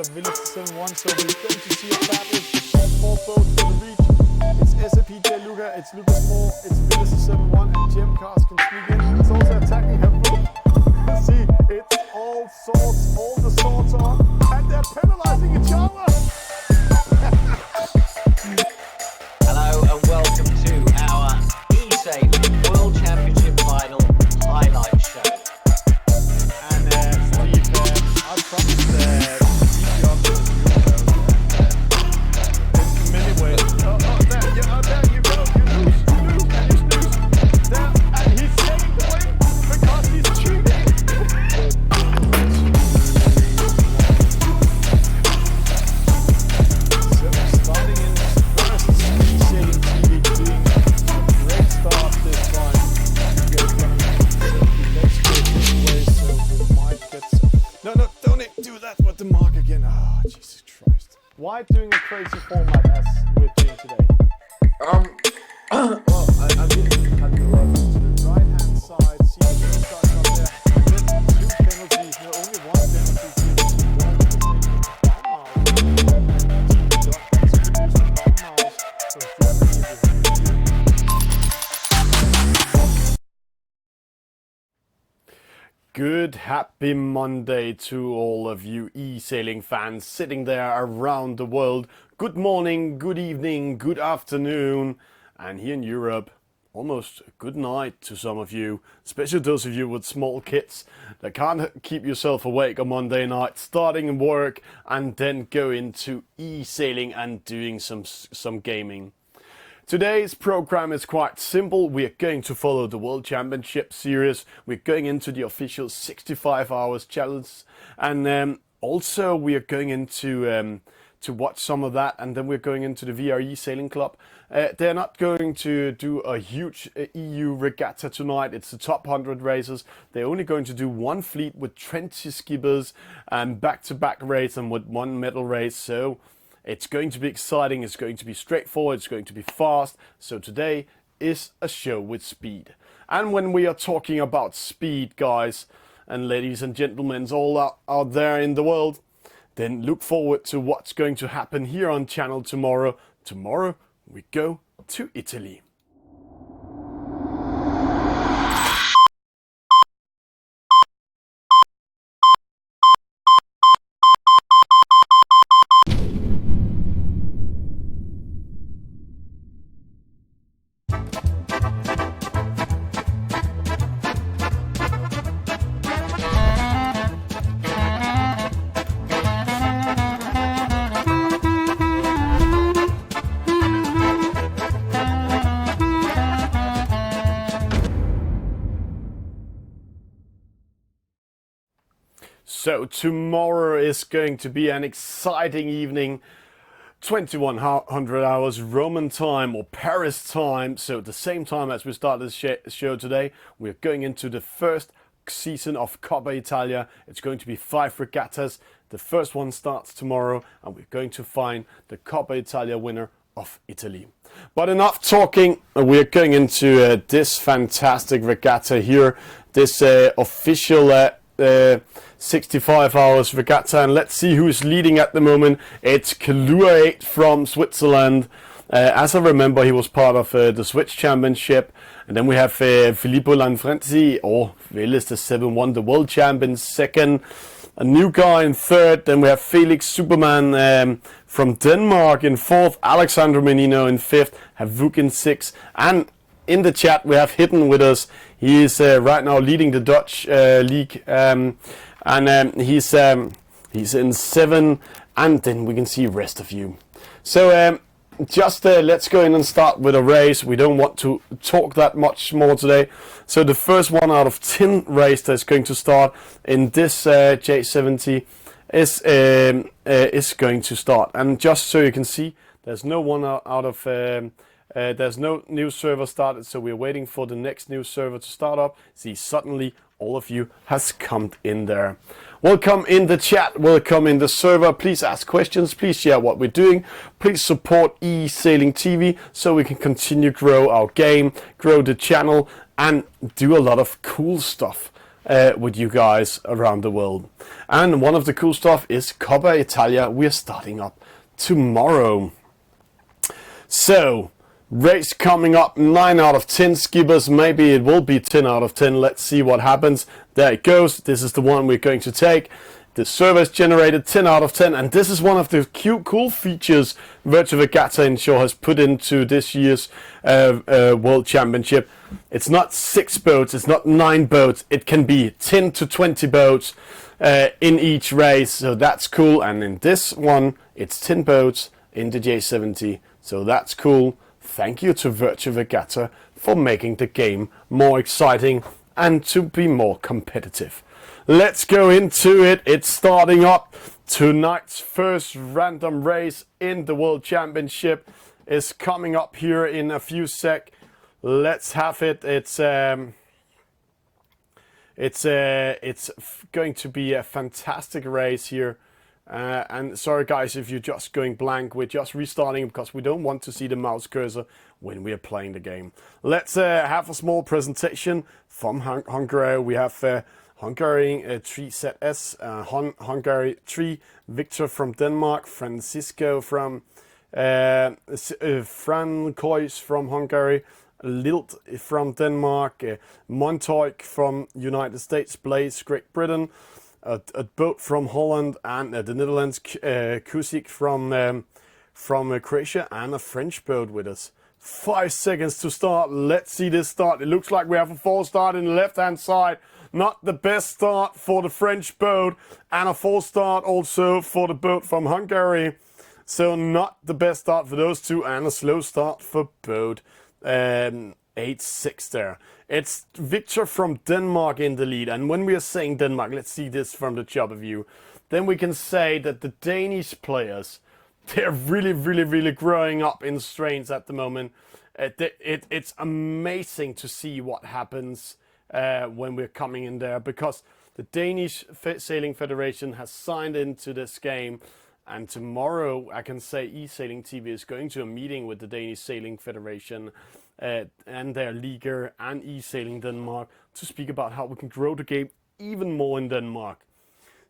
of Village 7-1, so we're going to see a battle for four boats for the reach. It's SAPJ Luca, it's Lucas Moore, it's Village 7-1, and Jim Cars can sneak in. It's also attacking her boat. See, it's all the swords on, and they're penalizing each other. Hello and welcome to our Esailing World Championship Final highlight show. And Steve, I promised keep you up with you, in many ways. There you go, you lose, and you snooze. There, and he's taking the win because he's cheating. So starting in first, Esailing TV doing a great start this time. Let's go this way so we might get some. No, don't do that with the mark again. Oh, Jesus Christ. Why doing a crazy format as we're doing today? Well, I didn't have to run. To the right hand side, see the green side up there. And then two penalties, no, only one penalty. Good happy Monday to all of you Esailing fans sitting there around the world. Good morning, good evening, good afternoon, and here in Europe, almost good night to some of you, especially those of you with small kids that can't keep yourself awake on Monday night, starting work and then go into Esailing and doing some gaming. Today's program is quite simple. We are going to follow the World Championship Series. We're going into the official 65 hours challenge, and also we are going into to watch some of that, and then we're going into the VRE Sailing Club. They're not going to do a huge EU regatta tonight. It's the top 100 racers. They're only going to do one fleet with 20 skippers and back-to-back race and with one medal race. So it's going to be exciting, it's going to be straightforward, it's going to be fast. So today is a show with speed. And when we are talking about speed, guys and ladies and gentlemen, all out there in the world, then look forward to what's going to happen here on channel tomorrow. Tomorrow we go to Italy. So tomorrow is going to be an exciting evening, 2100 hours Roman time or Paris time. So at the same time as we start this show today, we're going into the first season of Coppa Italia. It's going to be 5 regattas. The first one starts tomorrow, and we're going to find the Coppa Italia winner of Italy. But enough talking, we're going into this fantastic regatta here, this official 65 hours regatta, and let's see who's leading at the moment. It's Kahlua 8 from Switzerland. As I remember, he was part of the Swiss Championship. And then we have Filippo Lanfranci, or Village 7-1, the world champion, second. A new guy in third. Then we have Felix Superman from Denmark in fourth. Alexandro Menino in fifth. Havuk in sixth. And in the chat we have Hidden with us. He is right now leading the Dutch league, and he's in 7, and then we can see rest of you. So just let's go in and start with a race. We don't want to talk that much more today. So the first one out of 10 race that's going to start in this J70 is going to start. And just so you can see, there's no one out of there's no new server started, so we're waiting for the next new server to start up. See, suddenly all of you has come in there. Welcome in the chat, welcome in the server. Please ask questions, please share what we're doing. Please support Esailing TV so we can continue grow our game, grow the channel, and do a lot of cool stuff with you guys around the world. And one of the cool stuff is Coppa Italia. We're starting up tomorrow. So, race coming up, 9 out of 10 skippers. Maybe it will be 10 out of 10. Let's see what happens. There it goes. This is the one we're going to take. The server's generated 10 out of 10, and this is one of the cool features Virtua Regatta Inshore has put into this year's World Championship. It's not 6 boats, it's not 9 boats, it can be 10 to 20 boats in each race, so that's cool. And in this one, it's 10 boats in the J70, so that's cool. Thank you to Virtua Regatta for making the game more exciting and to be more competitive. Let's go into it. It's starting up. Tonight's first random race in the World Championship is coming up here in a few sec. Let's have it. It's going to be a fantastic race here. And sorry guys if you're just going blank, we're just restarting because we don't want to see the mouse cursor when we are playing the game. Let's have a small presentation from Hungary. We have Hungary 3ZS, Hungary 3, Victor from Denmark, Francisco from Francois from Hungary, Lilt from Denmark, Montoik from United States, Blaze, Great Britain, a boat from Holland, and the Netherlands, Kusik from Croatia, and a French boat with us. 5 seconds to start. Let's see this start. It looks like we have a false start in the left-hand side. Not the best start for the French boat, and a false start also for the boat from Hungary. So not the best start for those two, and a slow start for boat 8-6 there. It's Victor from Denmark in the lead, and when we are saying Denmark, let's see this from the chopper view, then we can say that the Danish players, they're really growing up in strength at the moment. It's amazing to see what happens when we're coming in there, because the Danish Sailing Federation has signed into this game, and tomorrow I can say Esailing TV is going to a meeting with the Danish Sailing Federation and their leaguer and Esailing Denmark to speak about how we can grow the game even more in Denmark.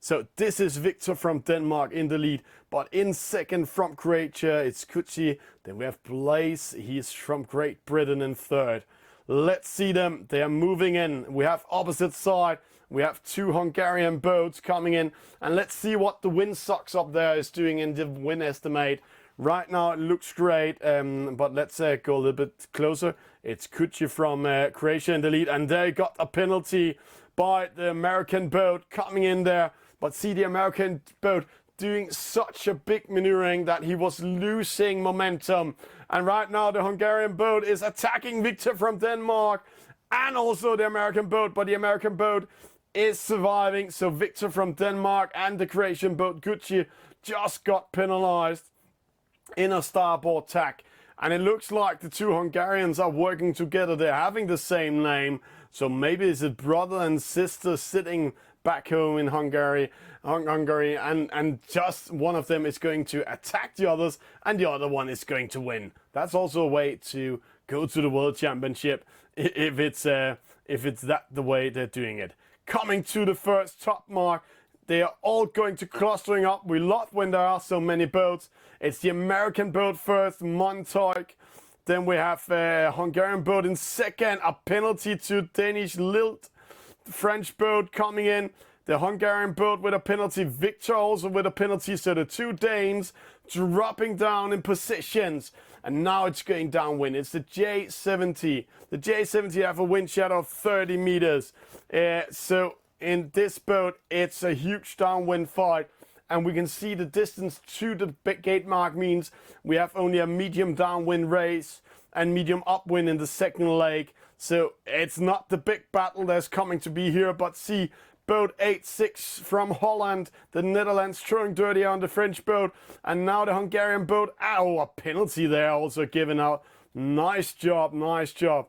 So this is Victor from Denmark in the lead, but in second from Croatia it's Kuchi. Then we have Blaze, he's from Great Britain in third. Let's see them. They are moving in. We have opposite side. We have 2 Hungarian boats coming in. And let's see what the wind socks up there is doing in the wind estimate. Right now it looks great, but let's go a little bit closer. It's Kuchi from Croatia in the lead. And they got a penalty by the American boat coming in there. But see the American boat doing such a big maneuvering that he was losing momentum. And right now the Hungarian boat is attacking Victor from Denmark and also the American boat, but the American boat is surviving. So Victor from Denmark and the Croatian boat Gucci just got penalized in a starboard tack. And it looks like the 2 Hungarians are working together. They're having the same name. So maybe it's a brother and sister sitting back home in Hungary, and just one of them is going to attack the others and the other one is going to win. That's also a way to go to the World Championship if it's that the way they're doing it. Coming to the first top mark, they are all going to clustering up. We love when there are so many boats. It's the American boat first, Montoik. Then we have a Hungarian boat in second, a penalty to Danish Lilt. French boat coming in, the Hungarian boat with a penalty, Victor also with a penalty, so the 2 Danes dropping down in positions, and now it's going downwind. It's the J70. The J70 have a wind shadow of 30 meters. So in this boat, it's a huge downwind fight, and we can see the distance to the gate mark means we have only a medium downwind race and medium upwind in the second leg. So it's not the big battle that's coming to be here, but see boat 8-6 from Holland, the Netherlands throwing dirty on the French boat, and now the Hungarian boat. Ow, a penalty there also given out. Nice job, nice job.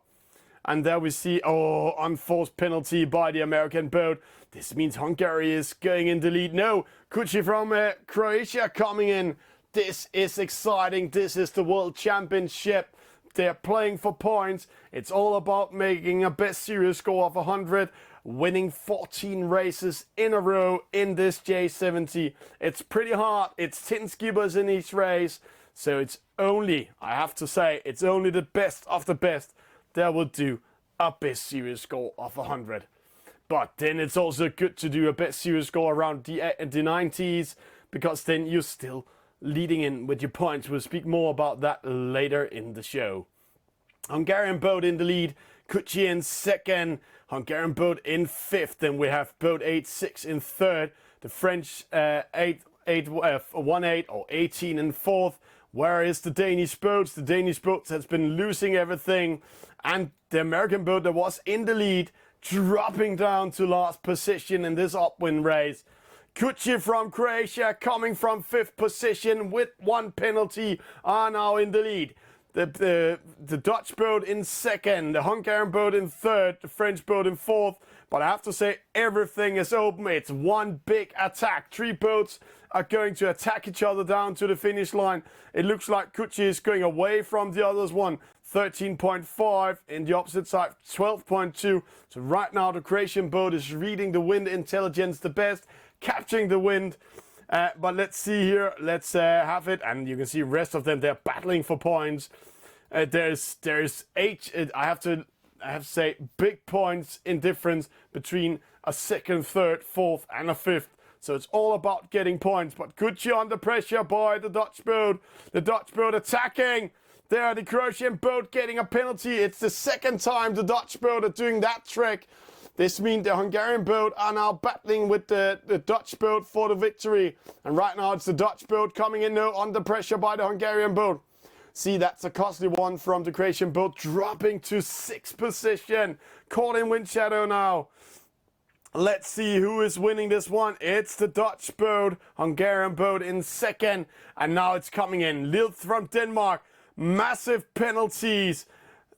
And there we see, unforced penalty by the American boat. This means Hungary is going in the lead. No, Kuchi from Croatia coming in. This is exciting. This is the World Championship. They're playing for points. It's all about making a best series score of 100, winning 14 races in a row in this J70. It's pretty hard. It's 10 skippers in each race. So it's only, I have to say, it's only the best of the best that will do a best series score of 100. But then it's also good to do a best series score around the 90s, because then you're still leading in with your points. We'll speak more about that later in the show. Hungarian boat in the lead, Kutschi in second, Hungarian boat in fifth, then we have boat 8-6 in third, the French 1-8 or 18 in fourth. Where is the Danish boats? The Danish boat has been losing everything, and the American boat that was in the lead dropping down to last position in this upwind race. Kutschi from Croatia coming from 5th position with 1 penalty are now in the lead. The Dutch boat in second, the Hungarian boat in third, the French boat in fourth. But I have to say, everything is open. It's one big attack. 3 boats are going to attack each other down to the finish line. It looks like Kutschi is going away from the others one. 13.5 in the opposite side, 12.2. So right now the Croatian boat is reading the wind intelligence the best, capturing the wind. But let's see here. Let's have it, and you can see the rest of them. They're battling for points. There's 8. I have to say big points in difference between a second, third, fourth, and a fifth. So it's all about getting points. But Kutschi under pressure by the Dutch boat. The Dutch boat attacking. There, the Croatian boat getting a penalty. It's the second time the Dutch boat are doing that trick. This means the Hungarian boat are now battling with the Dutch boat for the victory. And right now it's the Dutch boat coming in now under pressure by the Hungarian boat. See, that's a costly one from the Croatian boat, dropping to 6th position. Caught in wind shadow now. Let's see who is winning this one. It's the Dutch boat, Hungarian boat in second. And now it's coming in. Lilt from Denmark. Massive penalties.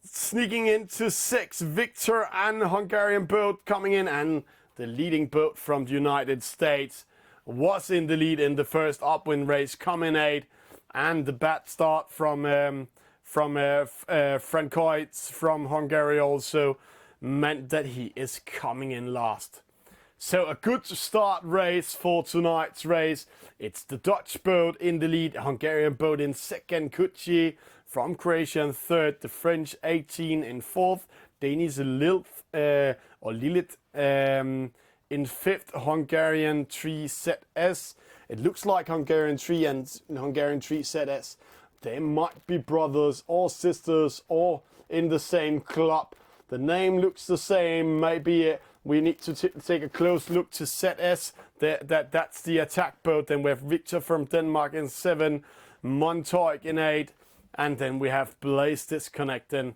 Sneaking into 6th. Victor and Hungarian boat coming in. And the leading boat from the United States was in the lead in the first upwind race, coming 8th. And the bad start from Frankoits from Hungary also meant that he is coming in last. So a good start race for tonight's race. It's the Dutch boat in the lead, Hungarian boat in second, Kutschi from Croatia in third, the French 18 in fourth, Danish Lilith in fifth, Hungarian 3 ZS. It looks like Hungarian 3 and Hungarian 3 ZS. They might be brothers or sisters or in the same club. The name looks the same. Maybe we need to take a close look to ZS. That's the attack boat. Then we have Victor from Denmark in 7, Montoik in 8, and then we have Blaze disconnecting.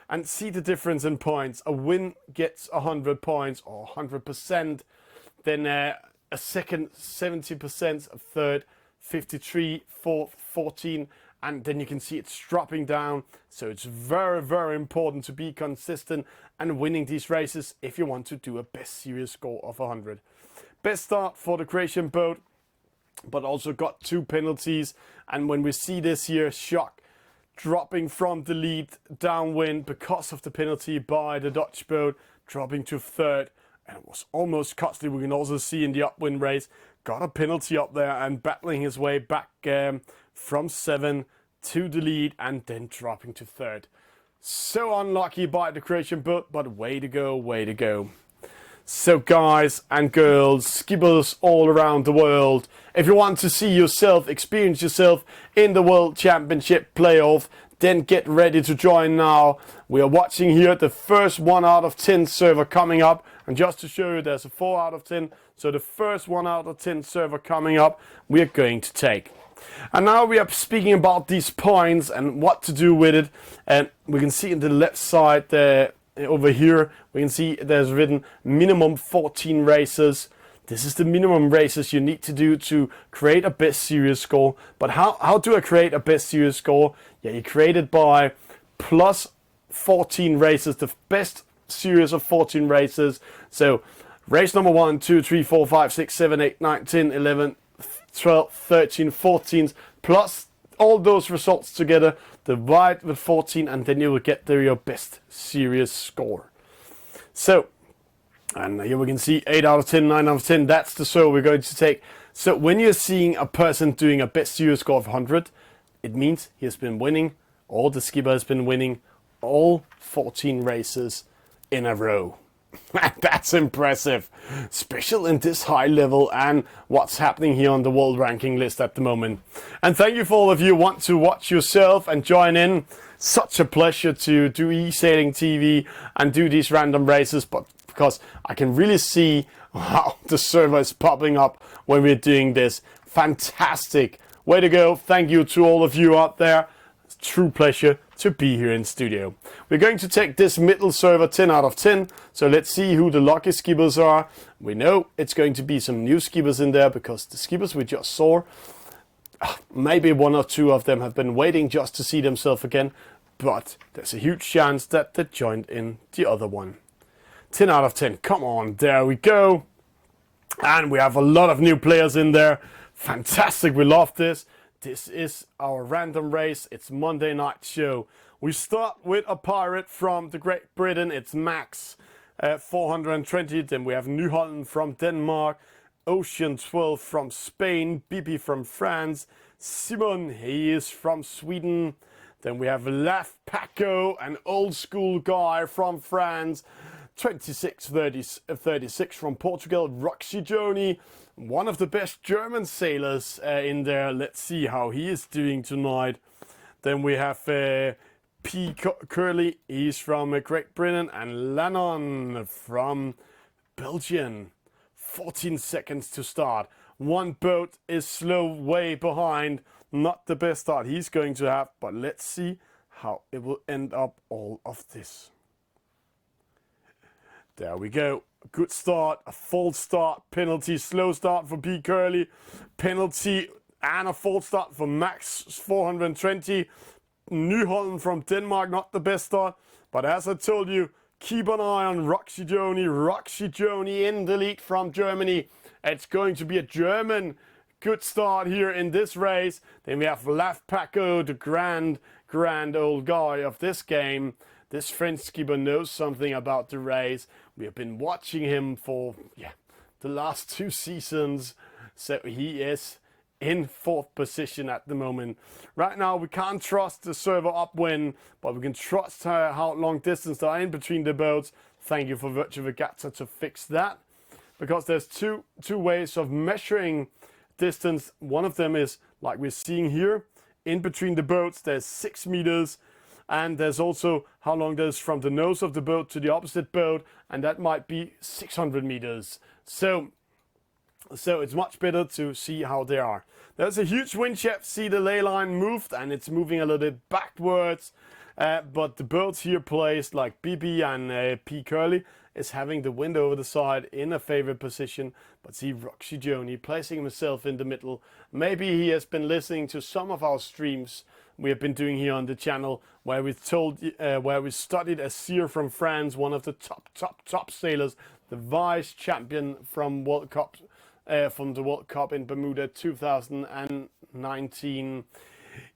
And see the difference in points. A win gets 100 points or 100%. Then a second 70%, a third 53, fourth 14, and then you can see it's dropping down. So it's very, very important to be consistent and winning these races if you want to do a best series score of 100. Best start for the Croatian boat, but also got 2 penalties. And when we see this here, Shock dropping from the lead downwind because of the penalty by the Dutch boat, dropping to third. And it was almost costly. We can also see in the upwind race, got a penalty up there and battling his way back from 7 to the lead and then dropping to third. So unlucky by the Croatian boat, but way to go, way to go. So guys and girls, skippers all around the world, if you want to see yourself, experience yourself in the World Championship playoff, then get ready to join now. We are watching here the first 1 out of 10 server coming up. And just to show you, there's a 4 out of 10. So the first 1 out of 10 server coming up, we are going to take. And now we are speaking about these points and what to do with it. And we can see in the left side there, over here, we can see there's written minimum 14 races. This is the minimum races you need to do to create a best series score. But how do I create a best series score? Yeah, you create it by plus 14 races, the best series of 14 races. So race number 1, 2, 3, 4, 5, 6, 7, 8, 9, 10, 11, 12, 13, 14 plus all those results together, divide with 14, and then you will get there your best serious score. So, and here we can see 8 out of 10, 9 out of 10, that's the serve we're going to take. So when you're seeing a person doing a best serious score of 100, it means he has been winning, or the skipper has been winning all 14 races in a row. That's impressive, special in this high level and what's happening here on the world ranking list at the moment. And thank you for all of you who want to watch yourself and join in. Such a pleasure to do Esailing TV and do these random races, but because I can really see how the server is popping up when we're doing this. Fantastic. Way to go. Thank you to all of you out there. It's a true pleasure to be here in studio. We're going to take this middle server 10 out of 10. So let's see who the lucky skippers are. We know it's going to be some new skippers in there because the skippers we just saw, maybe 1 or 2 of them have been waiting just to see themselves again. But there's a huge chance that they joined in the other one. 10 out of 10. Come on, there we go. And we have a lot of new players in there. Fantastic, we love this. This is our random race. It's Monday night show. We start with a pirate from the Great Britain. It's Max, 420. Then we have New Holland from Denmark. Ocean 12 from Spain. Bibi from France. Simon, he is from Sweden. Then we have Laf Paco, an old school guy from France. 26-36 from Portugal. Roxy Joni, one of the best German sailors in there. Let's see how he is doing tonight. Then we have P. Curly, he's from Great Britain, and Lannon from Belgium. 14 seconds to start. One boat is slow, way behind. Not the best start he's going to have, but let's see how it will end up all of this. There we go. Good start, a false start, penalty, slow start for P. Curly, penalty and a false start for Max 420. New Holland from Denmark, not the best start, but as I told you, keep an eye on Roxy Joni. Roxy Joni in the lead from Germany. It's going to be a German good start here in this race. Then we have Laf Paco, the grand old guy of this game. This French skipper knows something about the race. We have been watching him for the last 2 seasons. So he is in 4th position at the moment. Right now we can't trust the server upwind, but we can trust how long distance there are in between the boats. Thank you for Virtual Regatta to fix that. Because there's two ways of measuring distance. One of them is like we're seeing here. In between the boats there's 6 meters. And there's also how long there's from the nose of the boat to the opposite boat, and that might be 600 meters. So it's much better to see how they are. There's a huge wind shift. See the ley line moved, and it's moving a little bit backwards. But the boats here placed like BB and P. Curly is having the wind over the side in a favorite position. But see Roxy Joni placing himself in the middle. Maybe he has been listening to some of our streams we have been doing here on the channel, where we studied a Serie from France, one of the top sailors, the vice champion from the World Cup in Bermuda 2019.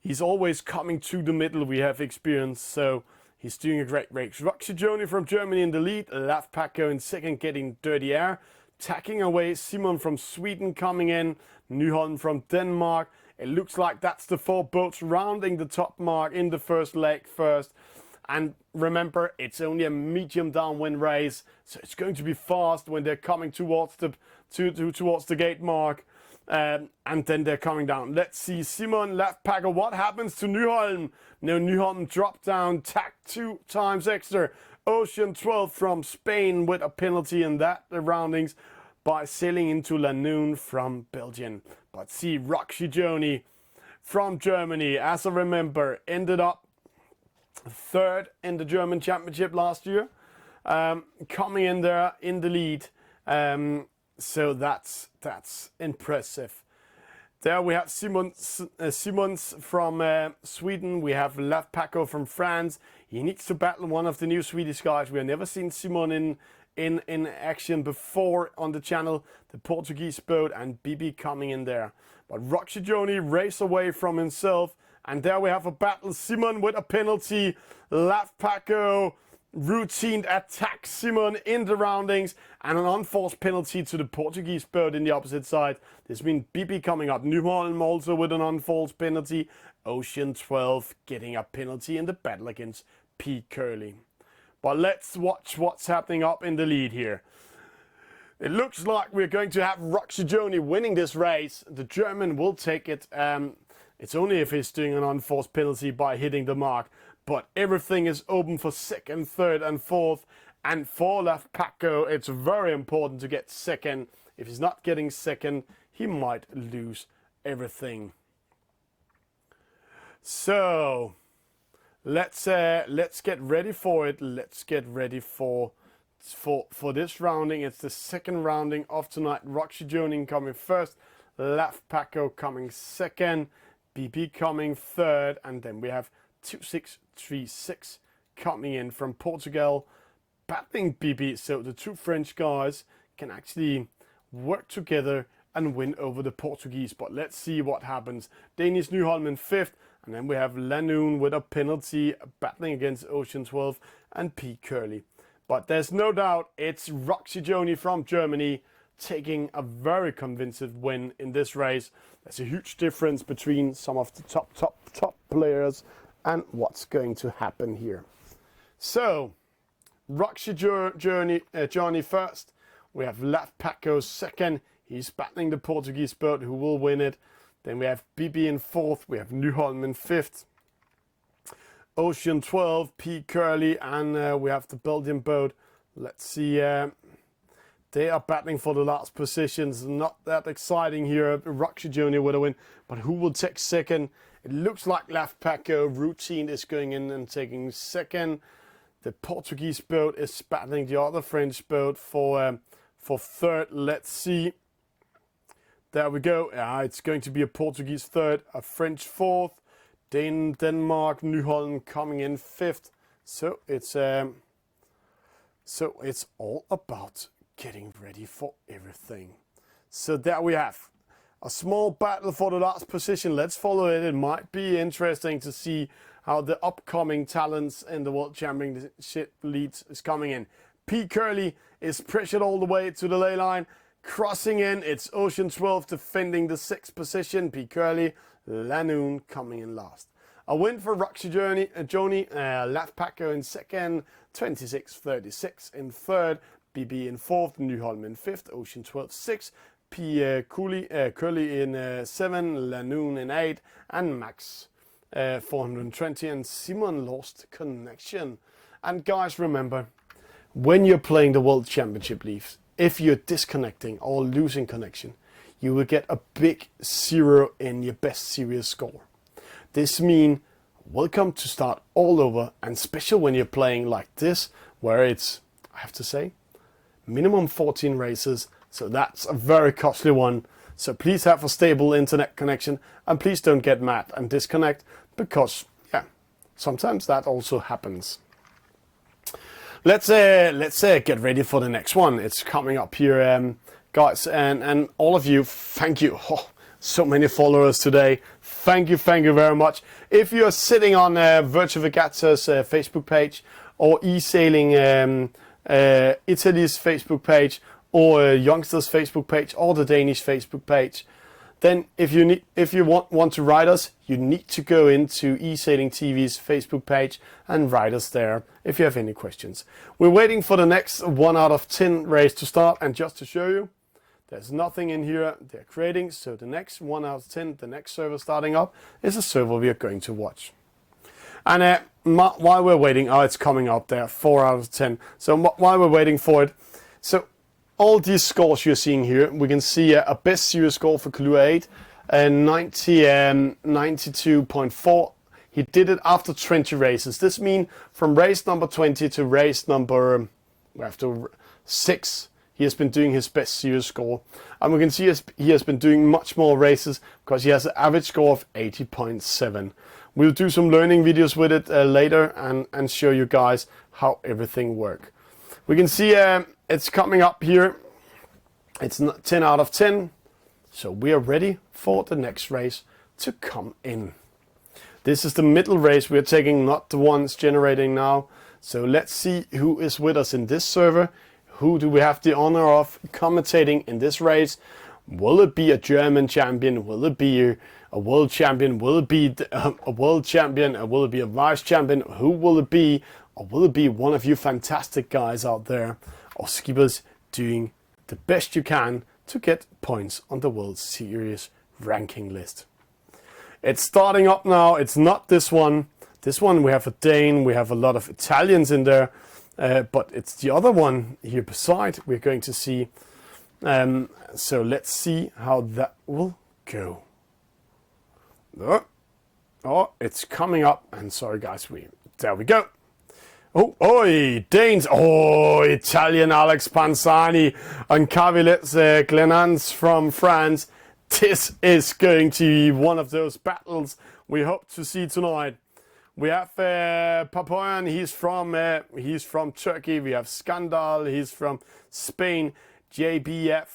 He's always coming to the middle, we have experienced, so he's doing a great race. Roxy Joni from Germany in the lead, Laf Paco in second, getting dirty air, tacking away. Simon from Sweden coming in, New Holland from Denmark. It looks like that's the 4 boats rounding the top mark in the first leg first. And remember, it's only a medium downwind race, so it's going to be fast when they're coming towards the gate mark. And then they're coming down. Let's see, Simon, Laf Paco, what happens to New Holland? No, New Holland dropped down, tacked 2 times extra. Ocean 12 from Spain with a penalty in that roundings by sailing into Lannon from Belgium. But see, Roxy Joni from Germany, as I remember, ended up 3rd in the German Championship last year, coming in there in the lead. So that's impressive. There we have Simons from Sweden. We have Laf Paco from France. He needs to battle one of the new Swedish guys. We have never seen Simon in action before on the channel. The Portuguese boat and Bibi coming in there. But Roxy Joni race away from himself And there we have a battle. Simon with a penalty. Left Paco routine attack Simon in the roundings, and an unforced penalty to the Portuguese boat in the opposite side. This means BB coming up. Newholm also with an unforced penalty. Ocean 12 getting a penalty in the battle against P. Curly. But let's watch what's happening up in the lead here. It looks like we're going to have Roxy winning this race. The German will take it. It's only if he's doing an unforced penalty by hitting the mark. But everything is open for second, third and fourth. And for Left Paco, it's very important to get second. If he's not getting second, he might lose everything. So let's get ready for it. Let's get ready for this rounding. It's the second rounding of tonight. Roxy Joning coming first, Left Paco coming second, BP coming third, and then we have 2636 coming in from Portugal, battling BB. So the two French guys can actually work together and win over the Portuguese. But let's see what happens. Danish Newholm in fifth, and then we have Lanoon with a penalty battling against Ocean 12 and P. Curly. But there's no doubt it's Roxy Joni from Germany taking a very convincing win in this race. There's a huge difference between some of the top players and what's going to happen here. So, Roxy Journey first. We have Left Paco second. He's battling the Portuguese boat who will win it. Then we have BB in fourth. We have Newholm in fifth. Ocean 12, P. Curly, and we have the Belgian boat. Let's see. They are battling for the last positions. Not that exciting here. Roxy Journey with a win. But who will take second? It looks like Left Paco routine is going in and taking second. The Portuguese boat is battling the other French boat for third. Let's see. There we go. It's going to be a Portuguese third, a French fourth. Denmark, Newholm coming in fifth. So it's all about getting ready for everything. So there we have a small battle for the last position. Let's follow it. It might be interesting to see how the upcoming talents in the World Championship leads is coming in. P. Curly is pressured all the way to the ley line. Crossing in, it's Ocean 12 defending the sixth position. P. Curly, Lanoon coming in last. A win for Roxy Joni, Left Paco in second, 26-36 in third, BB in fourth, Newholm in fifth, Ocean 12 sixth, P. Curly in seven, Lanoon in eight, and Max 420, and Simon lost connection. And guys, remember, when you're playing the World Championship leagues, if you're disconnecting or losing connection, you will get a big 0 in your best series score. This means welcome to start all over, and special when you're playing like this, where it's, I have to say, minimum 14 races, so that's a very costly one. So please have a stable internet connection, and please don't get mad and disconnect, because yeah, sometimes that also happens. Let's get ready for the next one. It's coming up here, guys, and all of you, thank you. Oh, so many followers today. Thank you very much. If you're sitting on Virtual Regatta's Facebook page, or Esailing Italy's Facebook page, or Youngsters Facebook page, or the Danish Facebook page, then if you want to write us, you need to go into Esailing TV's Facebook page and write us there if you have any questions. We're waiting for the next 1 out of 10 race to start, and just to show you, there's nothing in here they're creating, so the next 1 out of 10, the next server starting up, is a server we are going to watch. And while we're waiting, it's coming up there, 4 out of 10. So while we're waiting for it, so all these scores you're seeing here, we can see a best series score for Clue 8, 92.4. He did it after 20 races. This means from race number 20 to race number 6, he has been doing his best series score. And we can see he has been doing much more races because he has an average score of 80.7. We'll do some learning videos with it later and show you guys how everything works. We can see it's coming up here. It's 10 out of 10. So we are ready for the next race to come in. This is the middle race we're taking, not the ones generating now. So let's see who is with us in this server. Who do we have the honor of commentating in this race? Will it be a German champion? Will it be a world champion? Will it be a world champion? Or will it be a vice champion? Who will it be? Or will it be one of you fantastic guys out there, or skippers, doing the best you can to get points on the World Series ranking list? It's starting up now. It's not this one. This one we have a Dane, we have a lot of Italians in there, but it's the other one here beside we're going to see. So let's see how that will go. Oh, it's coming up, and sorry guys, there we go. Oh, oi, Danes, oh, Italian Alex Panzani and Cavilets Glenans from France. This is going to be one of those battles we hope to see tonight. We have Papoyan, he's from Turkey. We have Skandal, he's from Spain. JBF,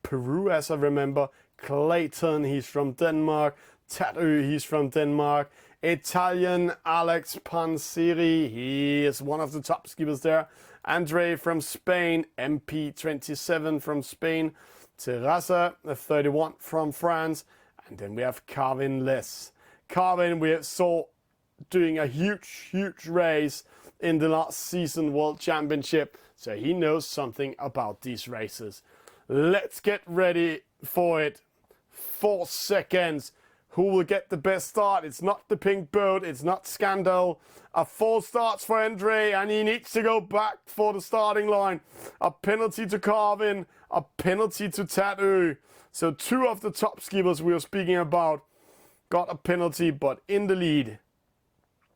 Peru, as I remember. Clayton, he's from Denmark. Tattoo, he's from Denmark. Italian Alex Panzeri, he is one of the top skippers there. Andre from Spain. MP27 from Spain. Terrassa, 31 from France. And then we have Carvin Les. Carvin, we saw doing a huge race in the last season World Championship. So he knows something about these races. Let's get ready for it. 4 seconds. Who will get the best start? It's not the pink boat. It's not Scandal. A 4 starts for Andre, and he needs to go back for the starting line. A penalty to Carvin. A penalty to Tattoo. So 2 of the top skippers we were speaking about got a penalty, but in the lead,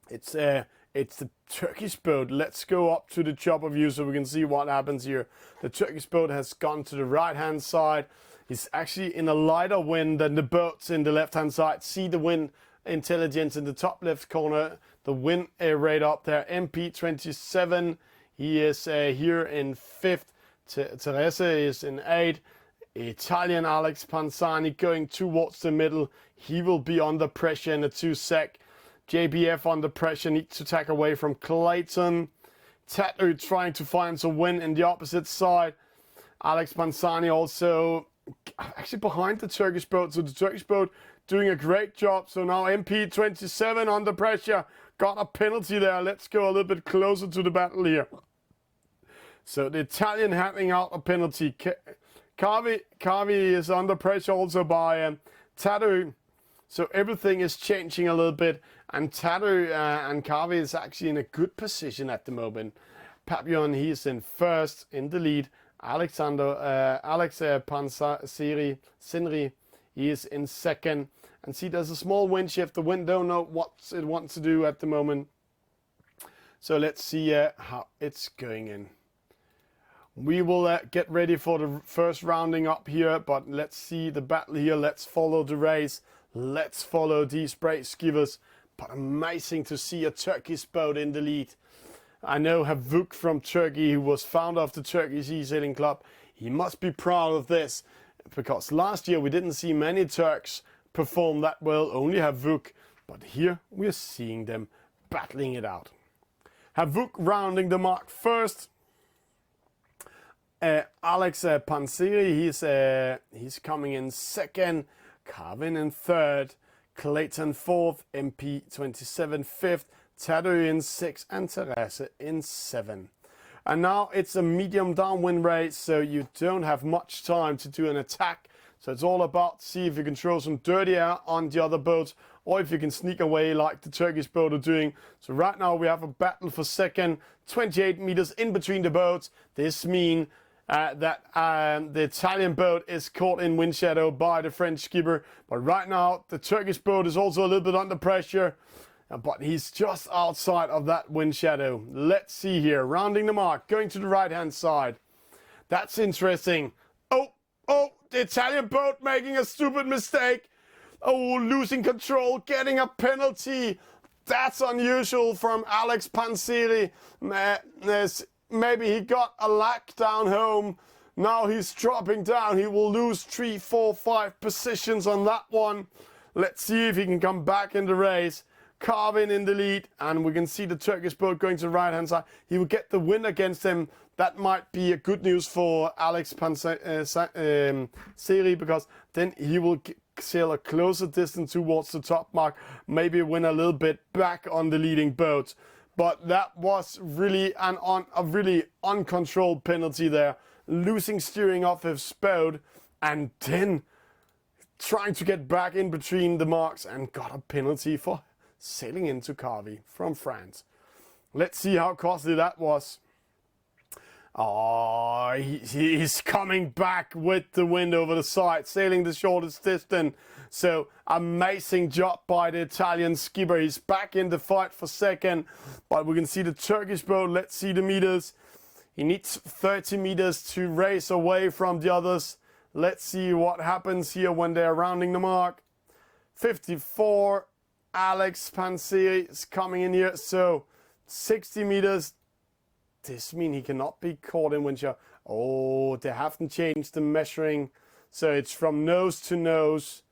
it's the Turkish boat. Let's go up to the chopper view so we can see what happens here. The Turkish boat has gone to the right-hand side. He's actually in a lighter wind than the boats in the left-hand side. See the wind intelligence in the top left corner. The wind rate up there. MP27, he is here in 5th. Teresa is in 8th. Italian Alex Panzani going towards the middle. He will be under pressure in a 2 sec. JBF under pressure, needs to tack away from Clayton. Tattoo trying to find some wind in the opposite side. Alex Panzani also actually behind the Turkish boat. So the Turkish boat doing a great job. So now MP27 under pressure. Got a penalty there. Let's go a little bit closer to the battle here. So the Italian handing out a penalty. Kavi is under pressure also by Tattoo. So everything is changing a little bit. And Tattoo and Kavi is actually in a good position at the moment. Papillon, he's in 1st in the lead. Alex Panzeri, Sinri, he is in 2nd. And see, there's a small wind shift. The wind don't know what it wants to do at the moment. So let's see how it's going in. We will get ready for the first rounding up here, but let's see the battle here. Let's follow the race. Let's follow these brave skippers. But amazing to see a Turkish boat in the lead. I know Havuk from Turkey, who was founder of the Turkish e-sailing club. He must be proud of this, because last year we didn't see many Turks perform that well, only Havuk. But here we're seeing them battling it out. Havuk rounding the mark first. Alex Panzeri, he's coming in 2nd. Carvin in 3rd. Clayton 4th. MP27 5th. Tattoo in 6th and Teresa in 7th. And now it's a medium downwind race, so you don't have much time to do an attack. So it's all about see if you can throw some dirty air on the other boats, or if you can sneak away like the Turkish boat are doing. So right now we have a battle for 2nd, 28 meters in between the boats. This means that the Italian boat is caught in wind shadow by the French skipper. But right now the Turkish boat is also a little bit under pressure. But he's just outside of that wind shadow. Let's see here. Rounding the mark. Going to the right-hand side. That's interesting. Oh, the Italian boat making a stupid mistake. Oh, losing control. Getting a penalty. That's unusual from Alex Panzeri. Maybe he got a lack down home. Now he's dropping down. He will lose 3, 4, 5 positions on that one. Let's see if he can come back in the race. Carvin in the lead, and we can see the Turkish boat going to the right hand side. He will get the win against him. That might be a good news for Alex Serie, because then he will sail a closer distance towards the top mark, maybe win a little bit back on the leading boat. But that was really a really uncontrolled penalty there, losing steering off his boat and then trying to get back in between the marks, and got a penalty for sailing into Carvi from France. Let's see how costly that was. Oh, he's coming back with the wind over the side, sailing the shortest distance. So amazing job by the Italian skipper. He's back in the fight for second, but we can see the Turkish boat. Let's see the meters. He needs 30 meters to race away from the others. Let's see what happens here when they're rounding the mark. 54. Alex Panseri is coming in here. So 60 meters. This means he cannot be caught in wind shear. Oh, they haven't changed the measuring. So it's from nose to nose.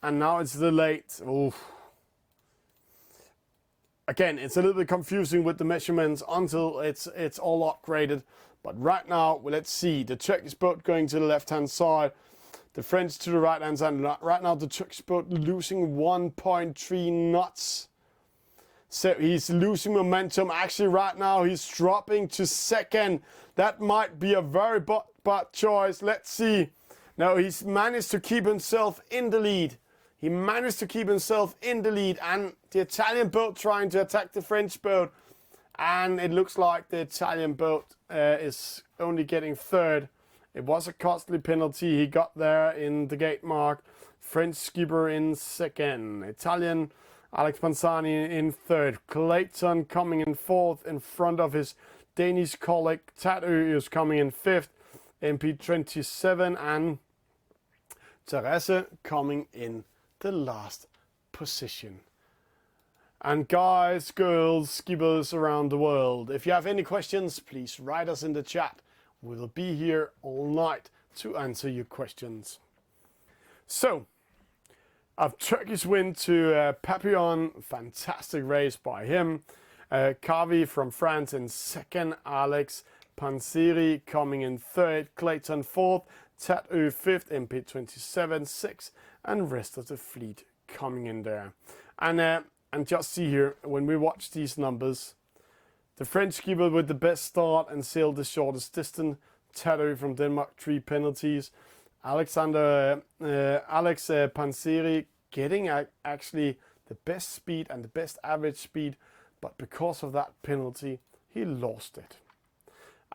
And now it's delayed. Oof. Again, it's a little bit confusing with the measurements until it's all upgraded. But right now, let's see. The Turkish boat going to the left-hand side. The French to the right-hand side. Right now, the Turkish boat losing 1.3 knots. So he's losing momentum. Actually, right now, he's dropping to second. That might be a very bad choice. Let's see. No, he's managed to keep himself in the lead. He managed to keep himself in the lead. And the Italian boat trying to attack the French boat. And it looks like the Italian boat is only getting third. It was a costly penalty he got there in the gate mark. French skipper in second. Italian Alex Panzani in third. Clayton coming in fourth in front of his Danish colleague. Tadø is coming in fifth. MP27 and Therese coming in the last position. And guys, girls, skippers around the world, if you have any questions, please write us in the chat. We'll be here all night to answer your questions. So, a Turkish win to Papillon. Fantastic race by him. Kavi from France in second. Alex Panseri coming in third. Clayton fourth. Tadø fifth. MP27 sixth. And rest of the fleet coming in there. And just see here, when we watch these numbers, the French skipper with the best start and sailed the shortest distance. Tadø from Denmark, 3 penalties. Alex Panseri getting actually the best speed and the best average speed, but because of that penalty, he lost it.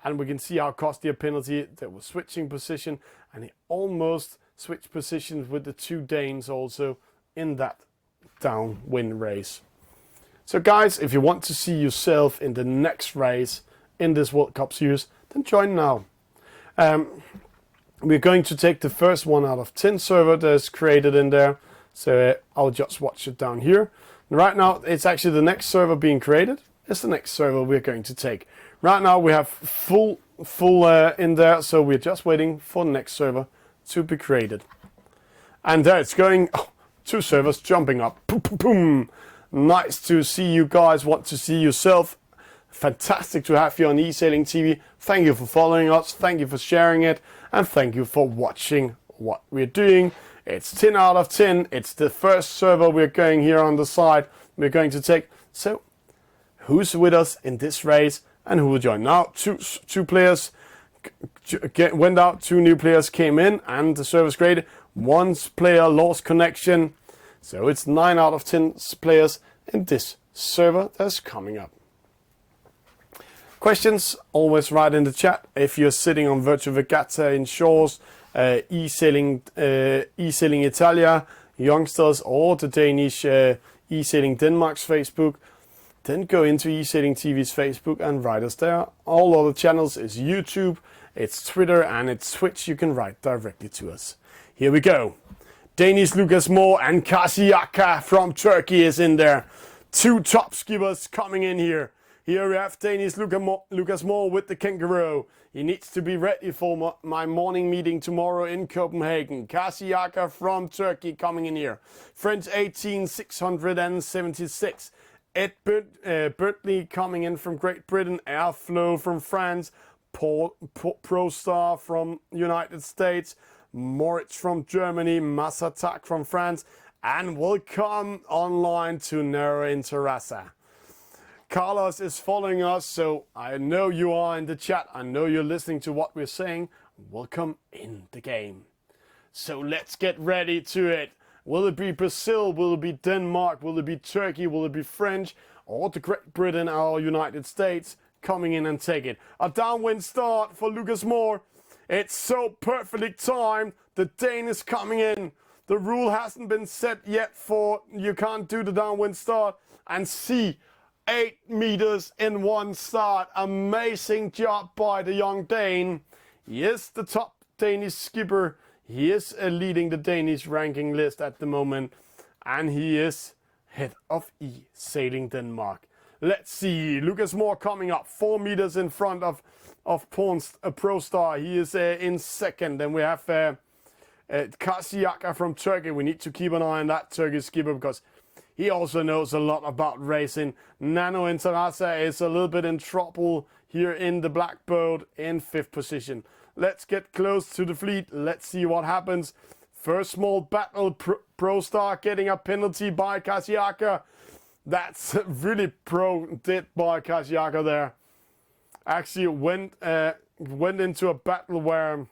And we can see how costly a penalty. There was switching position, and he almost switched positions with the 2 Danes also in that downwind race. So guys, if you want to see yourself in the next race in this World Cup series, then join now. We're going to take the first 1 out of 10 server that's created in there. So I'll just watch it down here. And right now, it's actually the next server being created. It's the next server we're going to take. Right now, we have full in there. So we're just waiting for the next server to be created. And there it's going. Oh, 2 servers jumping up. Boom, boom, boom. Nice to see you guys want to see yourself. Fantastic to have you on Esailing TV. Thank you for following us. Thank you for sharing it. And thank you for watching what we're doing. It's 10 out of 10. It's the first server we're going here on the side. We're going to take. So who's with us in this race and who will join? Now two players went out. 2 new players came in and the server's created. 1 player lost connection. So it's 9 out of 10 players in this server that's coming up. Questions, always write in the chat. If you're sitting on Virtual Regatta in shores, Esailing Italia, Youngsters, or the Danish Esailing Denmark's Facebook, then go into Esailing TV's Facebook and write us there. All other channels is YouTube, it's Twitter, and it's Twitch. You can write directly to us. Here we go. Danish Lucas Moore and Kasiaka from Turkey is in there. 2 top skippers coming in here. Here we have Danish Lucas Moore with the kangaroo. He needs to be ready for my morning meeting tomorrow in Copenhagen. Kasiyaka from Turkey coming in here. French 18676. Ed Bertley coming in from Great Britain. Airflow from France. ProStar from United States. Moritz from Germany. Masatak from France. And welcome online to Nero in Terrassa. Carlos is following us, so I know you are in the chat. I know you're listening to what we're saying. Welcome in the game. So let's get ready to it. Will it be Brazil? Will it be Denmark? Will it be Turkey? Will it be French? Or the Great Britain or United States coming in and take it? A downwind start for Lucas Moore. It's so perfectly timed. The Dane is coming in. The rule hasn't been set yet for you can't do the downwind start. And see, 8 meters in one start. Amazing job by the young Dane. He is the top Danish skipper. He is leading the Danish ranking list at the moment. And he is head of Esailing Denmark. Let's see. Lucas Moore coming up 4 meters in front of ProStar. He is in second. Then we have Kasiyaka from Turkey. We need to keep an eye on that Turkish skipper because he also knows a lot about racing. Nano in Terrassa is a little bit in trouble here in the black boat in 5th position. Let's get close to the fleet. Let's see what happens. First small battle. ProStar getting a penalty by Kasiyaka. That's really did by Kasiyaka there. Actually went into a battle where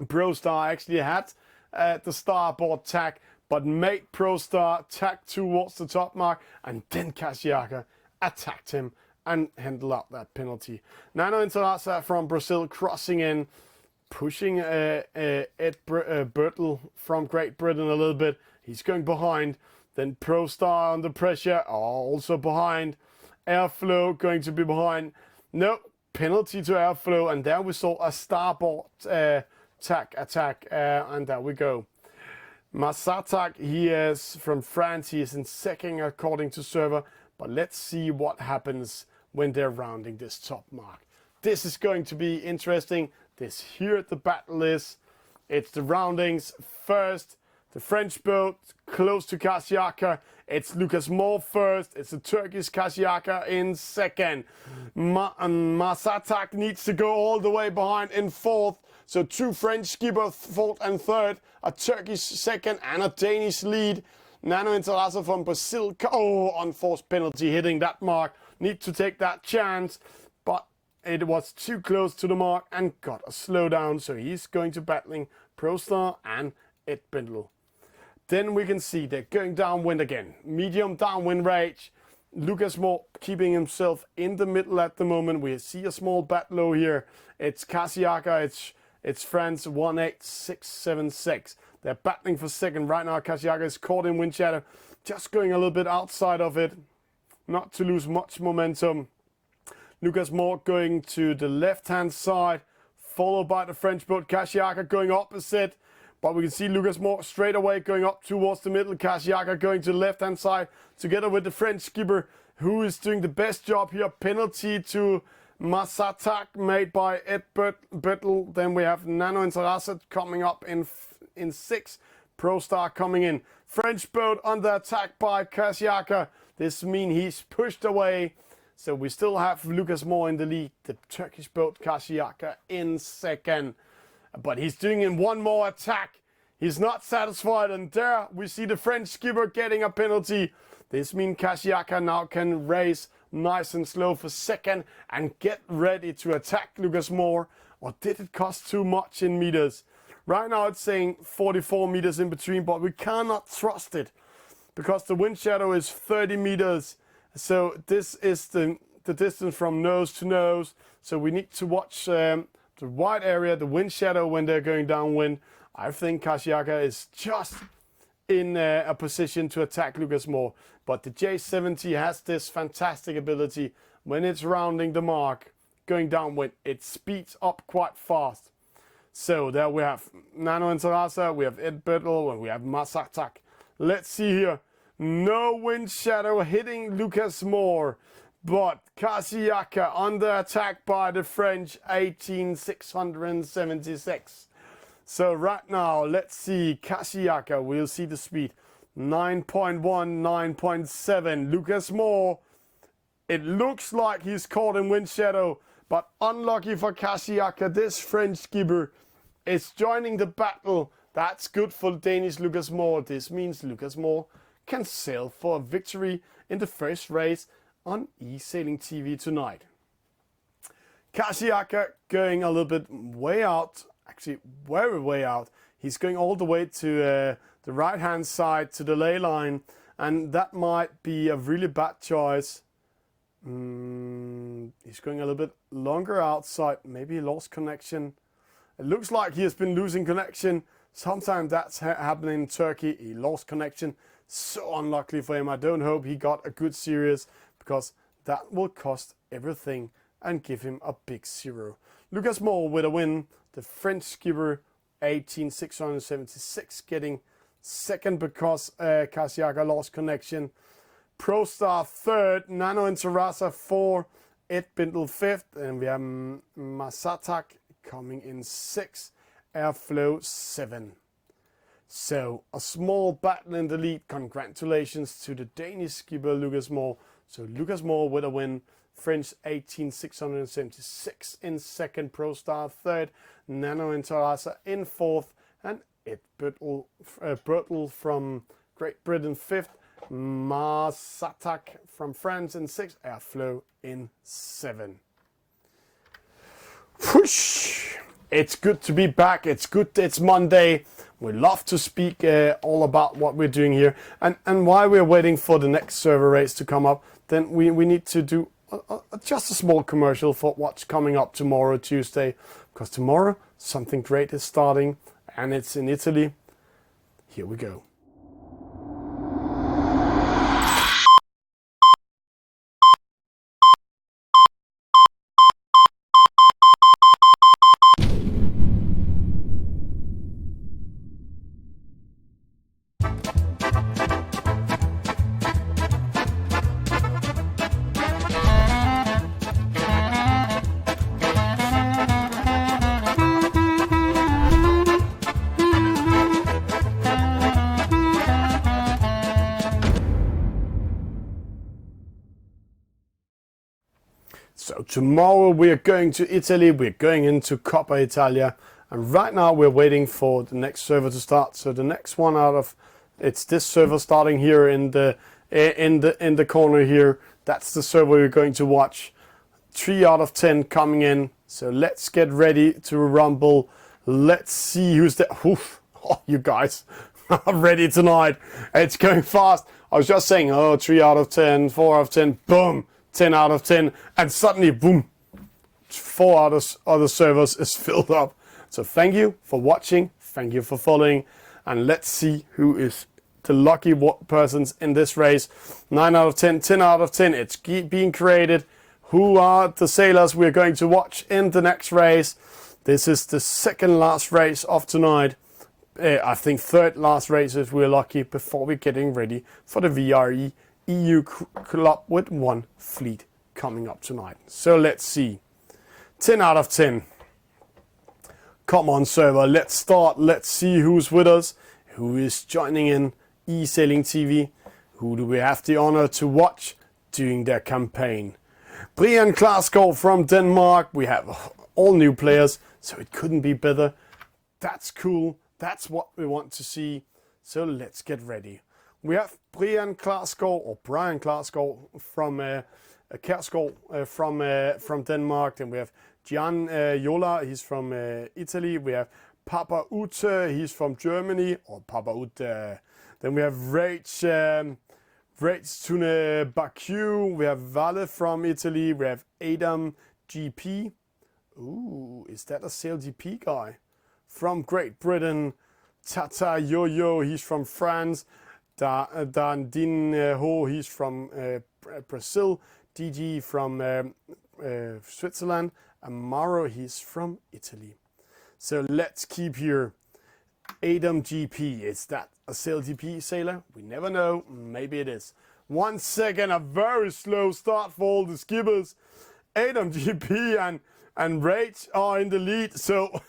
ProStar actually had the starboard tack, but made ProStar tack towards the top mark, and then Kasiyaka attacked him and handled out that penalty. Nano in Terrassa from Brazil crossing in, pushing Ed Bertle from Great Britain a little bit. He's going behind. Then ProStar under pressure, also behind. Airflow going to be behind. No, penalty to Airflow, and there we saw a starboard attack, and there we go. Masatak, he is from France. He is in second according to server. But let's see what happens when they're rounding this top mark. This is going to be interesting. This here the battle is. It's the roundings first. The French boat close to Kasiyaka. It's Lucas Moore first. It's the Turkish Kasiyaka in second. Masatak needs to go all the way behind in fourth. So 2 French skippers, fourth and third. A Turkish second and a Danish lead. Nano in Terrassa from Brazil. Unforced penalty hitting that mark. Need to take that chance. But it was too close to the mark and got a slowdown. So he's going to battling ProStar and Ed Bertle. Then we can see they're going downwind again. Medium downwind rage. Lucas Moore keeping himself in the middle at the moment. We see a small battle here. It's Kasiyaka. It's France 18676. They're battling for second. Right now Kasiyaka is caught in wind shadow. Just going a little bit outside of it. Not to lose much momentum. Lucas Moore going to the left-hand side. Followed by the French boat. Kasiyaka going opposite. But we can see Lucas Moore straight away going up towards the middle. Kasiyaka going to the left-hand side together with the French skipper who is doing the best job here. Penalty to Masatak made by Ed Bertle. Then we have Nano in Terrassa coming up in 6th. ProStar coming in. French boat under attack by Kasiyaka. This means he's pushed away. So we still have Lucas Moore in the lead. The Turkish boat Kasiyaka in second. But he's doing in one more attack. He's not satisfied. And there we see the French skipper getting a penalty. This means Kasiyaka now can race nice and slow for second and get ready to attack Lucas Moore. Or did it cost too much in meters? Right now it's saying 44 meters in between, but we cannot trust it because the wind shadow is 30 meters. So this is the distance from nose to nose. So we need to watch the wide area, the wind shadow when they're going downwind. I think Kasiyaka is just in a position to attack Lucas Moore. But the J70 has this fantastic ability when it's rounding the mark, going downwind, it speeds up quite fast. So there we have Nano in Terrassa, we have Ed Bertle, and we have Masatak. Let's see here. No wind shadow hitting Lucas Moore, but Kasiaka under attack by the French, 18,676. So right now, let's see Kasiaka. We'll see the speed. 9.1, 9.7. Lucas Moore. It looks like he's caught in wind shadow, but unlucky for Kasiaka. This French skipper is joining the battle. That's good for Danish Lucas Moore. This means Lucas Moore can sail for a victory in the first race on Esailing TV tonight. Kasiaka going a little bit way out, actually very way out. He's going all the way to the right hand side to the ley line, and that might be a really bad choice. He's going a little bit longer outside. Maybe he lost connection. It looks like he has been losing connection. Sometimes that's happening in Turkey. He lost connection. So unlucky for him. I don't hope he got a good series, because that will cost everything and give him a big zero. Lucas Moore with a win. The French skipper, 18,676, getting second because Kasiaka lost connection. Pro Star third, Nano and Terasa four, Ed Bindel fifth, and we have Masatak coming in sixth, Airflow 7. So a small battle in the lead. Congratulations to the Danish skipper Lucas Moore. So Lucas Moore with a win. French 18,676 in second, Pro Star third, Nano and Terasa in fourth, and Ed Bindel from Great Britain fifth, Masatak from France in sixth, Airflow in 7. Whoosh! It's good to be back. It's good. It's Monday. We love to speak all about what we're doing here, and while we're waiting for the next server race to come up, then we need to do just a small commercial for what's coming up tomorrow, Tuesday, because tomorrow something great is starting, and it's in Italy. Here we go. So tomorrow we are going to Italy, we're going into Coppa Italia, and right now we're waiting for the next server to start. So the next one out of, it's this server starting here in the corner here. That's the server we're going to watch. 3 out of 10 coming in. So let's get ready to rumble. Let's see who's there. Oof. Oh, you guys are ready tonight. It's going fast. I was just saying, oh, 3 out of 10, 4 out of 10, boom. 10 out of 10, and suddenly, boom, 4 out of other servers is filled up. So thank you for watching, thank you for following, and let's see who is the lucky persons in this race. 9 out of 10, 10 out of 10, it's being created. Who are the sailors we're going to watch in the next race? This is the second last race of tonight. I think third last race if we're lucky, before we're getting ready for the VRE EU Club with 1 fleet coming up tonight. So let's see. 10 out of 10. Come on, server, let's start. Let's see who's with us, who is joining in Esailing TV, who do we have the honor to watch during their campaign. Brian Klarsgaard from Denmark. We have all new players, so it couldn't be better. That's cool. That's what we want to see. So let's get ready. We have Brian Klarsgaard, or Brian Klarsgaard from from Denmark. Then we have Gian Yola, he's from Italy. We have Papa Ute, he's from Germany, or Papa Ute. Then we have Rach Tune Baku. We have Valle from Italy. We have Adam GP. Ooh, is that a Sail GP guy? From Great Britain. Tata Yo-Yo, he's from France. Dan Din Ho, he's from Brazil. DG from Switzerland. And Maro, he's from Italy. So let's keep here. Adam GP, is that a Sail GP sailor? We never know, maybe it is. 1 second, a very slow start for all the skippers. Adam GP and Rage are in the lead. So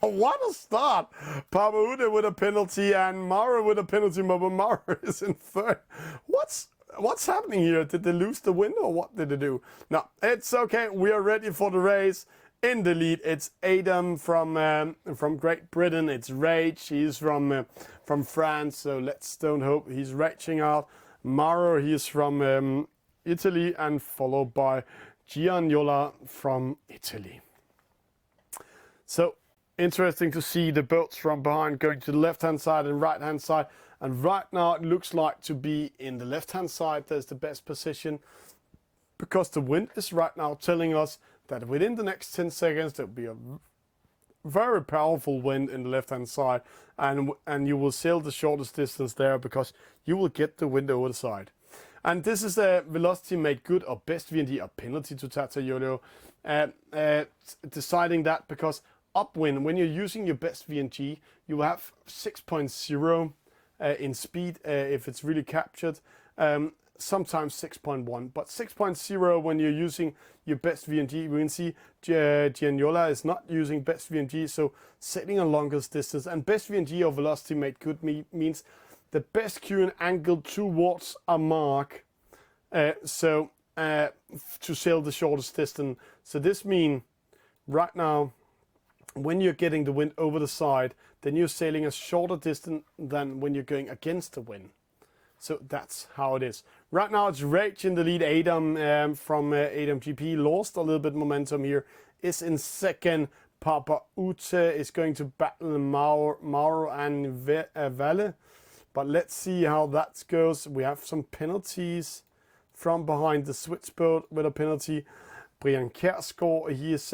what a start. Papa Ude with a penalty and Mara with a penalty, but Mara is in third. What's happening here? Did they lose the win or what did they do? No, it's okay. We are ready for the race. In the lead, it's Adam from Great Britain. It's Rage. He's from France. So don't hope he's raging out. Maro, he's from Italy, and followed by Giannola from Italy. So interesting to see the boats from behind going to the left-hand side and right-hand side. And right now it looks like to be in the left-hand side. There's the best position because the wind is right now telling us that within the next 10 seconds there'll be a very powerful wind in the left-hand side, and you will sail the shortest distance there because you will get the wind over the side. And this is a velocity made good or best VNG, a penalty to Tata Yodo, deciding that because upwind, when you're using your best VNG, you will have 6.0 in speed if it's really captured. Sometimes 6.1, but 6.0 when you're using your best VNG. We can see Giannola is not using best VNG, so setting a longest distance. And best VNG or velocity made good means the best queuing angle towards a mark, to sail the shortest distance. So this means right now, when you're getting the wind over the side, then you're sailing a shorter distance than when you're going against the wind. So that's how it is. Right now it's Rage in the lead. Adam from Adam GP lost a little bit momentum here. Is in second. Papa Ute is going to battle Mauro and Valle. But let's see how that goes. We have some penalties from behind the switchboat with a penalty. Brian Kjærsgaard, he is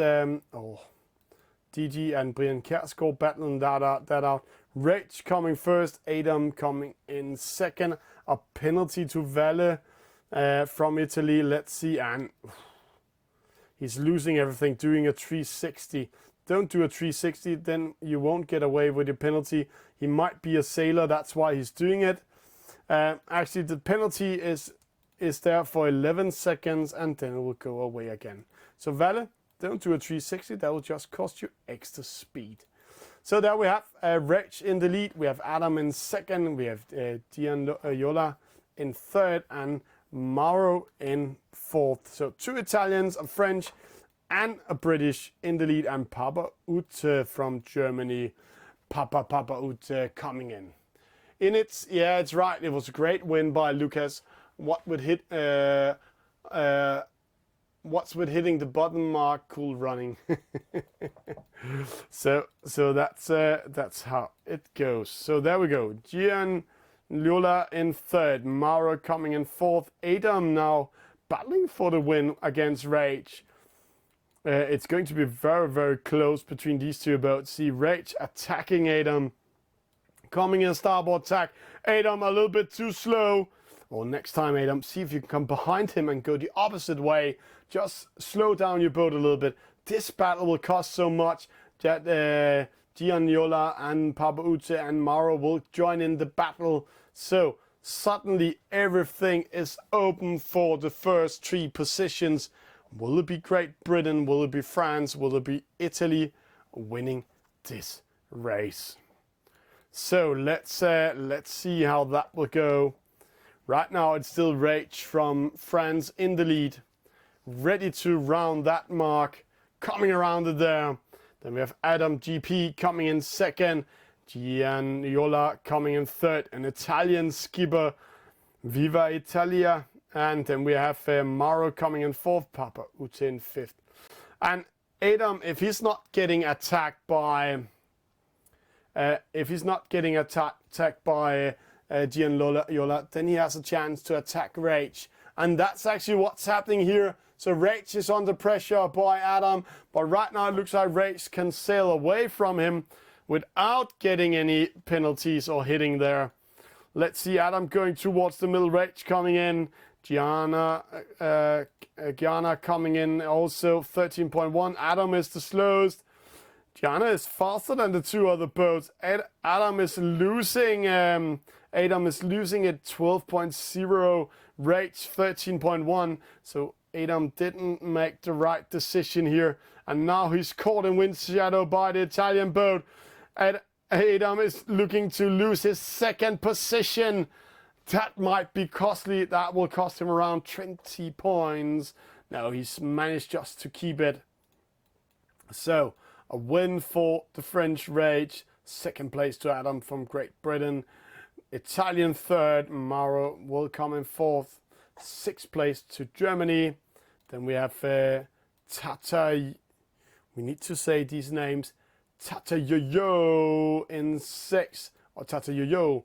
DG and Brian Kjærsgaard battling that out. Rage coming first, Adam coming in second. A penalty to Valle from Italy. Let's see, and he's losing everything, doing a 360. Don't do a 360, then you won't get away with your penalty. He might be a sailor, that's why he's doing it. Actually, the penalty is there for 11 seconds, and then it will go away again. So Valle, don't do a 360, that will just cost you extra speed. So there we have Reg in the lead, we have Adam in second, we have Giannola in third, and Mauro in fourth. So 2 Italians, a French, and a British in the lead, and Papa Ute from Germany. Papa Ute coming in. Yeah, it's right, it was a great win by Lucas. What's with hitting the bottom mark? Cool running. so that's how it goes. So there we go. Giannola in third, Mauro coming in fourth. Adam now battling for the win against Rage. It's going to be very, very close between these two boats. See Rage attacking Adam, coming in starboard tack. Adam a little bit too slow. Or next time, Adam, see if you can come behind him and go the opposite way. Just slow down your boat a little bit. This battle will cost so much that Giannola and Papa Ute and Mauro will join in the battle. So suddenly everything is open for the first 3 positions. Will it be Great Britain? Will it be France? Will it be Italy winning this race? So let's see how that will go. Right now it's still Rage from France in the lead, ready to round that mark, coming around it there. Then we have Adam GP coming in second, Giannola coming in third, an Italian skipper, Viva Italia, and then we have Mauro coming in fourth, Papa Ute in fifth. And Adam, if he's not getting attacked by Giannola, then he has a chance to attack Rage. And that's actually what's happening here. So Rage is under pressure by Adam, but right now it looks like Rage can sail away from him without getting any penalties or hitting there. Let's see Adam going towards the middle, Rage coming in, Gianna coming in also 13.1. Adam is the slowest. Gianna is faster than the 2 other boats. Adam is losing at 12.0. Rage 13.1. So Adam didn't make the right decision here. And now he's caught in wind shadow by the Italian boat. And Adam is looking to lose his second position. That might be costly. That will cost him around 20 points. No, he's managed just to keep it. So, a win for the French Rage. Second place to Adam from Great Britain. Italian third. Mauro will come in fourth. Sixth place to Germany. Then we have Tata. We need to say these names. Tata Yo-Yo in sixth. Or Tata Yo-Yo.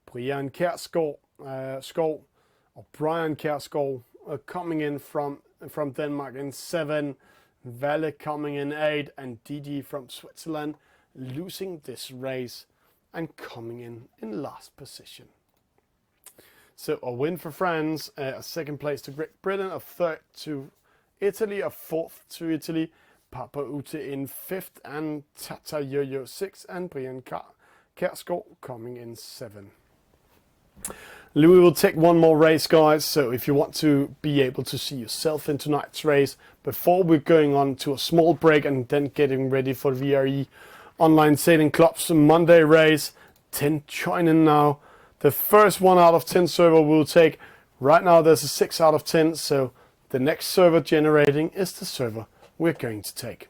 Brian Kjærsgaard. Brian Kjærsgaard coming in from Denmark in 7, Valle coming in 8, and Didi from Switzerland losing this race and coming in last position. So a win for France, a second place to Great Britain, a third to Italy, a fourth to Italy, Papa Ute in 5th, and Tata Yo-Yo 6th, and Brian Kjærsgaard coming in 7. Louis will take one more race, guys, so if you want to be able to see yourself in tonight's race before we're going on to a small break and then getting ready for VRE Online Sailing Club's Monday race, 10 join in now. The first 1 out of 10 server we'll take. Right now there's a 6 out of 10, so the next server generating is the server we're going to take.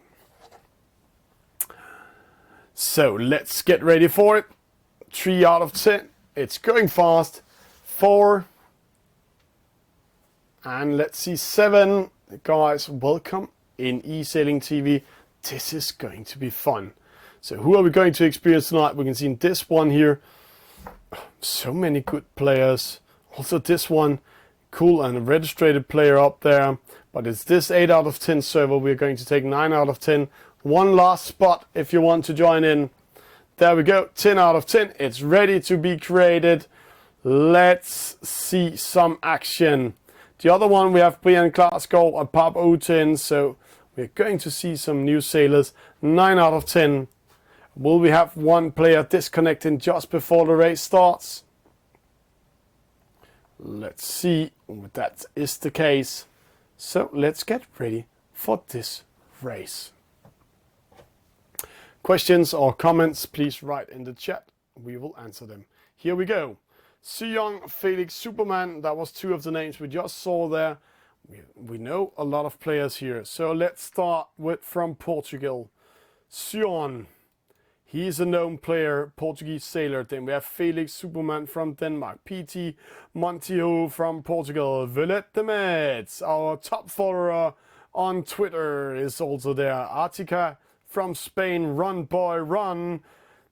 So let's get ready for it. 3 out of 10. It's going fast. 4. And let's see, 7. Guys, welcome in Esailing TV. This is going to be fun. So who are we going to experience tonight? We can see in this one here, so many good players. Also this one, cool, and a registered player up there. But it's this 8 out of 10 server. We're going to take 9 out of 10. One last spot if you want to join in. There we go, 10 out of 10. It's ready to be created. Let's see some action. The other one, we have Brian Kjærsgaard and Papa Ute, so we're going to see some new sailors. 9 out of 10. Will we have one player disconnecting just before the race starts? Let's see if that is the case. So let's get ready for this race. Questions or comments, please write in the chat. We will answer them. Here we go. Seong, Felix, Superman. That was 2 of the names we just saw there. We know a lot of players here. So let's start with from Portugal. Seong. He's a known player, Portuguese sailor. Then we have Felix, Superman from Denmark. PT Montijo from Portugal. Violet de Metz, our top follower on Twitter, is also there. Artica from Spain, Run Boy Run.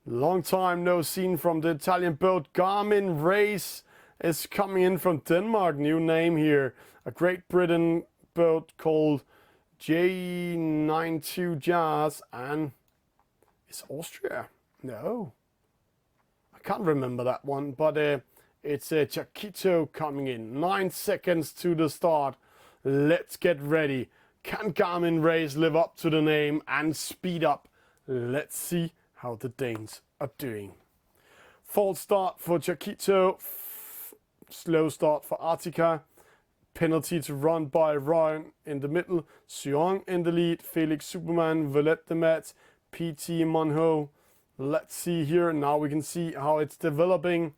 Long time no seen from the Italian boat. Garmin Race is coming in from Denmark. New name here. A Great Britain boat called J92 Jazz. And it's Austria. No. I can't remember that one. But it's Chiquito coming in. 9 seconds to the start. Let's get ready. Can Garmin Race live up to the name and speed up? Let's see how the Danes are doing. False start for Chiquito. Slow start for Artica. Penalty to Run by Ryan in the middle. Seong in the lead. Felix Superman. Violet de Metz. PT Monho. Let's see here. Now we can see how it's developing.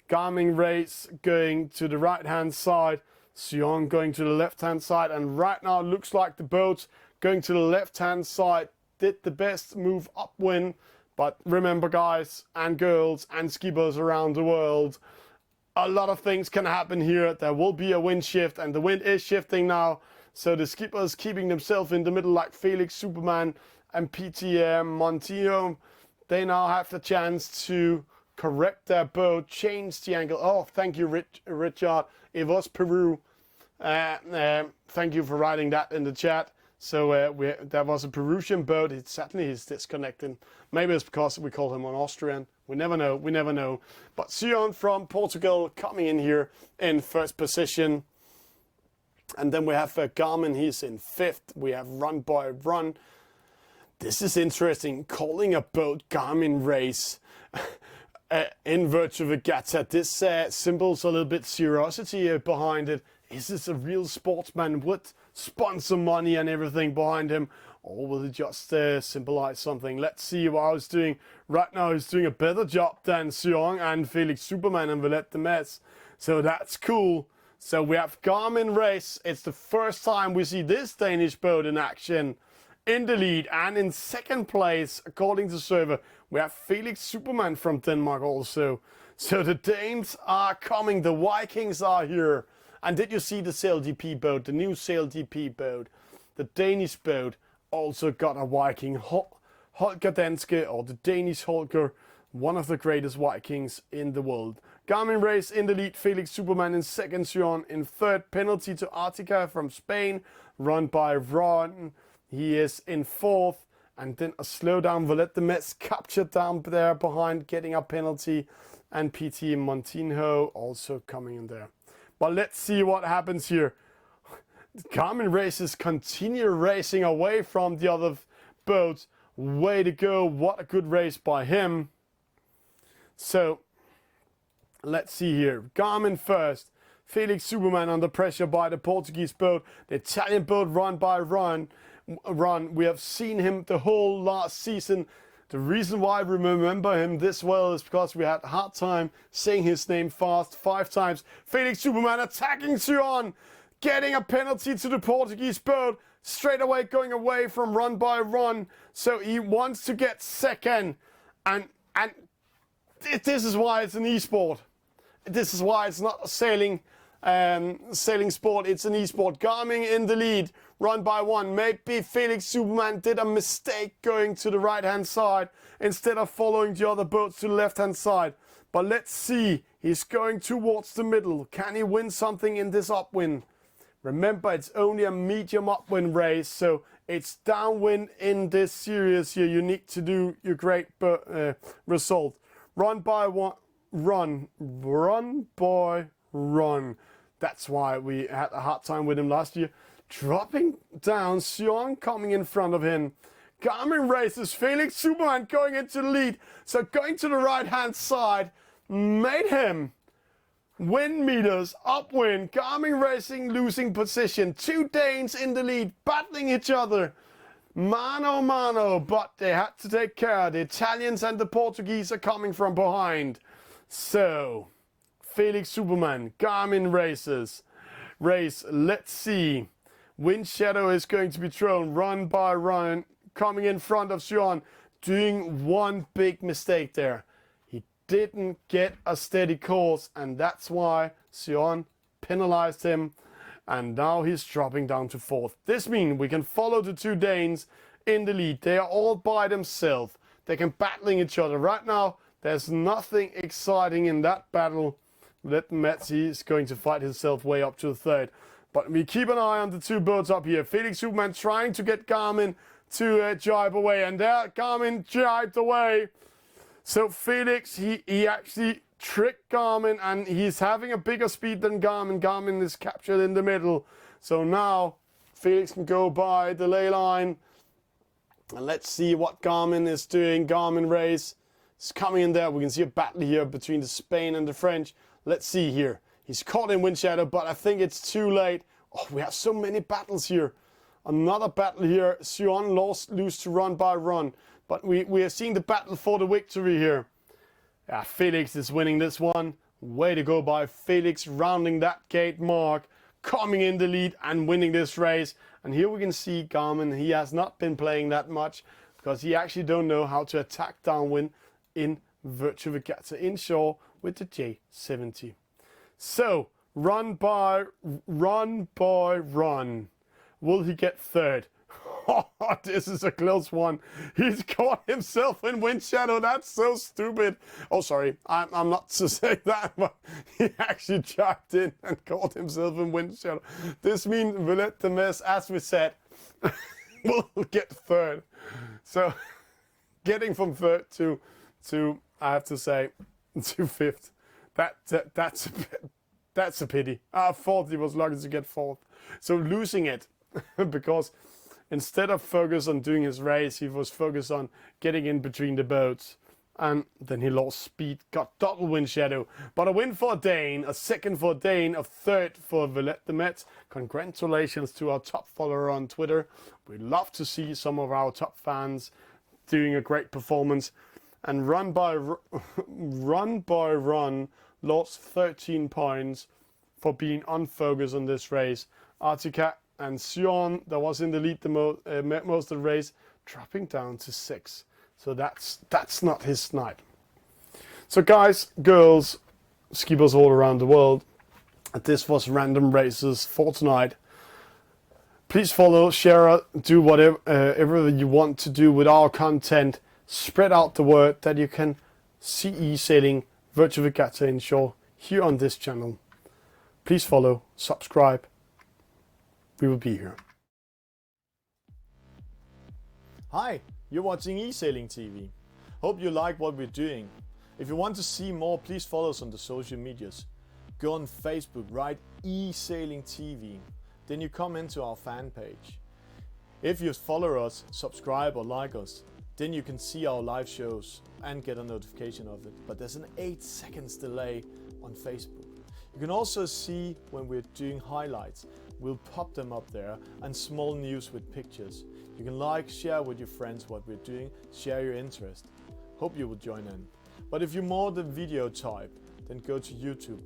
Garmin Race going to the right hand side. Seong going to the left hand side, and right now it looks like the boats going to the left hand side did the best move upwind. But remember, guys and girls and skippers around the world, a lot of things can happen here. There will be a wind shift, and the wind is shifting now, so the skippers keeping themselves in the middle like Felix Superman and PTM Montijo. They now have the chance to correct their boat, change the angle. Oh, thank you, Richard. It was Peru. Thank you for writing that in the chat. So there was a Peruvian boat. It certainly is disconnecting. Maybe it's because we call him an Austrian. We never know. We never know. But Sion from Portugal coming in here in first position. And then we have Garmin. He's in 5th. We have Run Boy Run. This is interesting. Calling a boat Garmin Race. in Virtual Regatta. This symbols a little bit curiosity behind it. Is this a real sportsman with sponsor money and everything behind him? Or will he just symbolize something? Let's see what I was doing. Right now he's doing a better job than Seong and Felix Superman and Villette de Metz. So that's cool. So we have Garmin race. It's the first time we see this Danish boat in action. In the lead and in second place, according to server, we have Felix Superman from Denmark also. So the Danes are coming, the Vikings are here. And did you see the Sail DP boat, the new Sail DP boat? The Danish boat also got a Viking, Holger Danske, or the Danish Holger, one of the greatest Vikings in the world. Garmin race in the lead, Felix Superman in second, Sion in third. Penalty to Artica from Spain, run by Ron. He is in fourth, and then a slowdown. Villette de Metz captured down there behind, getting a penalty, and PT Montinho also coming in there. But let's see what happens here. Garmin races continue racing away from the other boats. Way to go, what a good race by him. So, let's see here. Garmin first. Felix Superman under pressure by the Portuguese boat. The Italian boat run by Ron. We have seen him the whole last season. The reason why we remember him this well is because we had a hard time saying his name fast 5 times. Felix Superman attacking Sion, getting a penalty to the Portuguese boat, straight away going away from run by Ron. So he wants to get second, and this is why it's an e-sport. This is why it's not a sailing sport, it's an e-sport. Garmin in the lead, run by 1. Maybe Felix Superman did a mistake going to the right hand side instead of following the other boats to the left hand side. But let's see, he's going towards the middle. Can he win something in this upwind? Remember, it's only a medium upwind race, so it's downwind in this series here. You need to do your great result. Run by 1, run boy, run. That's why we had a hard time with him last year. Dropping down, Sion coming in front of him. Garmin races, Felix Superman going into the lead. So going to the right hand side made him win meters, upwind. Garmin racing losing position. 2 Danes in the lead, battling each other. Mano mano, but they had to take care. The Italians and the Portuguese are coming from behind. So Felix Superman, Garmin races. Let's see. Wind shadow is going to be thrown. Run by Ryan, coming in front of Sion, doing one big mistake there. He didn't get a steady course, and that's why Sion penalized him. And now he's dropping down to 4th. This means we can follow the 2 Danes in the lead. They are all by themselves. They can battling each other. Right now, there's nothing exciting in that battle. Let Metzi is going to fight himself way up to the 3rd. But we keep an eye on the 2 boats up here. Felix Superman trying to get Garmin to jibe away. And there, Garmin jibed away. So Felix, he actually tricked Garmin, and he's having a bigger speed than Garmin. Garmin is captured in the middle. So now Felix can go by the ley line. And let's see what Garmin is doing. Garmin race is coming in there. We can see a battle here between the Spain and the French. Let's see here. He's caught in wind shadow, but I think it's too late. Oh, we have so many battles here. Another battle here. Sion lose to run by Run. But we are seeing the battle for the victory here. Yeah, Felix is winning this one. Way to go by Felix, rounding that gate mark, coming in the lead and winning this race. And here we can see Garmin. He has not been playing that much because he actually don't know how to attack downwind in Virtual Regatta inshore with the J70. So, run boy, run. Will he get 3rd? Oh, this is a close one. He's caught himself in wind shadow. That's so stupid. Oh, sorry. I'm not to say that, but he actually jumped in and caught himself in wind shadow. This means Villette de Metz, as we said, will get 3rd. So, getting from 3rd to I have to say, to 5th. That's a pity. 4th, he was lucky to get 4th. So losing it because instead of focus on doing his race, he was focused on getting in between the boats. and then he lost speed, got double wind shadow. But a win for Dane, a second for Dane, a third for Villette de Metz. Congratulations to our top follower on Twitter. We'd love to see some of our top fans doing a great performance. And run by run lost 13 points for being unfocused on this race. Artica and Sion, that was in the lead most of the race, dropping down to 6. So that's not his night. So guys, girls, skippers all around the world, this was random races for tonight. Please follow, share, do whatever you want to do with our content. Spread out the word that you can see e-sailing virtual regatta inshore here on this channel. Please follow, subscribe. We will be here. Hi, you're watching Esailing TV. Hope you like what we're doing. If you want to see more, please follow us on the social medias. Go on Facebook, write Esailing TV. Then you come into our fan page. If you follow us, subscribe or like us, then you can see our live shows and get a notification of it. But there's an 8 seconds delay on Facebook. You can also see when we're doing highlights. We'll pop them up there, and small news with pictures. You can like, share with your friends what we're doing, share your interest. Hope you will join in. But if you're more the video type, then go to YouTube.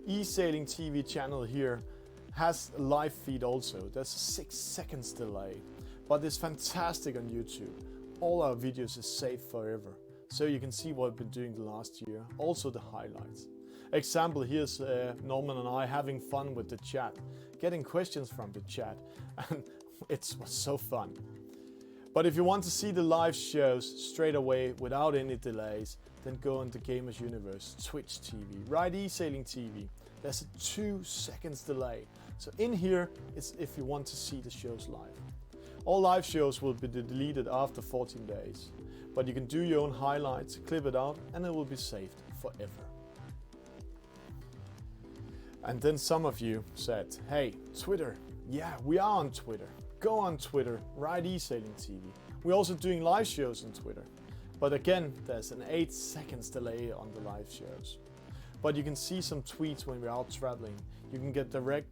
Esailing TV channel here has a live feed also. There's a 6 seconds delay, but it's fantastic on YouTube. All our videos is saved forever, so you can see what we've been doing the last year, also the highlights. Example, here's Norman and I having fun with the chat, getting questions from the chat, and it was so fun. But if you want to see the live shows straight away without any delays, then go on the Gamers Universe, Twitch TV, write Esailing TV. There's a 2 seconds delay. So in here, it's if you want to see the shows live. All live shows will be deleted after 14 days. But you can do your own highlights, clip it out, and it will be saved forever. And then some of you said, hey, Twitter. Yeah, we are on Twitter. Go on Twitter, write Esailing TV. We're also doing live shows on Twitter. But again, there's an 8 seconds delay on the live shows. But you can see some tweets when we're out traveling. You can get direct.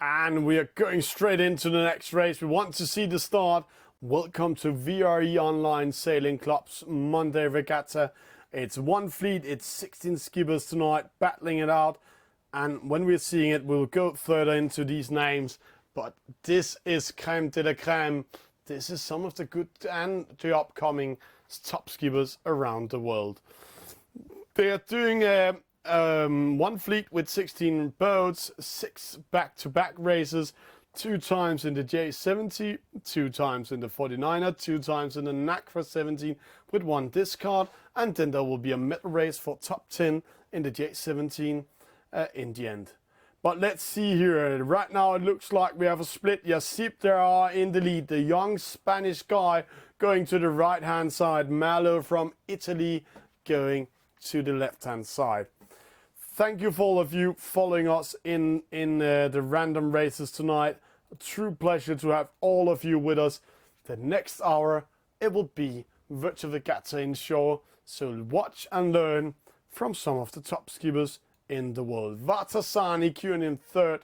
And we are going straight into the next race. We want to see the start. Welcome to VRE Online Sailing Club's Monday Regatta. It's one fleet, it's 16 skippers tonight, battling it out. And when we're seeing it, we'll go further into these names. But this is creme de la creme. This is some of the good and the upcoming top skippers around the world. They are doing one fleet with 16 boats, 6 back-to-back races, 2 times in the J70, 2 times in the 49er, 2 times in the NACRA 17 with 1 discard, and then there will be a medal race for top 10 in the J17 in the end. But let's see here. Right now it looks like we have a split. Yasip there are in the lead. The young Spanish guy going to the right-hand side. Malo from Italy going to the left-hand side. Thank you for all of you following us in the random races tonight. A true pleasure to have all of you with us. The next hour, it will be virtual regatta inshore. So watch and learn from some of the top skippers in the world. Vatasani queuing in third.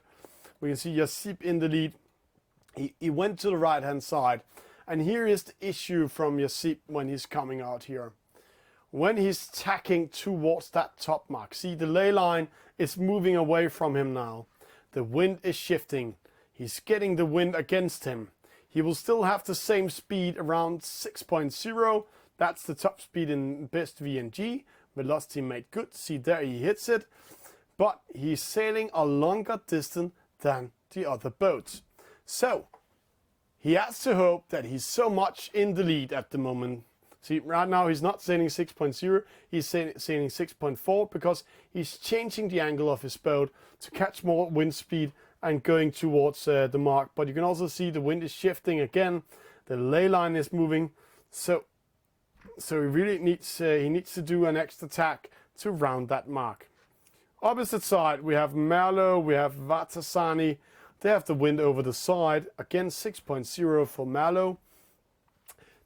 We can see Yasip in the lead. He went to the right-hand side. And here is the issue from Yasip when he's coming out here. When he's tacking towards that top mark, see the ley line is moving away from him now. The wind is shifting. He's getting the wind against him. He will still have the same speed around 6.0. That's the top speed in best VNG. Velocity made good. See there, he hits it. But he's sailing a longer distance than the other boats. So he has to hope that he's so much in the lead at the moment. See, right now he's not sailing 6.0, he's sailing 6.4 because he's changing the angle of his boat to catch more wind speed and going towards the mark. But you can also see the wind is shifting again, the ley line is moving, so he really needs to do an extra tack to round that mark. Opposite side, we have Merlot, we have Vatasani. They have the wind over the side, again 6.0 for Merlot.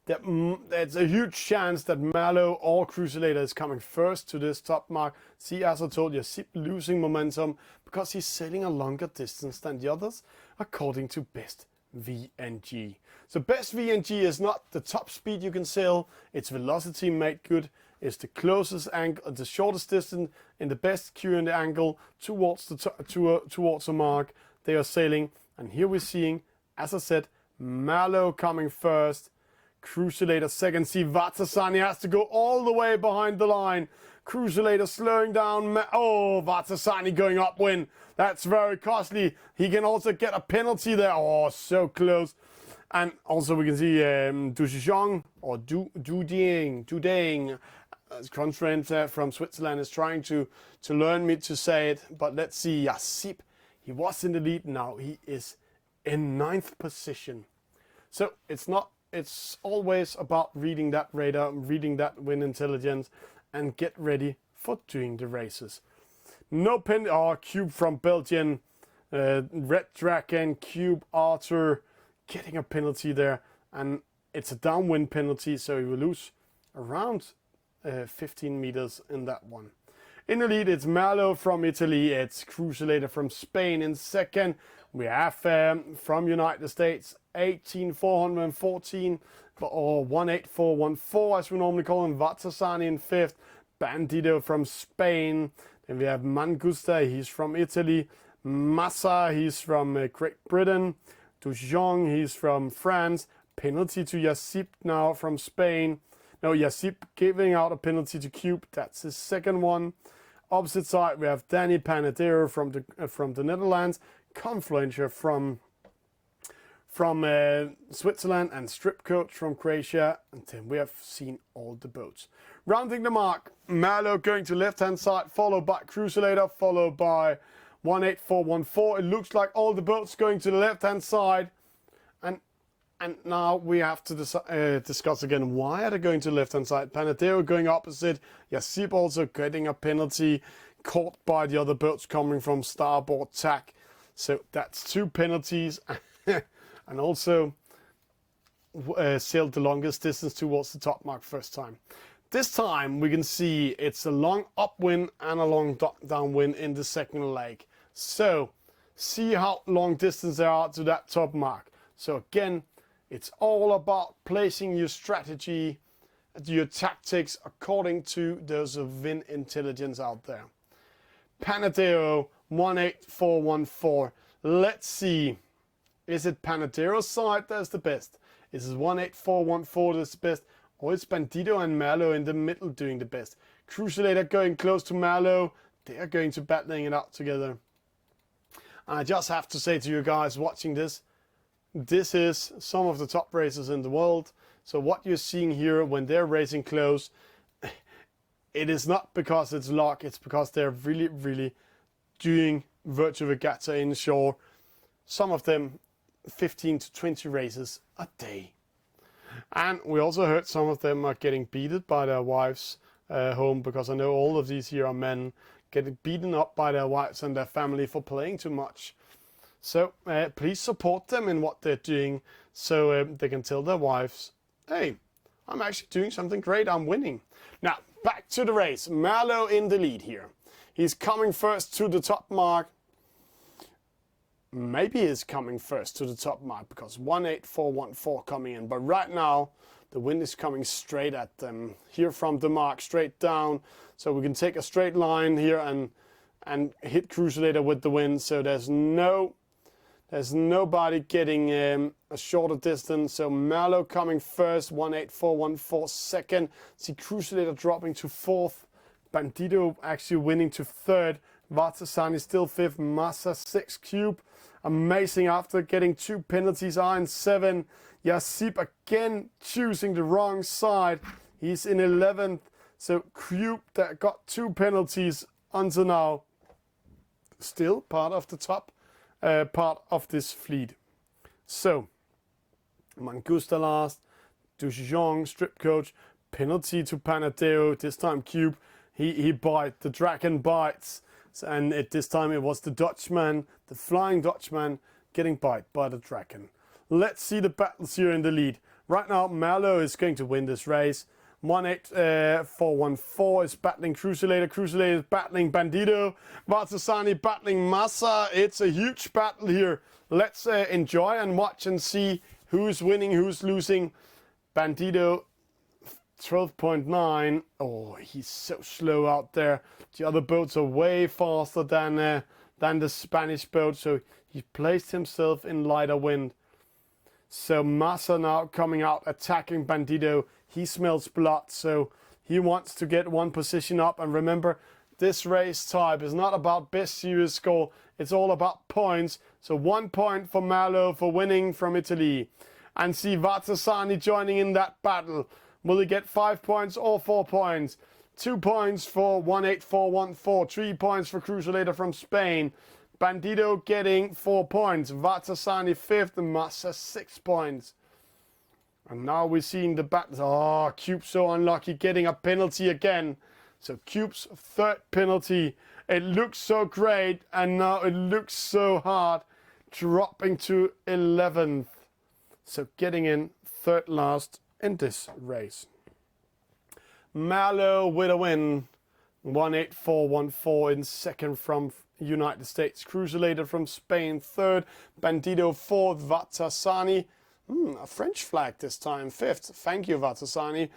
there's a huge chance that Malo or Crusader is coming first to this top mark. See, as I told you, Sip losing momentum because he's sailing a longer distance than the others, according to best VNG. So best VNG is not the top speed you can sail, it's velocity made good. It's the closest angle, the shortest distance in the best Q and angle towards towards the mark they are sailing. And here we're seeing, as I said, Malo coming first, Crusader second. See, Vatasani has to go all the way behind the line. Crusader slowing down. Oh, Vatasani going upwind. That's very costly. He can also get a penalty there. Oh, so close. And also we can see Dujong or Duding, as Conference from Switzerland is trying to learn me to say it. But let's see, Yassip, he was in the lead, now he is in 9th position. So it's always about reading that radar, reading that wind intelligence, and get ready for doing the races. No pen or Cube from Belgium, Red Dragon, Cube Arthur getting a penalty there, and it's a downwind penalty, so you will lose around 15 meters in that one. In the lead, it's Malo from Italy, it's Crusader from Spain in second. We have from United States 18414 or 18414 as we normally call him, Vatasani in 5th, Bandito from Spain. Then we have Mangusta, he's from Italy, Massa, he's from Great Britain, Dujong, he's from France, penalty to Yassip now from Spain. No, Yassip giving out a penalty to Cube, that's his second one. Opposite side we have Danny Panadero from the Netherlands, Confluencer from Switzerland, and Strip Coach from Croatia. And then we have seen all the boats. Rounding the mark, Malo going to left hand side, followed by Crusader, followed by 18414. It looks like all the boats going to the left hand side. And now we have to discuss again, why are they going to the left hand side? Panadero going opposite, Yassip also getting a penalty, caught by the other boats coming from starboard tack. So that's 2 penalties. And also sailed the longest distance towards the top mark first time. This time we can see it's a long upwind and a long downwind in the second leg. So see how long distance they are to that top mark. So again, it's all about placing your strategy, your tactics according to those of wind intelligence out there. Panadero 18414. Let's see. Is it Panadero's side that's the best? Is it 18414 that's the best? Or is Bandito and Malo in the middle doing the best? Crusader going close to Malo. They are going to battling it out together. And I just have to say to you guys watching this, this is some of the top racers in the world. So what you're seeing here when they're racing close, it is not because it's luck, it's because they're really, really doing virtual regatta inshore. Some of them 15 to 20 races a day. And we also heard some of them are getting beaten by their wives home, because I know all of these here are men getting beaten up by their wives and their family for playing too much. So please support them in what they're doing, so they can tell their wives, hey, I'm actually doing something great, I'm winning. Now, back to the race. Malo in the lead here. He's coming first to the top mark. Maybe he's coming first to the top mark because 18414 coming in. But right now, the wind is coming straight at them. Here from the mark, straight down. So we can take a straight line here and hit Crusader with the wind. So there's nobody getting a shorter distance. So Malo coming first, 18414 second. See Crusader dropping to 4th. Bandito actually winning to 3rd. Vatasani still 5th. Massa 6th. Cube amazing after getting 2 penalties. In 7. Yassip again choosing the wrong side. He's in 11th. So Cube that got 2 penalties until now. Still part of the top part of this fleet. So Mangusta last, Dujong, Strip Coach, penalty to Panadero, this time Cube, he bite, the dragon bites, and this time it was the Dutchman, the Flying Dutchman, getting bite by the dragon. Let's see the battles here in the lead. Right now, Merlot is going to win this race. 18414 is battling Crucilator. Crucilator is battling Bandido. Vartasani battling Massa. It's a huge battle here. Let's enjoy and watch and see who's winning, who's losing. Bandido, 12.9. Oh, he's so slow out there. The other boats are way faster than the Spanish boat, so he placed himself in lighter wind. So Massa now coming out, attacking Bandido. He smells blood, so he wants to get one position up. And remember, this race type is not about best series score. It's all about points. So 1 point for Merlot for winning from Italy. And see Vartasani joining in that battle. Will he get 5 points or 4 points? 2 points for 18414. 3 points for Crucilator from Spain. Bandido getting 4 points. Vartasani 5th and Massa 6 points. And now we're seeing the battles. Oh, Cube so unlucky, getting a penalty again. So Cube's 3rd penalty. It looks so great, and now it looks so hard, dropping to 11th. So getting in 3rd last in this race. Merlot with a win. 18414 in 2nd from United States. Crucilator from Spain 3rd. Bandido 4th. Vartasani. A French flag this time, 5th. Thank you, Vartasani.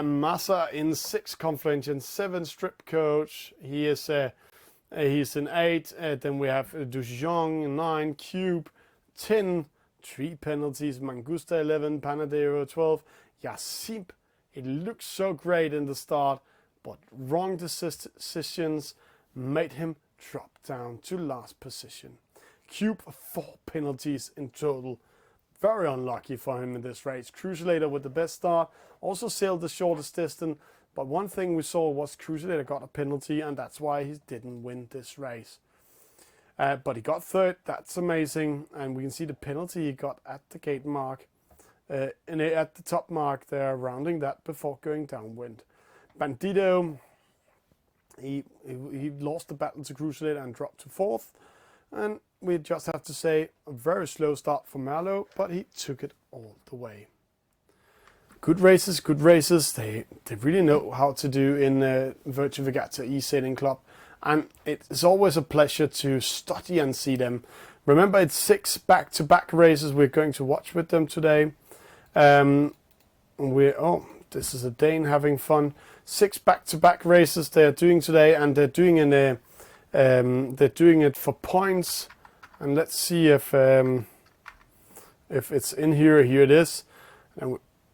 Massa in 6th, Confluence 7th, Strip Coach. He's in 8th. Then we have Dujong 9, Cube 10, 3 penalties. Mangusta 11, Panadero 12. Yassib, it looks so great in the start, but wrong decisions made him drop down to last position. Cube 4 penalties in total. Very unlucky for him in this race. Crucilator with the best start. Also sailed the shortest distance. But one thing we saw was Crucilator got a penalty, and that's why he didn't win this race. But he got 3rd. That's amazing. And we can see the penalty he got at the gate mark. At the top mark there, rounding that before going downwind. Bandido, he lost the battle to Crucilator and dropped to 4th. And we just have to say a very slow start for Merlot, but he took it all the way. Good races, good races. They really know how to do in Virtual Regatta e-Sailing Club. And it's always a pleasure to study and see them. Remember, it's 6 back-to-back races we're going to watch with them today. This is a Dane having fun. 6 back-to-back races they are doing today, and they're doing it for points. And let's see if it's in here. Here it is.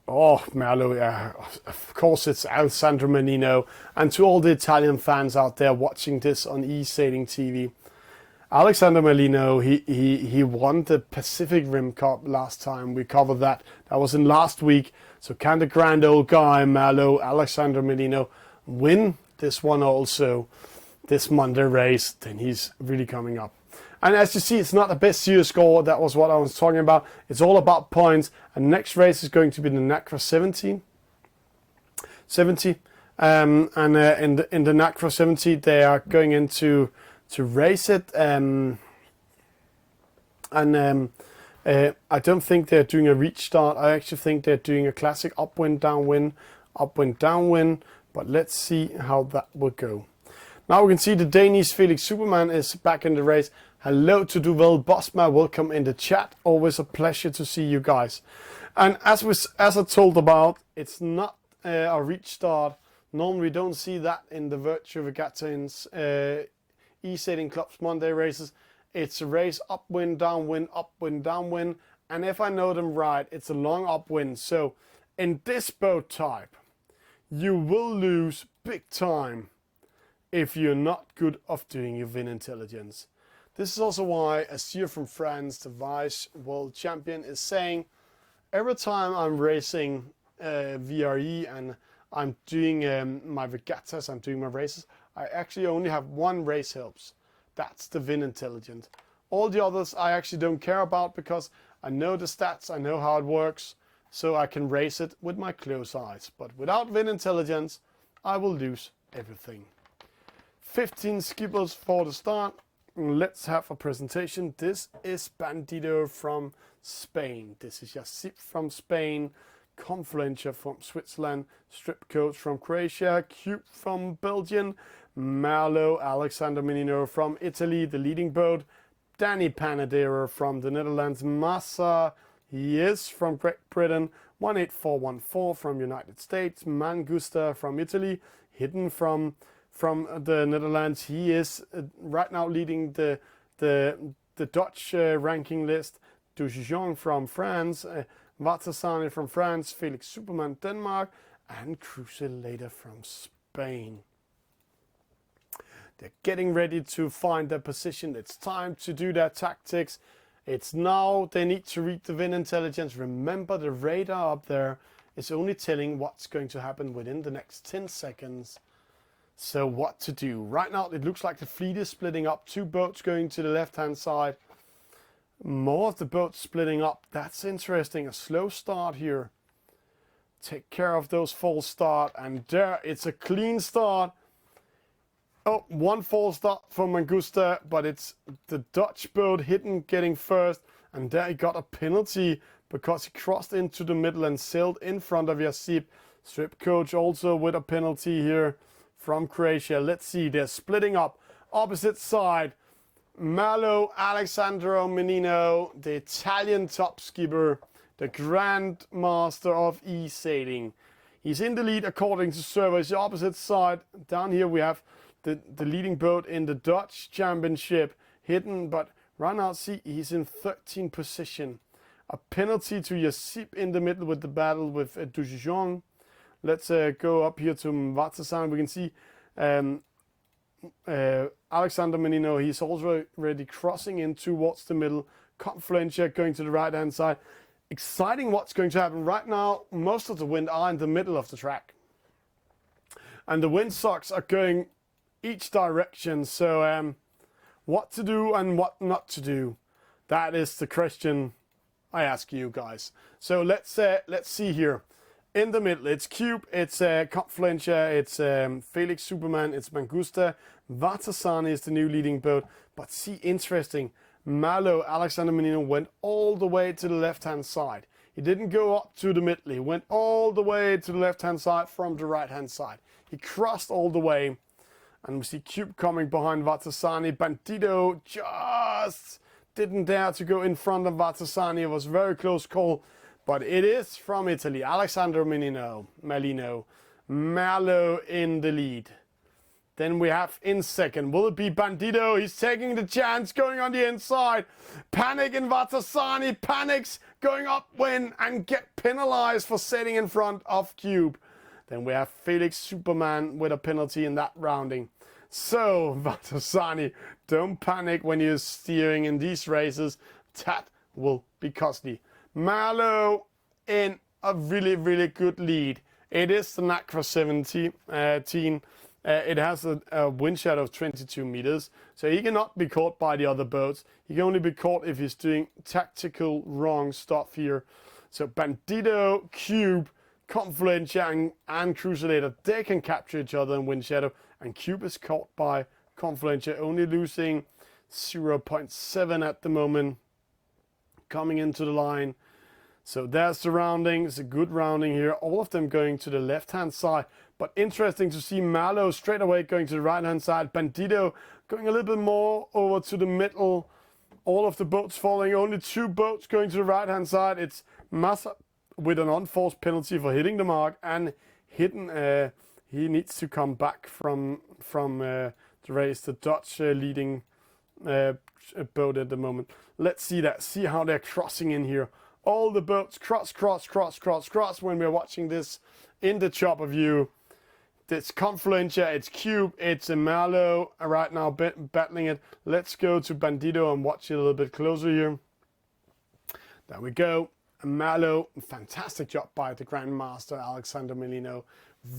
Merlot, of course it's Alessandro Menino. And to all the Italian fans out there watching this on e-Sailing TV, Alessandro Menino, he won the Pacific Rim Cup last time. We covered that. That was in last week. So can the grand old guy, Merlot, Alessandro Menino, win this one also, this Monday race? Then he's really coming up. And as you see, it's not the best series score. That was what I was talking about. It's all about points. And next race is going to be the NACRA 70. In the NACRA 70, they are going into to race it. I don't think they're doing a reach start. I actually think they're doing a classic upwind, downwind, upwind, downwind. But let's see how that will go. Now we can see the Danish Felix Superman is back in the race. Hello to Duvel Bosma, welcome in the chat. Always a pleasure to see you guys. And as I told about, it's not a reach start. Normally we don't see that in the Virtual Regatta e-Sailing Club's Monday races. It's a race upwind, downwind, upwind, downwind. And if I know them right, it's a long upwind. So in this boat type, you will lose big time if you're not good of doing your wind intelligence. This is also why Esailing from France, the vice world champion, is saying every time I'm racing VRE and I'm doing my regattas, I'm doing my races, I actually only have one race helps. That's the wind intelligence. All the others I actually don't care about because I know the stats, I know how it works, so I can race it with my close eyes. But without wind intelligence, I will lose everything. 15 skippers for the start. Let's have a presentation. This is Bandido from Spain. This is Jacip from Spain, Confluentia from Switzerland, Strip Coach from Croatia, Cube from Belgium, Marlo Alexander Menino from Italy, the leading boat, Danny Panadero from the Netherlands, Massa, he is from Great Britain, 18414 from United States, Mangusta from Italy, hidden from the Netherlands. He is right now leading the Dutch ranking list. Dujion from France, Vatasani from France, Felix Superman Denmark, and Crucilator from Spain. They're getting ready to find their position. It's time to do their tactics. It's now they need to read the wind intelligence. Remember, the radar up there is only telling what's going to happen within the next 10 seconds. So what to do? Right now it looks like the fleet is splitting up. 2 boats going to the left hand side. More of the boats splitting up. That's interesting. A slow start here. Take care of those false start. And there, it's a clean start. Oh, 1 false start for Mangusta, but it's the Dutch boat hidden getting first. And there he got a penalty because he crossed into the middle and sailed in front of Jacip. Strip Coach also with a penalty here from Croatia. Let's see, they're splitting up. Opposite side. Marlo Alexandro Menino, the Italian top skipper, the Grand Master of e-sailing. He's in the lead according to surveys. The opposite side, down here we have the leading boat in the Dutch Championship, hidden, but right now, see, he's in 13th position. A penalty to Jacip in the middle with the battle with Dujion. Let's go up here to Vatasan. We can see Alexander Menino, he's already crossing in towards the middle. Confluentia going to the right hand side. Exciting what's going to happen. Right now, most of the wind are in the middle of the track. And the windsocks are going each direction. So what to do and what not to do? That is the question I ask you guys. So let's see here. In the middle, it's Cube, it's Confluentia, it's Felix Superman, it's Mangusta. Vatasani is the new leading boat. But see, interesting, Marlo Alexander Menino went all the way to the left-hand side. He didn't go up to the middle. He went all the way to the left-hand side from the right-hand side. He crossed all the way. And we see Cube coming behind Vatasani. Bandito just didn't dare to go in front of Vatasani. It was a very close call. But it is from Italy. Alexander Menino, Marlo in the lead. Then we have in second. Will it be Bandito? He's taking the chance, going on the inside. Panic in Vatasani. Panics, going upwind and get penalized for sitting in front of Cube. Then we have Felix Superman with a penalty in that rounding. So, Vatasani, don't panic when you're steering in these races. That will be costly. Marlo in a really, really good lead. It is the NACRA 17. It has a wind shadow of 22 meters, so he cannot be caught by the other boats. He can only be caught if he's doing tactical wrong stuff here. So Bandito, Cube, Confluentia and Crucilator, they can capture each other in wind shadow, and Cube is caught by Confluentia, only losing 0.7 at the moment. Coming into the line. So there's the rounding. It's a good rounding here. All of them going to the left-hand side. But interesting to see Marlo straight away going to the right-hand side. Bandito going a little bit more over to the middle. All of the boats following. Only 2 boats going to the right-hand side. It's Massa with an unforced penalty for hitting the mark. And hidden, he needs to come back from the race. The Dutch leading boat at the moment. Let's see that. See how they're crossing in here. All the boats cross when we're watching this in the chopper view. It's Confluentia, it's Cube, it's Marlo right now battling it. Let's go to Bandito and watch it a little bit closer here. There we go. Marlo, fantastic job by the Grandmaster Alexander Menino.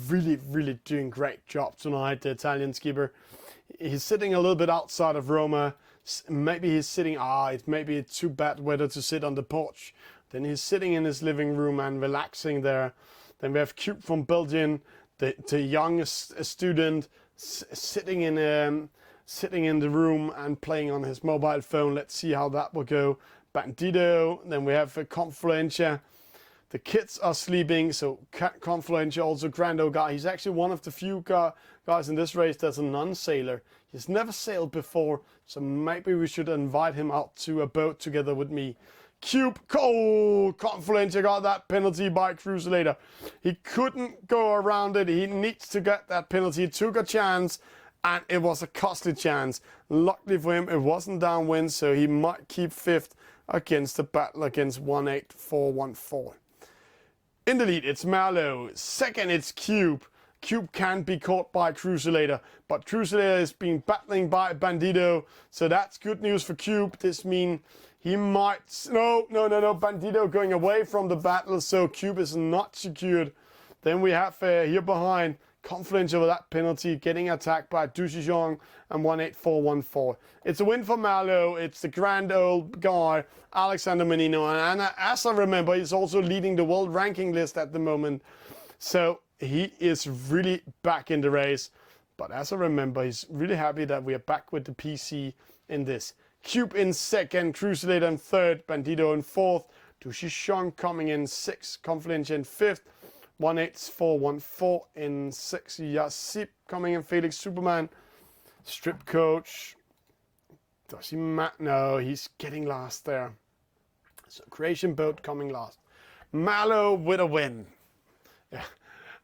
Really, really doing great job tonight, the Italian skipper. He's sitting a little bit outside of Roma. Maybe he's sitting, it may be too bad weather to sit on the porch. Then he's sitting in his living room and relaxing there. Then we have Cube from Belgium, the youngest student, sitting in the room and playing on his mobile phone. Let's see how that will go. Bandito. Then we have Confluencia. The kids are sleeping, so Confluencia, also grand old guy. He's actually one of the few guys in this race that's a non-sailor. He's never sailed before, so maybe we should invite him out to a boat together with me. Cube, Confluencia got that penalty by Cruiselator. He couldn't go around it. He needs to get that penalty. He took a chance, and it was a costly chance. Luckily for him, it wasn't downwind, so he might keep fifth against the battle against 18414. In the lead, it's Marlowe. Second, it's Cube. Cube can't be caught by Cruiselator, but Cruiselator is being battling by Bandito, so that's good news for Cube. This means he might... No, Bandito going away from the battle, so Cube is not secured. Then we have here behind Confluence with that penalty, getting attacked by Dushijong and 18414. It's a win for Marlowe. It's the grand old guy, Alexander Menino. And as I remember, he's also leading the world ranking list at the moment. So he is really back in the race. But as I remember, he's really happy that we are back with the PC in this. Cube in second, Cruiselator in third, Bandito in fourth, Dushijong coming in sixth, Confluence in fifth, 18414 in 6. Yasip coming in. Felix Superman. Strip coach. Does he no, he's getting last there. So Creation Boat coming last. Marlowe with a win. Yeah.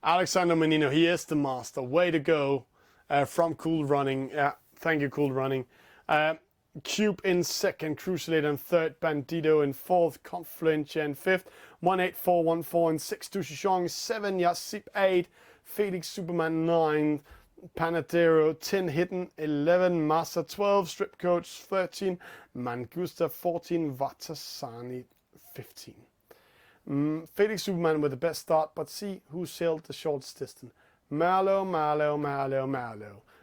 Alexander Menino, he is the master. Way to go from Cool Running. Yeah, thank you, Cool Running. Cube in second, Cruiselator in third, Bandito in fourth, Confluencia in fifth, 18414 in sixth, Dushijong 7, Yasip 8, Felix Superman 9, Panadero 10, Hidden 11, Massa 12, Strip Coach 13, Mangusta 14, Vatasani 15. Felix Superman with the best start, but see who sailed the shortest distance. Marlowe.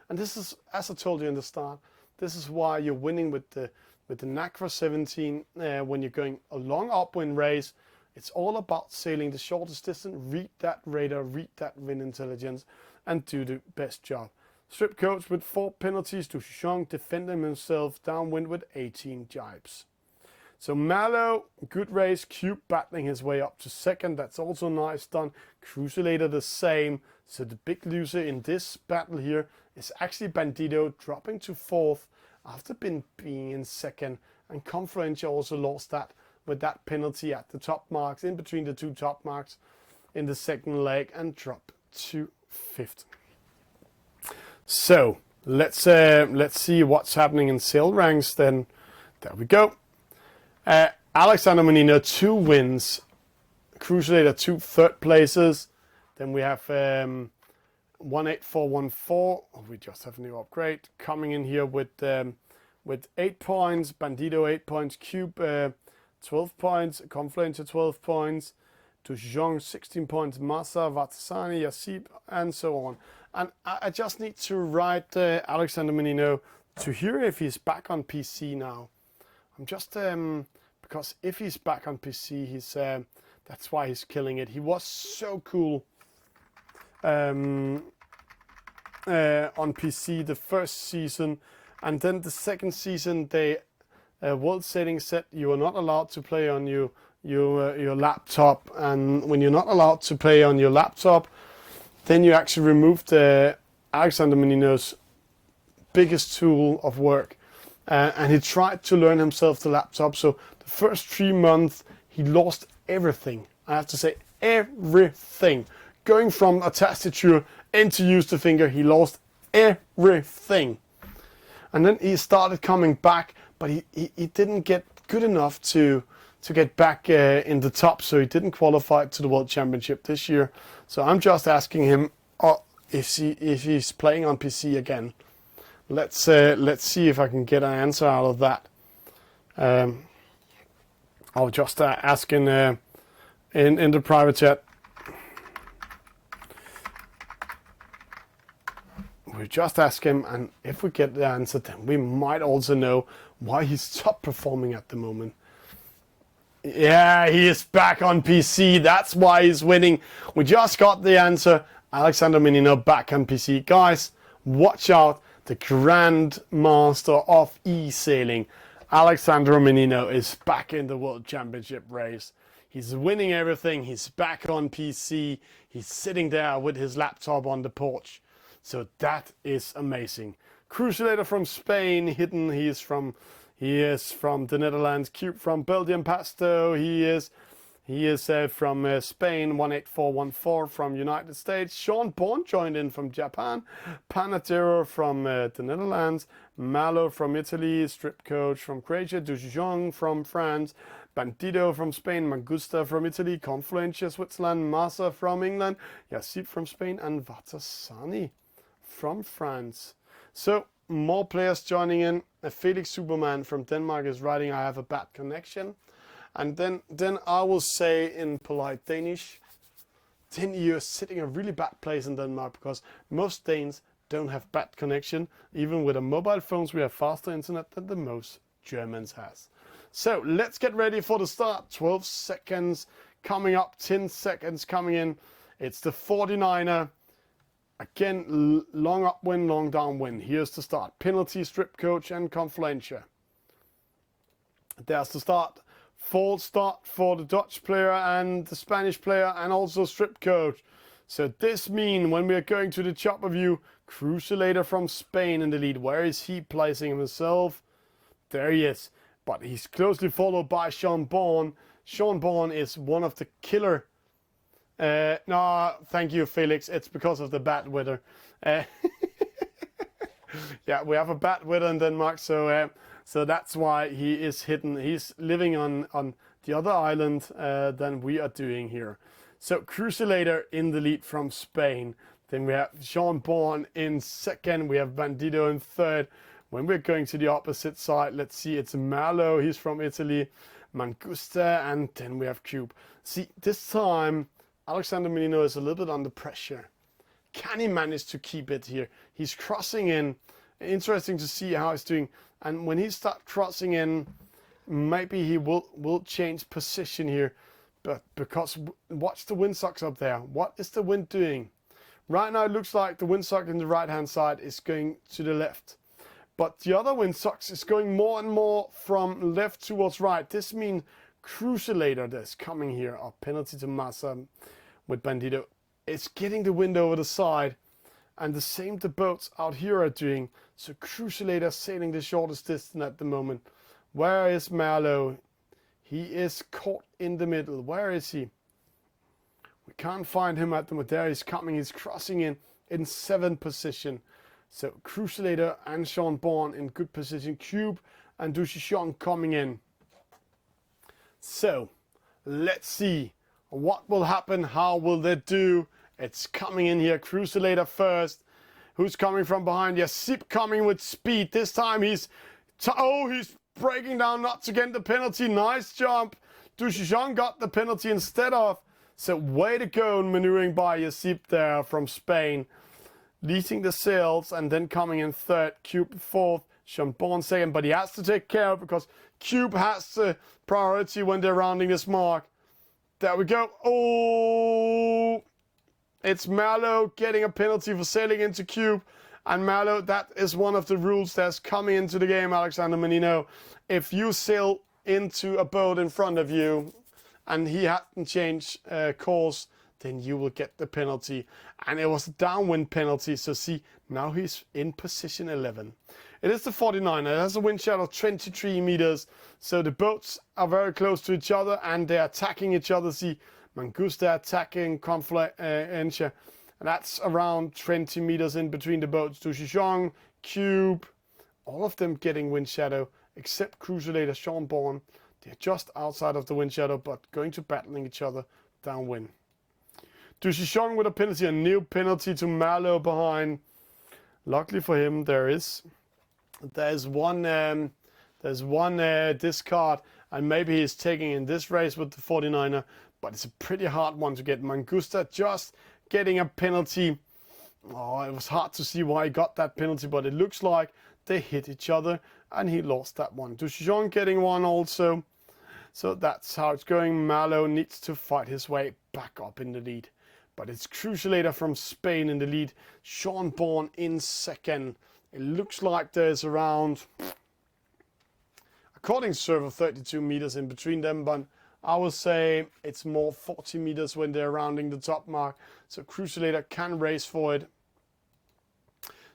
And this is, as I told you in the start, this is why you're winning with the NACRA 17 when you're going a long upwind race. It's all about sailing the shortest distance, read that radar, read that wind intelligence, and do the best job. Strip coach with 4 penalties. Dushijong defending himself downwind with 18 jibes. So Marlowe, good race. Cube battling his way up to second. That's also nice done. Cruiselator the same. So the big loser in this battle here is actually Bandito, dropping to fourth after being in second. And Confluencia also lost that with that penalty at the top marks, in between the two top marks in the second leg, and dropped to fifth. So let's see what's happening in sail ranks then. There we go. Alexander Menino 2 wins. Cruiselator 2 third places. Then we have 18414. We just have a new upgrade coming in here with 8 points. Bandito 8 points. Cube 12 points. Confluencia 12 points. Dushijong 16 points. Massa, Vatasani, Yasip, and so on. And I just need to write Alexander Menino to hear if he's back on PC now. I'm just because if he's back on PC, he's that's why he's killing it. He was so cool on PC the first season, and then the second season they World Sailing said you are not allowed to play on your laptop, and when you're not allowed to play on your laptop, then you actually removed Alexander Menino's biggest tool of work. And he tried to learn himself the laptop. So the first 3 months, he lost everything. I have to say, everything. Going from a tastature into use the finger, he lost everything. And then he started coming back, but he didn't get good enough to get back in the top. So he didn't qualify to the World Championship this year. So I'm just asking him if he's playing on PC again. Let's see if I can get an answer out of that. I'll just ask in the private chat. We just ask him, and if we get the answer, then we might also know why he's top performing at the moment. Yeah, he is back on PC. That's why he's winning. We just got the answer. Alexander Menino back on PC. Guys, watch out. The Grand Master of e-sailing, Alexandro Menino is back in the World Championship race. He's winning everything. He's back on PC. He's sitting there with his laptop on the porch. So that is amazing. Cruciator from Spain, hidden. He is from the Netherlands. Cube from Belgium. Pasto. He is from Spain. 18414 from United States. Sean Bourne joined in from Japan. Panatero from the Netherlands. Malo from Italy. Strip Coach from Croatia. Dujong from France. Bandido from Spain. Mangusta from Italy. Confluencia, Switzerland. Massa from England. Yassib from Spain. And Vatasani from France. So more players joining in. Felix Superman from Denmark is writing, I have a bad connection. And then I will say in polite Danish, then you're sitting in a really bad place in Denmark, because most Danes don't have bad connection. Even with the mobile phones, we have faster internet than the most Germans has. So let's get ready for the start. 12 seconds coming up, 10 seconds coming in. It's the 49er. Again, long upwind, long downwind. Here's the start. Penalty, Strip Coach, and Confluencia. There's the start. False start for the Dutch player and the Spanish player, and also Strip Coach. So this means when we are going to the chopper view, Cruciator from Spain in the lead. Where is he placing himself? There he is. But he's closely followed by Sean Bourne. Sean Bourne is one of the killer. No, thank you, Felix. It's because of the bad weather. Yeah, we have a bad weather in Denmark, so that's why he is hidden. He's living on the other island than we are doing here. So Cruciator in the lead from Spain. Then we have Sean Bourne in second. We have Bandido in third. When we're going to the opposite side, let's see, it's Malo. He's from Italy. Mangusta, and then we have Cube. See, this time Alexander Menino is a little bit under pressure. Can he manage to keep it here? He's crossing in. Interesting to see how he's doing. And when he starts crossing in, maybe he will change position here. But because watch the windsocks up there. What is the wind doing? Right now it looks like the windsock in the right hand side is going to the left. But the other windsocks is going more and more from left towards right. This means Cruciator that's coming here. A penalty to Massa with Bandido. It's getting the wind over the side, and the same the boats out here are doing. So Cruciator sailing the shortest distance at the moment. Where is Malo? He is caught in the middle. Where is he? We can't find him at the moment. There he's coming. He's crossing in 7th position. So Cruciator and Sean Bourne in good position. Cube and Dushichon coming in. So let's see what will happen. How will they do? It's coming in here. Cruciator first. Who's coming from behind? Yassib coming with speed. This time he's breaking down not to get the penalty. Nice jump. Dushichon got the penalty instead of. So way to go maneuvering by Yassib there from Spain. Leading the sails and then coming in third. Cube fourth. Sean Bourne second, but he has to take care of, because Cube has the priority when they're rounding this mark. There we go. Oh, it's Malo getting a penalty for sailing into Cube. And Malo, that is one of the rules that's coming into the game, Alexander Menino. If you sail into a boat in front of you and he hadn't changed course, then you will get the penalty. And it was a downwind penalty. So see, now he's in position 11. It is the 49er. It has a wind shear of 23 meters. So the boats are very close to each other and they're attacking each other. See, Mangusta attacking Confluencia. And that's around 20 meters in between the boats. Dushichon, Cube, all of them getting wind shadow, except Cruciator, Sean Bourne. They're just outside of the wind shadow, but going to battling each other downwind. Dushichon with a penalty, a new penalty to Malo behind. Luckily for him, there's one discard, and maybe he's taking in this race with the 49er, but it's a pretty hard one to get. Mangusta just getting a penalty. Oh, it was hard to see why he got that penalty, but it looks like they hit each other and he lost that one. Dushichon getting one also. So that's how it's going. Malo needs to fight his way back up in the lead. But it's Cruciator from Spain in the lead. Sean Bourne in second. It looks like there's around a According to server, 32 meters in between them, but I will say it's more 40 meters when they're rounding the top mark. So Crucilator can race for it.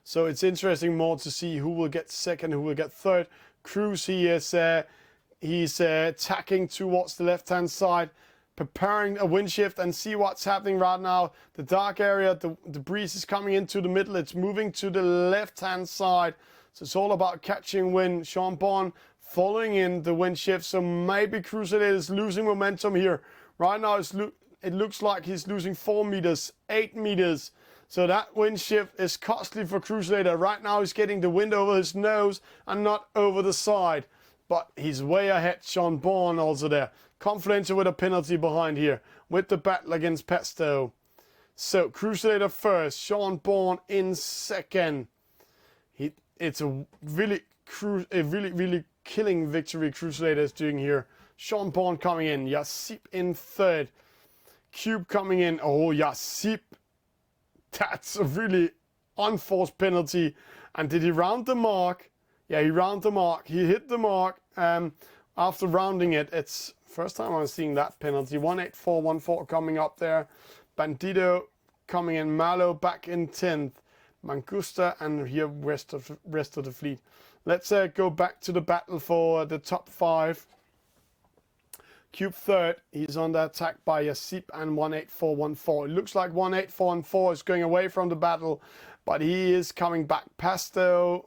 So it's interesting more to see who will get second, who will get third. Cruz, he's tacking towards the left-hand side, preparing a wind shift, and see what's happening right now. The dark area, the breeze is coming into the middle. It's moving to the left-hand side. So it's all about catching wind. Sean Bourne following in the wind shift. So maybe Crucilator is losing momentum here. Right now it looks like he's losing 4 meters, 8 meters. So that wind shift is costly for Crucilator. Right now he's getting the wind over his nose and not over the side. But he's way ahead. Sean Bourne also there. Confluencer with a penalty behind here with the battle against Pesto. So Crucilator first, Sean Bourne in second. It's a really killing victory Crucilator is doing here. Sean Bourne coming in. Yassip in third. Cube coming in. Oh, Yassip. That's a really unforced penalty. And did he round the mark? Yeah, he rounded the mark. He hit the mark after rounding it. It's first time I'm seeing that penalty. 18414 coming up there. Bandito coming in. Malo back in 10th. Mangusta and here rest of the fleet. Let's go back to the battle for the top 5. Cube third, he's under attack by Yassip and 18414. It looks like 18414 is going away from the battle, but he is coming back. Pasto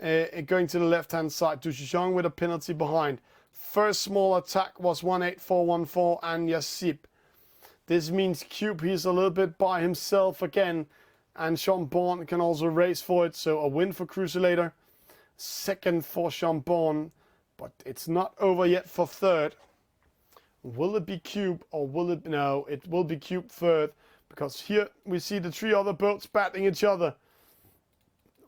going to the left-hand side. Dushijong with a penalty behind. First small attack was 18414 and Yassip. This means Cube, he's a little bit by himself again, and Sean Bourne can also race for it. So a win for Crucilator. Second for Sean Bourne, but it's not over yet for third. Will it be Cube or will it... No, it will be Cube third, because here we see the 3 other boats battling each other.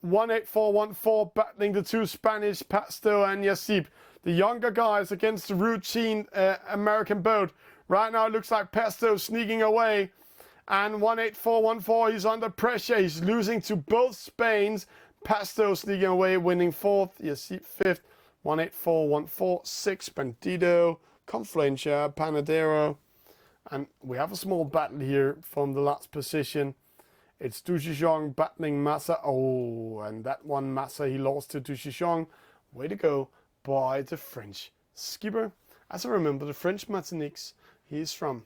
18414 battling the 2 Spanish, Pasto and Yassip. The younger guys against the routine American boat. Right now it looks like Pasto sneaking away. And 18414, he's under pressure. He's losing to both Spains. Pasto sneaking away, winning 4th. Yassip 5th. 18414, 6th. Bandito. Confluencia, Panadero, and we have a small battle here from the last position. It's Dushijong battling Massa. Oh, and that one Massa, he lost to Dushijong. Way to go by the French skipper. As I remember, the French Martiniques he is from.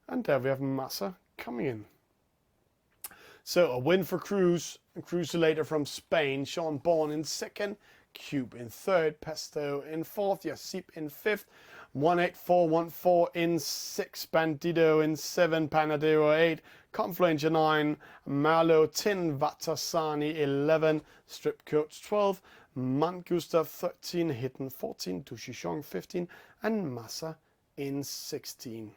And there we have Massa coming in. So a win for Crucilator from Spain. Sean Bourne in second. Cube in third. Pesto in fourth. Yassip in fifth. 18414 in 6, Bandito in 7, Panadero 8, Confluencia 9, Malo 10, Vatasani 11, Strip Coach 12, Mangusta 13, Hidden 14, Dushijong 15, and Massa in 16.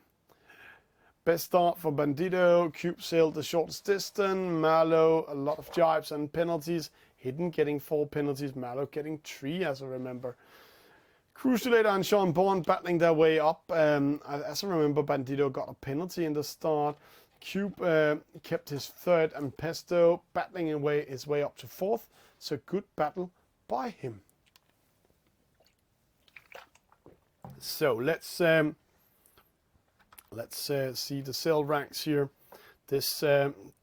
Best start for Bandito. Cube sailed the shortest distance. Malo, a lot of jibes and penalties. Hidden getting 4 penalties. Malo getting 3, as I remember. Crucilator and Sean Bourne battling their way up. As I remember, Bandito got a penalty in the start. Cube kept his third, and Pesto battling his way up to 4th. So good battle by him. So let's see the sail ranks here. This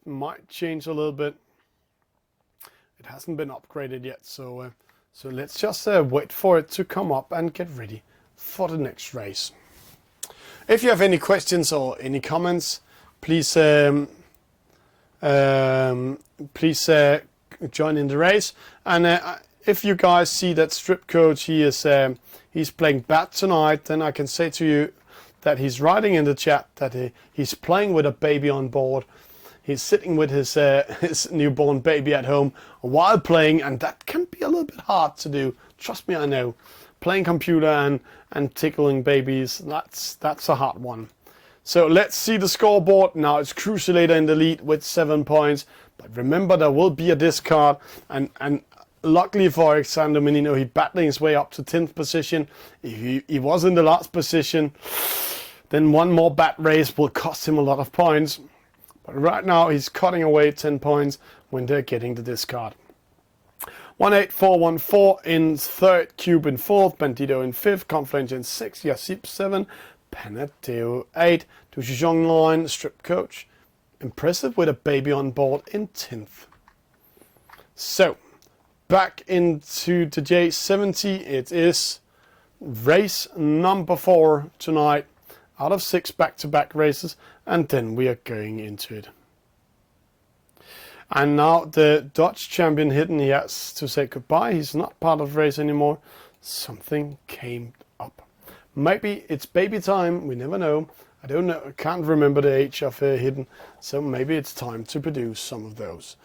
might change a little bit. It hasn't been upgraded yet, so let's just wait for it to come up and get ready for the next race. If you have any questions or any comments, please join in the race. And if you guys see that Strip Coach he's playing bad tonight, then I can say to you that he's writing in the chat that he's playing with a baby on board. He's sitting with his newborn baby at home while playing, and that can be a little bit hard to do. Trust me, I know. Playing computer and tickling babies, that's a hard one. So let's see the scoreboard. Now it's Crucilator in the lead with 7 points. But remember, there will be a discard, and luckily for Alexander Menino, he's battling his way up to 10th position. If he was in the last position, then one more bad race will cost him a lot of points. But right now he's cutting away 10 points when they're getting the discard. 18414 in third, Cube in fourth, Bandito in fifth, Confluence in sixth, Yasip 7, Panateo 8, Dushijong 9, Strip Coach. Impressive with a baby on board in 10th. So, back into the J70, it is race number 4 tonight, out of 6 back-to-back races, and then we are going into it. And now the Dutch champion Hidden, he has to say goodbye. He's not part of the race anymore. Something came up. Maybe it's baby time, we never know. I don't know, I can't remember the age of Hidden, so maybe it's time to produce some of those.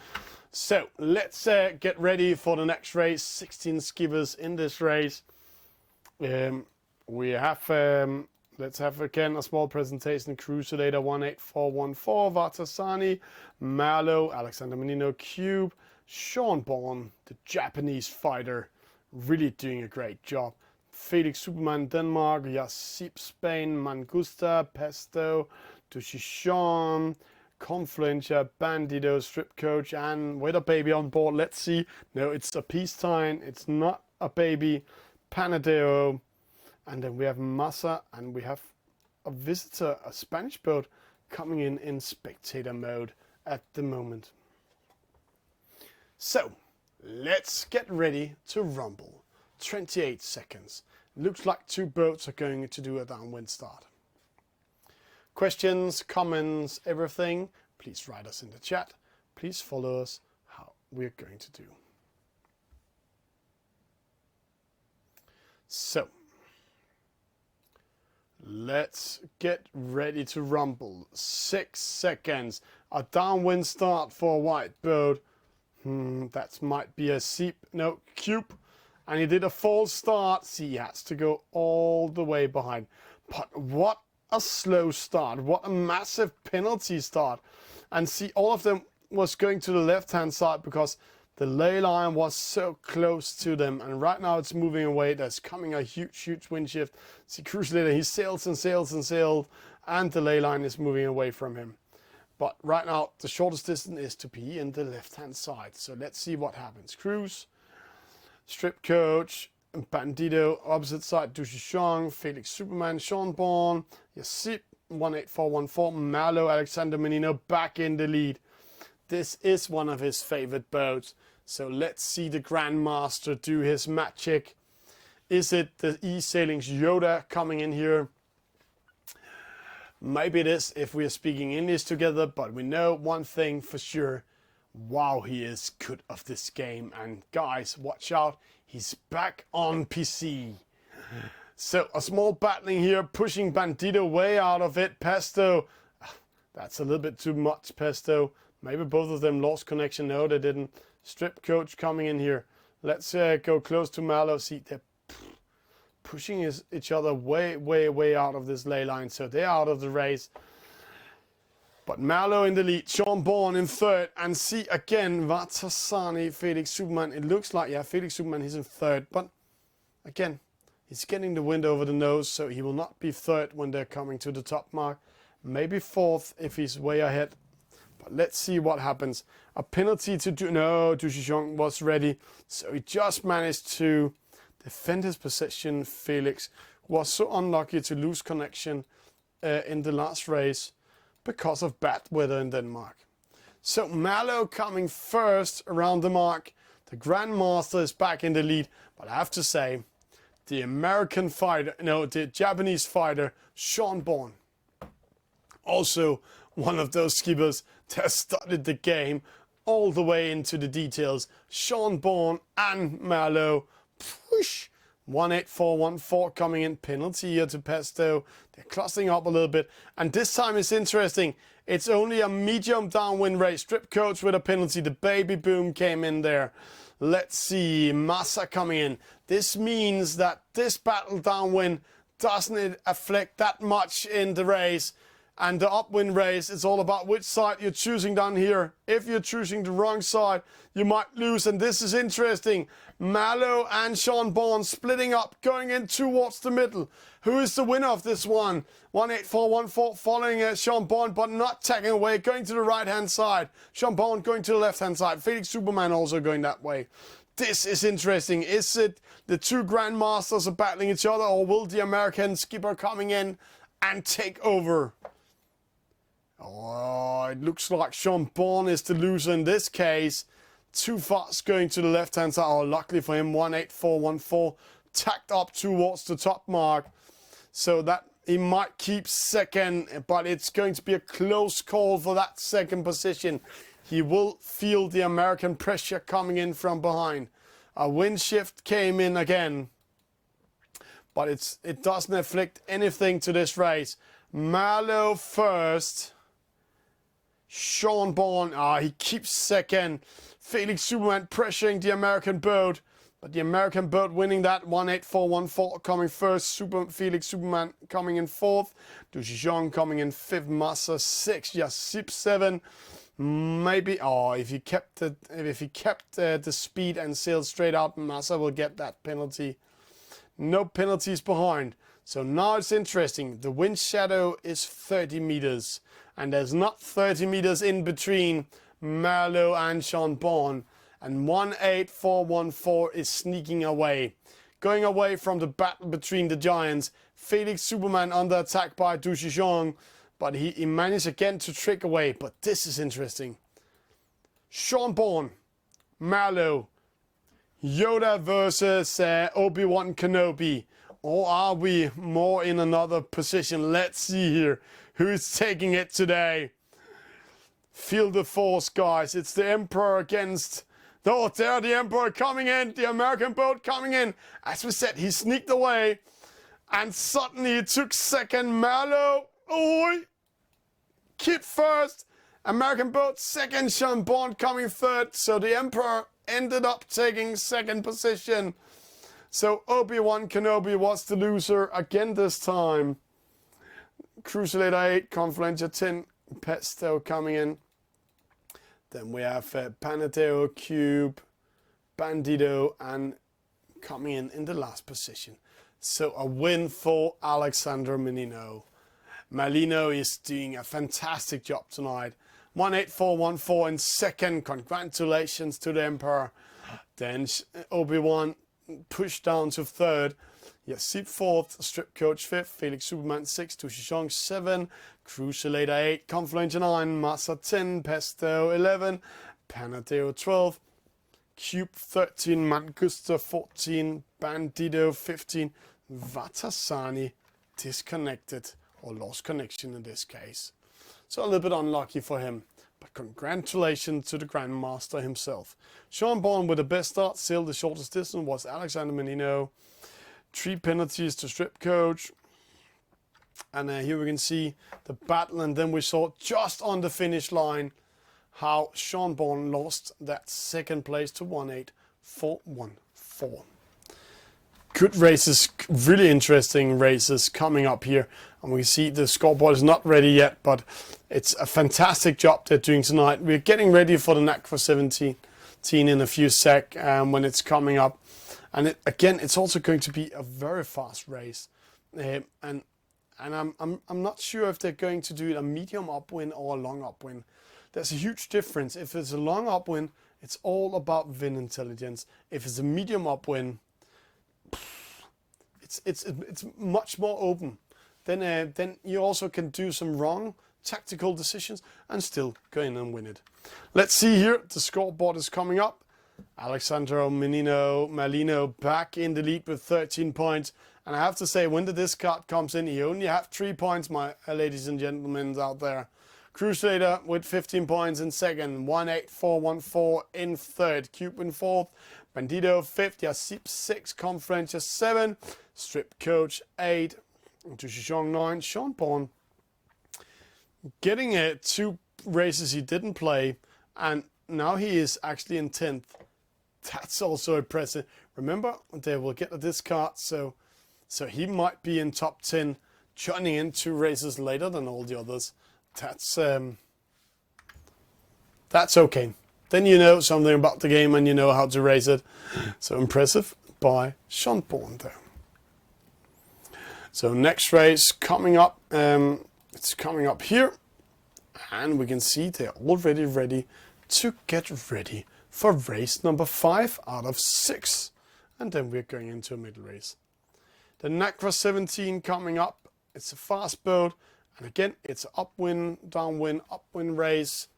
So let's get ready for the next race. 16 skippers in this race. We have, let's have again a small presentation. Crusader 18414, Vatasani, Malo, Alexander Menino, Cube, Sean Bourne, the Japanese fighter, really doing a great job. Felix Superman, Denmark, Yasip, Spain, Mangusta, Pesto, Dushishan, Confluentia, Bandito, Strip Coach, and with a baby on board. Let's see. No, it's a peacetime. It's not a baby. Panadeo. And then we have Massa, and we have a visitor, a Spanish boat, coming in spectator mode at the moment. So, let's get ready to rumble. 28 seconds. Looks like 2 boats are going to do a downwind start. Questions, comments, everything, please write us in the chat. Please follow us how we're going to do. So, let's get ready to rumble. 6 seconds. A downwind start for a white boat. That might be a Cube. And he did a false start. See, he has to go all the way behind. But what a slow start. What a massive penalty start. And see, all of them was going to the left-hand side because the ley line was so close to them. And right now it's moving away. There's coming a huge wind shift. See, Crusader, he sails and sails and sails. And the ley line is moving away from him. But right now, the shortest distance is to be in the left-hand side. So let's see what happens. Cruise. Strip Coach, Bandito, opposite side, Dushishang, Felix Superman, Sean Bourne, Yasip, 18414, Malo, Alexander Menino back in the lead. This is one of his favorite boats. So let's see the Grandmaster do his magic. Is it the Esailing's Yoda coming in here? Maybe it is if we are speaking English together, but we know one thing for sure. Wow, he is good of this game. And guys, watch out. He's back on PC. So a small battling here, pushing Bandito way out of it. Pesto. That's a little bit too much, Pesto. Maybe both of them lost connection. No, they didn't. Strip Coach coming in here. Let's go close to Malo. See, they're pushing each other way out of this ley line. So they're out of the race. But Malo in the lead, Sean Bourne in third, and see again, Vatasani, Felix Superman. It looks like, yeah, Felix Superman is in third, but again, he's getting the wind over the nose, so he will not be third when they're coming to the top mark. Maybe fourth if he's way ahead. But let's see what happens. A penalty to Dushijong was ready, so he just managed to defend his possession. Felix was so unlucky to lose connection in the last race, because of bad weather in Denmark. So Malo coming first around the mark. The Grandmaster is back in the lead. But I have to say, the the Japanese fighter, Sean Bourne. Also one of those skippers that studied the game all the way into the details. Sean Bourne and Malo. Push. 18414 coming in, penalty here to Pesto. They're clustering up a little bit, and this time it's interesting. It's only a medium downwind race. Strip Coach with a penalty. The baby boom came in there. Let's see, Massa coming in. This means that this battle downwind doesn't affect that much in the race. And the upwind race, it's all about which side you're choosing down here. If you're choosing the wrong side, you might lose. And this is interesting. Malo and Sean Bourne splitting up, going in towards the middle. Who is the winner of this one? 18414 following Sean Bourne, but not tagging away, going to the right-hand side. Sean Bourne going to the left-hand side. Felix Superman also going that way. This is interesting. Is it the two grandmasters are battling each other, or will the American skipper coming in and take over? Oh, it looks like Sean Bourne is the loser in this case. Too fast going to the left-hand side. Oh, luckily for him, 18414 tacked up towards the top mark. So that he might keep second, but it's going to be a close call for that second position. He will feel the American pressure coming in from behind. A wind shift came in again, but it doesn't afflict anything to this race. Marlowe first. Sean Bourne, he keeps second. Felix Superman pressuring the American boat, but the American boat winning that. 18414 coming first. Felix Superman coming in fourth. Du Zhong coming in fifth. Massa 6. Yasip 7. Maybe, if he kept the speed and sailed straight out, Massa will get that penalty. No penalties behind. So now it's interesting. The wind shadow is 30 meters, and there's not 30 meters in between Marlowe and Sean Bourne. And 18414 is sneaking away, going away from the battle between the giants. Felix Superman under attack by Du Zhong. But he managed again to trick away. But this is interesting. Sean Bourne, Marlowe, Yoda versus Obi-Wan Kenobi. Or are we more in another position? Let's see here. Who's taking it today? Feel the force, guys. It's the Emperor against... Oh, there the Emperor coming in. The American boat coming in. As we said, he sneaked away. And suddenly he took second. Marlowe. Oh, Kid first, American boat second, Sean Bourne coming third. So the Emperor ended up taking second position. So Obi-Wan Kenobi was the loser again this time. Crusader 8, Confluencer 10, Pesto coming in. Then we have Panateo, Cube, Bandito, and coming in the last position. So a win for Alexander Menino. Malino is doing a fantastic job tonight. 18414 in second. Congratulations to the Emperor. Then Obi-Wan pushed down to third. Yasip fourth. Strip Coach fifth. Felix Superman 6. Du Zhong 7. Crusader 8. Confluencer 9. Massa 10. Pesto 11. Panateo 12. Cube 13. Mancuster 14. Bandito 15. Vatasani disconnected. Or lost connection in this case. So a little bit unlucky for him. But congratulations to the Grandmaster himself. Sean Bourne with the best start. Still the shortest distance was Alexander Menino. 3 penalties to Strip Coach. And here we can see the battle. And then we saw just on the finish line how Sean Bourne lost that second place to 18414. Good races, really interesting races coming up here. And we see the scoreboard is not ready yet, but it's a fantastic job they're doing tonight. We're getting ready for the NAC 17 in a few sec when it's coming up. And it's also going to be a very fast race. And I'm not sure if they're going to do it a medium upwind or a long upwind. There's a huge difference. If it's a long upwind, it's all about wind intelligence. If it's a medium upwind, it's much more open. Then you also can do some wrong tactical decisions and still go in and win it. Let's see here. The scoreboard is coming up. Alexandro Malino back in the lead with 13 points. And I have to say, when the discard comes in, he only have 3 points, my ladies and gentlemen out there. Crusader with 15 points in second. 18414 in third. Cube in fourth. Bandito fifth. Yasip 6. Confluencer 7. Strip Coach 8. Du Zhong 9. Sean Bourne getting 2 races he didn't play, and now he is actually in 10th. That's also impressive. Remember, they will get a discard, so he might be in top 10, joining in 2 races later than all the others. That's okay. Then you know something about the game and you know how to race it. So impressive by Sean Bourne there. So next race coming up, it's coming up here, and we can see they're already ready to get ready for race number 5 out of 6. And then we're going into a middle race. The Nacra 17 coming up. It's a fast boat. And again, it's an upwind, downwind, upwind race.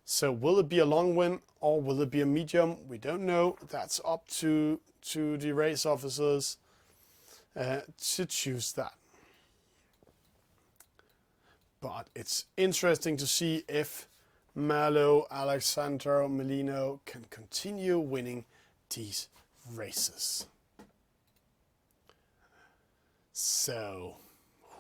So will it be a long wind or will it be a medium? We don't know. That's up to the race officers to choose that. But it's interesting to see if Malo, Alexandro, Melino can continue winning these races. So,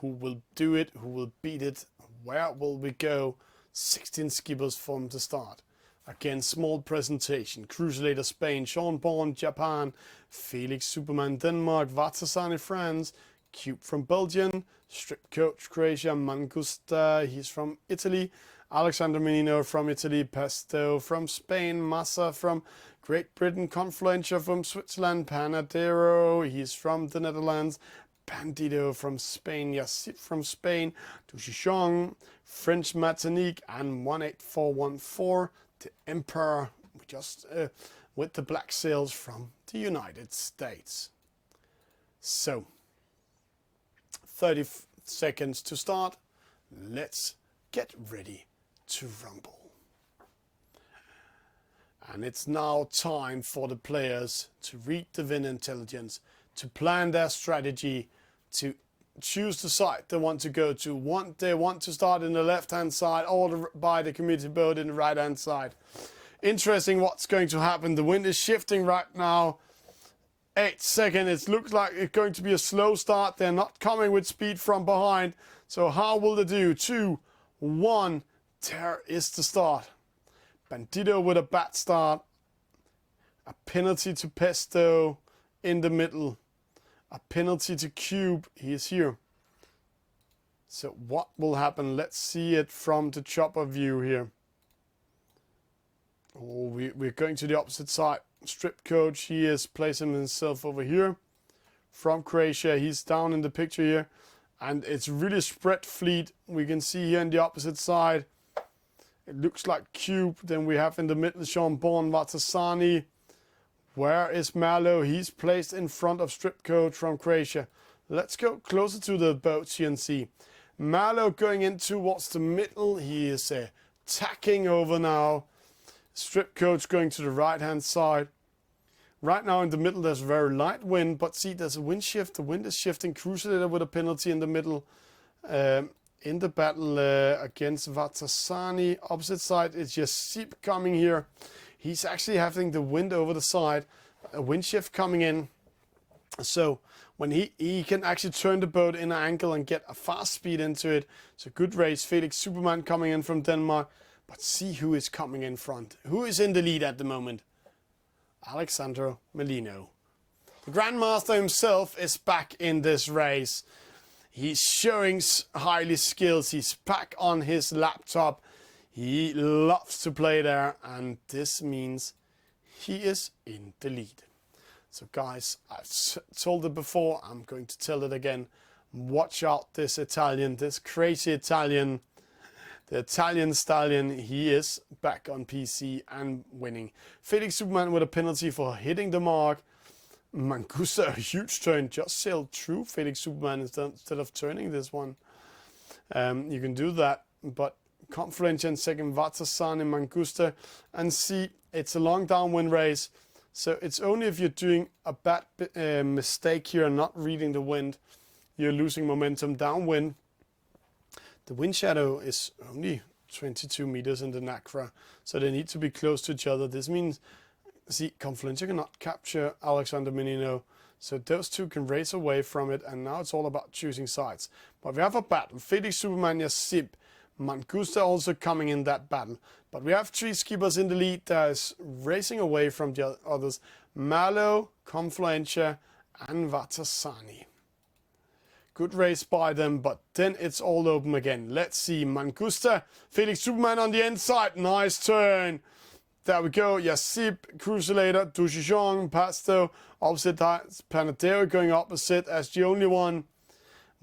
who will do it? Who will beat it? Where will we go? 16 skippers from the start. Again, small presentation. Cruiselator Spain, Sean Bourne, Japan, Felix Superman, Denmark, Vatasani, France, Cube from Belgium, Strip Coach Croatia, Mangusta, he's from Italy, Alexander Menino from Italy, Pesto from Spain, Massa from Great Britain, Confluentia from Switzerland, Panadero, he's from the Netherlands, Bandido from Spain, Yassib from Spain, Duchichon, French Martinique, and 18414, the Emperor, just with the black sails from the United States. So, 30 seconds to start. Let's get ready to rumble. And it's now time for the players to read the wind intelligence, to plan their strategy, to choose the side they want to go to. They want to start in the left-hand side or by the community boat in the right-hand side. Interesting what's going to happen. The wind is shifting right now. 8 seconds. It looks like it's going to be a slow start. They're not coming with speed from behind. So how will they do? 2, 1. There is the start. Bandido with a bad start. A penalty to Pesto in the middle. A penalty to Cube. He is here. So what will happen? Let's see it from the chopper view here. Oh, we're going to the opposite side. Strip Coach, he is placing himself over here. From Croatia, he's down in the picture here. And it's really spread fleet. We can see here on the opposite side. It looks like Cube. Then we have in the middle Sean Bourne, Vatasani. Where is Malo? He's placed in front of Strip Coach from Croatia. Let's go closer to the boats here and see. Malo going in towards the middle. He is tacking over now. Strip Coach going to the right hand side. Right now in the middle there's a very light wind, but see there's a wind shift. The wind is shifting. Cruiselator with a penalty in the middle. In the battle against Vatasani. Opposite side is Yassib coming here. He's actually having the wind over the side. A wind shift coming in. So when he can actually turn the boat in an angle and get a fast speed into it. It's a good race. Felix Superman coming in from Denmark. But see who is coming in front. Who is in the lead at the moment? Alexandro Melino. The Grandmaster himself is back in this race. He's showing highly skills. He's back on his laptop. He loves to play there. And this means he is in the lead. So guys, I've told it before. I'm going to tell it again. Watch out this Italian, this crazy Italian. The Italian stallion, he is back on PC and winning. Felix Superman with a penalty for hitting the mark. Mangusta, a huge turn, just sailed through Felix Superman instead of turning this one. You can do that, but Confluentia in second, Vatasani, Mangusta, and see, it's a long downwind race. So it's only if you're doing a bad mistake here and not reading the wind, you're losing momentum downwind. The wind shadow is only 22 meters in the Nacra, so they need to be close to each other. This means, see, Confluentia cannot capture Alexander Menino, so those two can race away from it, and now it's all about choosing sides. But we have a battle. Felix Superman, Yassib, Mangusta also coming in that battle. But we have 3 skippers in the lead that is racing away from the others. Malo, Confluentia, and Vatasani. Good race by them, but then it's all open again. Let's see. Mangusta, Felix Superman on the inside. Nice turn. There we go. Yassib, Cruiselator, Duchichon, Pasto. Opposite Panadero going opposite as the only one.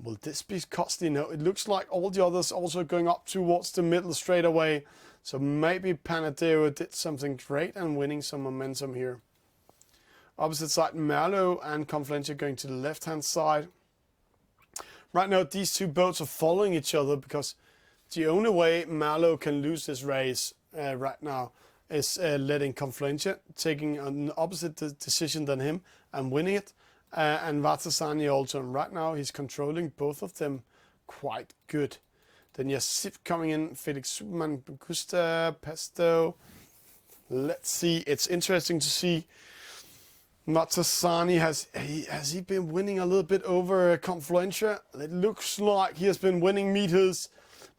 Will this be costly? No, it looks like all the others also going up towards the middle straight away. So maybe Panadero did something great and winning some momentum here. Opposite side, Merlot and Confluentia going to the left-hand side. Right now, these two boats are following each other because the only way Merlot can lose this race right now is letting Confluentia taking an opposite decision than him and winning it. And Vatasani also. And right now, he's controlling both of them quite good. Then Yassip coming in, Felix Superman, Gusta, Pesto. Let's see. It's interesting to see. Vatasani, has he been winning a little bit over Confluentia? It looks like he has been winning meters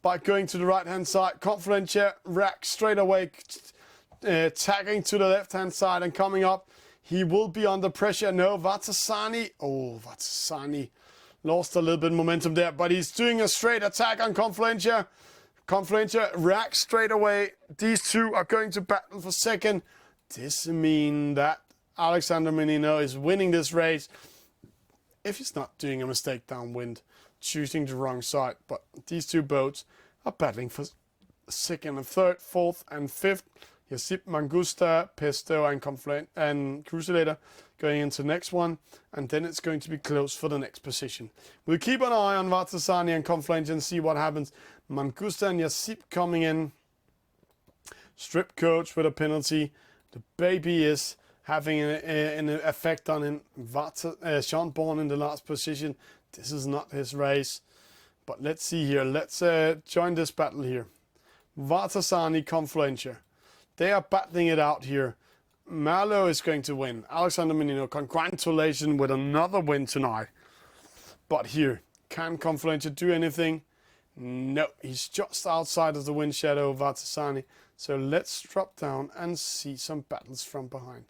by going to the right-hand side. Confluentia rack straight away, tagging to the left-hand side and coming up. He will be under pressure. No, Vatasani. Oh, Vatasani lost a little bit of momentum there, but he's doing a straight attack on Confluentia. Confluentia rack straight away. These two are going to battle for second. This means that Alexander Menino is winning this race if he's not doing a mistake downwind, choosing the wrong side. But these two boats are battling for second and third, fourth and fifth. Yassip, Mangusta, Pesto and Crucilator going into the next one. And then it's going to be close for the next position. We'll keep an eye on Vatasani and Confluentia and see what happens. Mangusta and Yassip coming in. Strip coach with a penalty. The baby is having an effect on him. Sean Bourne in the last position. This is not his race. But let's see here. Let's join this battle here. Vatasani, Confluentia. They are battling it out here. Merlot is going to win. Alexander Menino, congratulations with another win tonight. But here, can Confluentia do anything? No, he's just outside of the wind shadow of Vatasani. So let's drop down and see some battles from behind.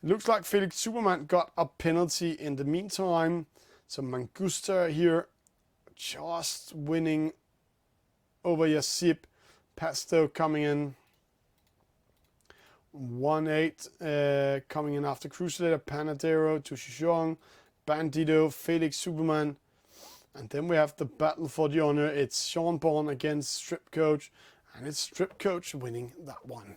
It looks like Felix Superman got a penalty in the meantime. So Mangusta here just winning over Yassip. Pesto coming in. 1-8 coming in after Crucilator. Panadero, Tushishong, Bandito, Felix Superman. And then we have the battle for the honor. It's Sean Bourne against Strip Coach. And it's Strip Coach winning that one.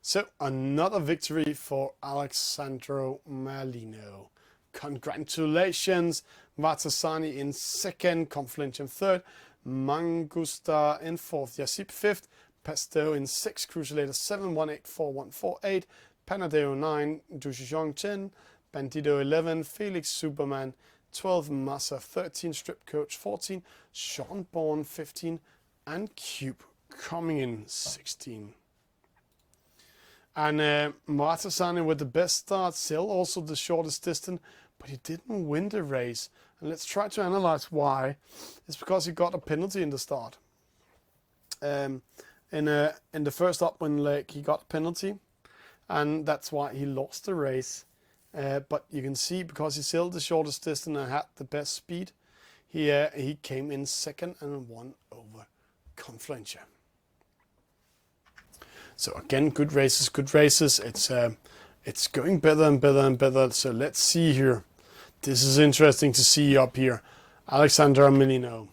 So, another victory for Alexandro Malino. Congratulations. Vatasani in second, Confluentia in third, Mangusta in fourth, Yassip fifth, Pesto in sixth, Crucilator 7, 1, 8, 4, 1, 4, 8, Panadero 9, Dushijong 10, Bandito 11, Felix Superman 12, Massa 13, Strip Coach 14, Sean Bourne 15, and Cube coming in 16. And Vatasani with the best start, still also the shortest distance, but he didn't win the race. And let's try to analyze why. It's because he got a penalty in the start. In the first upwind leg, he got a penalty, and that's why he lost the race. But you can see, because he sailed the shortest distance and had the best speed, he came in second and won over Confluentia. So again, good races, good races. It's going better and better and better. So let's see here. This is interesting to see up here. Alexander Menino.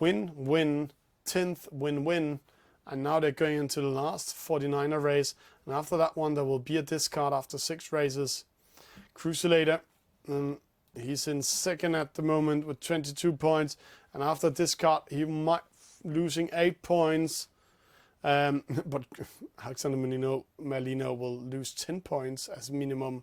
Win, win, 10th, win, win. And now they're going into the last 49er race. And after that one, there will be a discard after 6 races. Crucilator, he's in second at the moment with 22 points. And after discard, he might losing 8 points. But Alexander Malino will lose 10 points as minimum.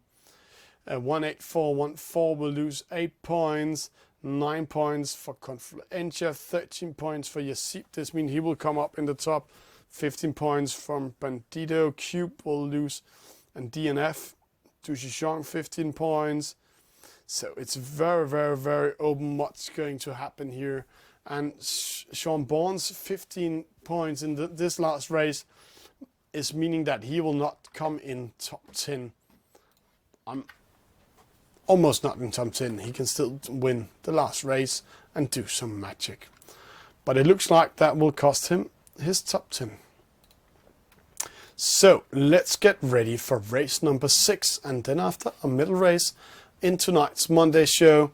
18414 will lose 8 points, 9 points for Confluentia, 13 points for Yassip. This means he will come up in the top. 15 points from Bandito. Cube will lose, and DNF. Dushishong 15 points. So it's very, very, very open what's going to happen here. And Sean Bourne's 15 points in this last race is meaning that he will not come in top 10. I'm almost not in top 10. He can still win the last race and do some magic. But it looks like that will cost him his top 10. So let's get ready for race number 6, and then after a middle race in tonight's Monday show.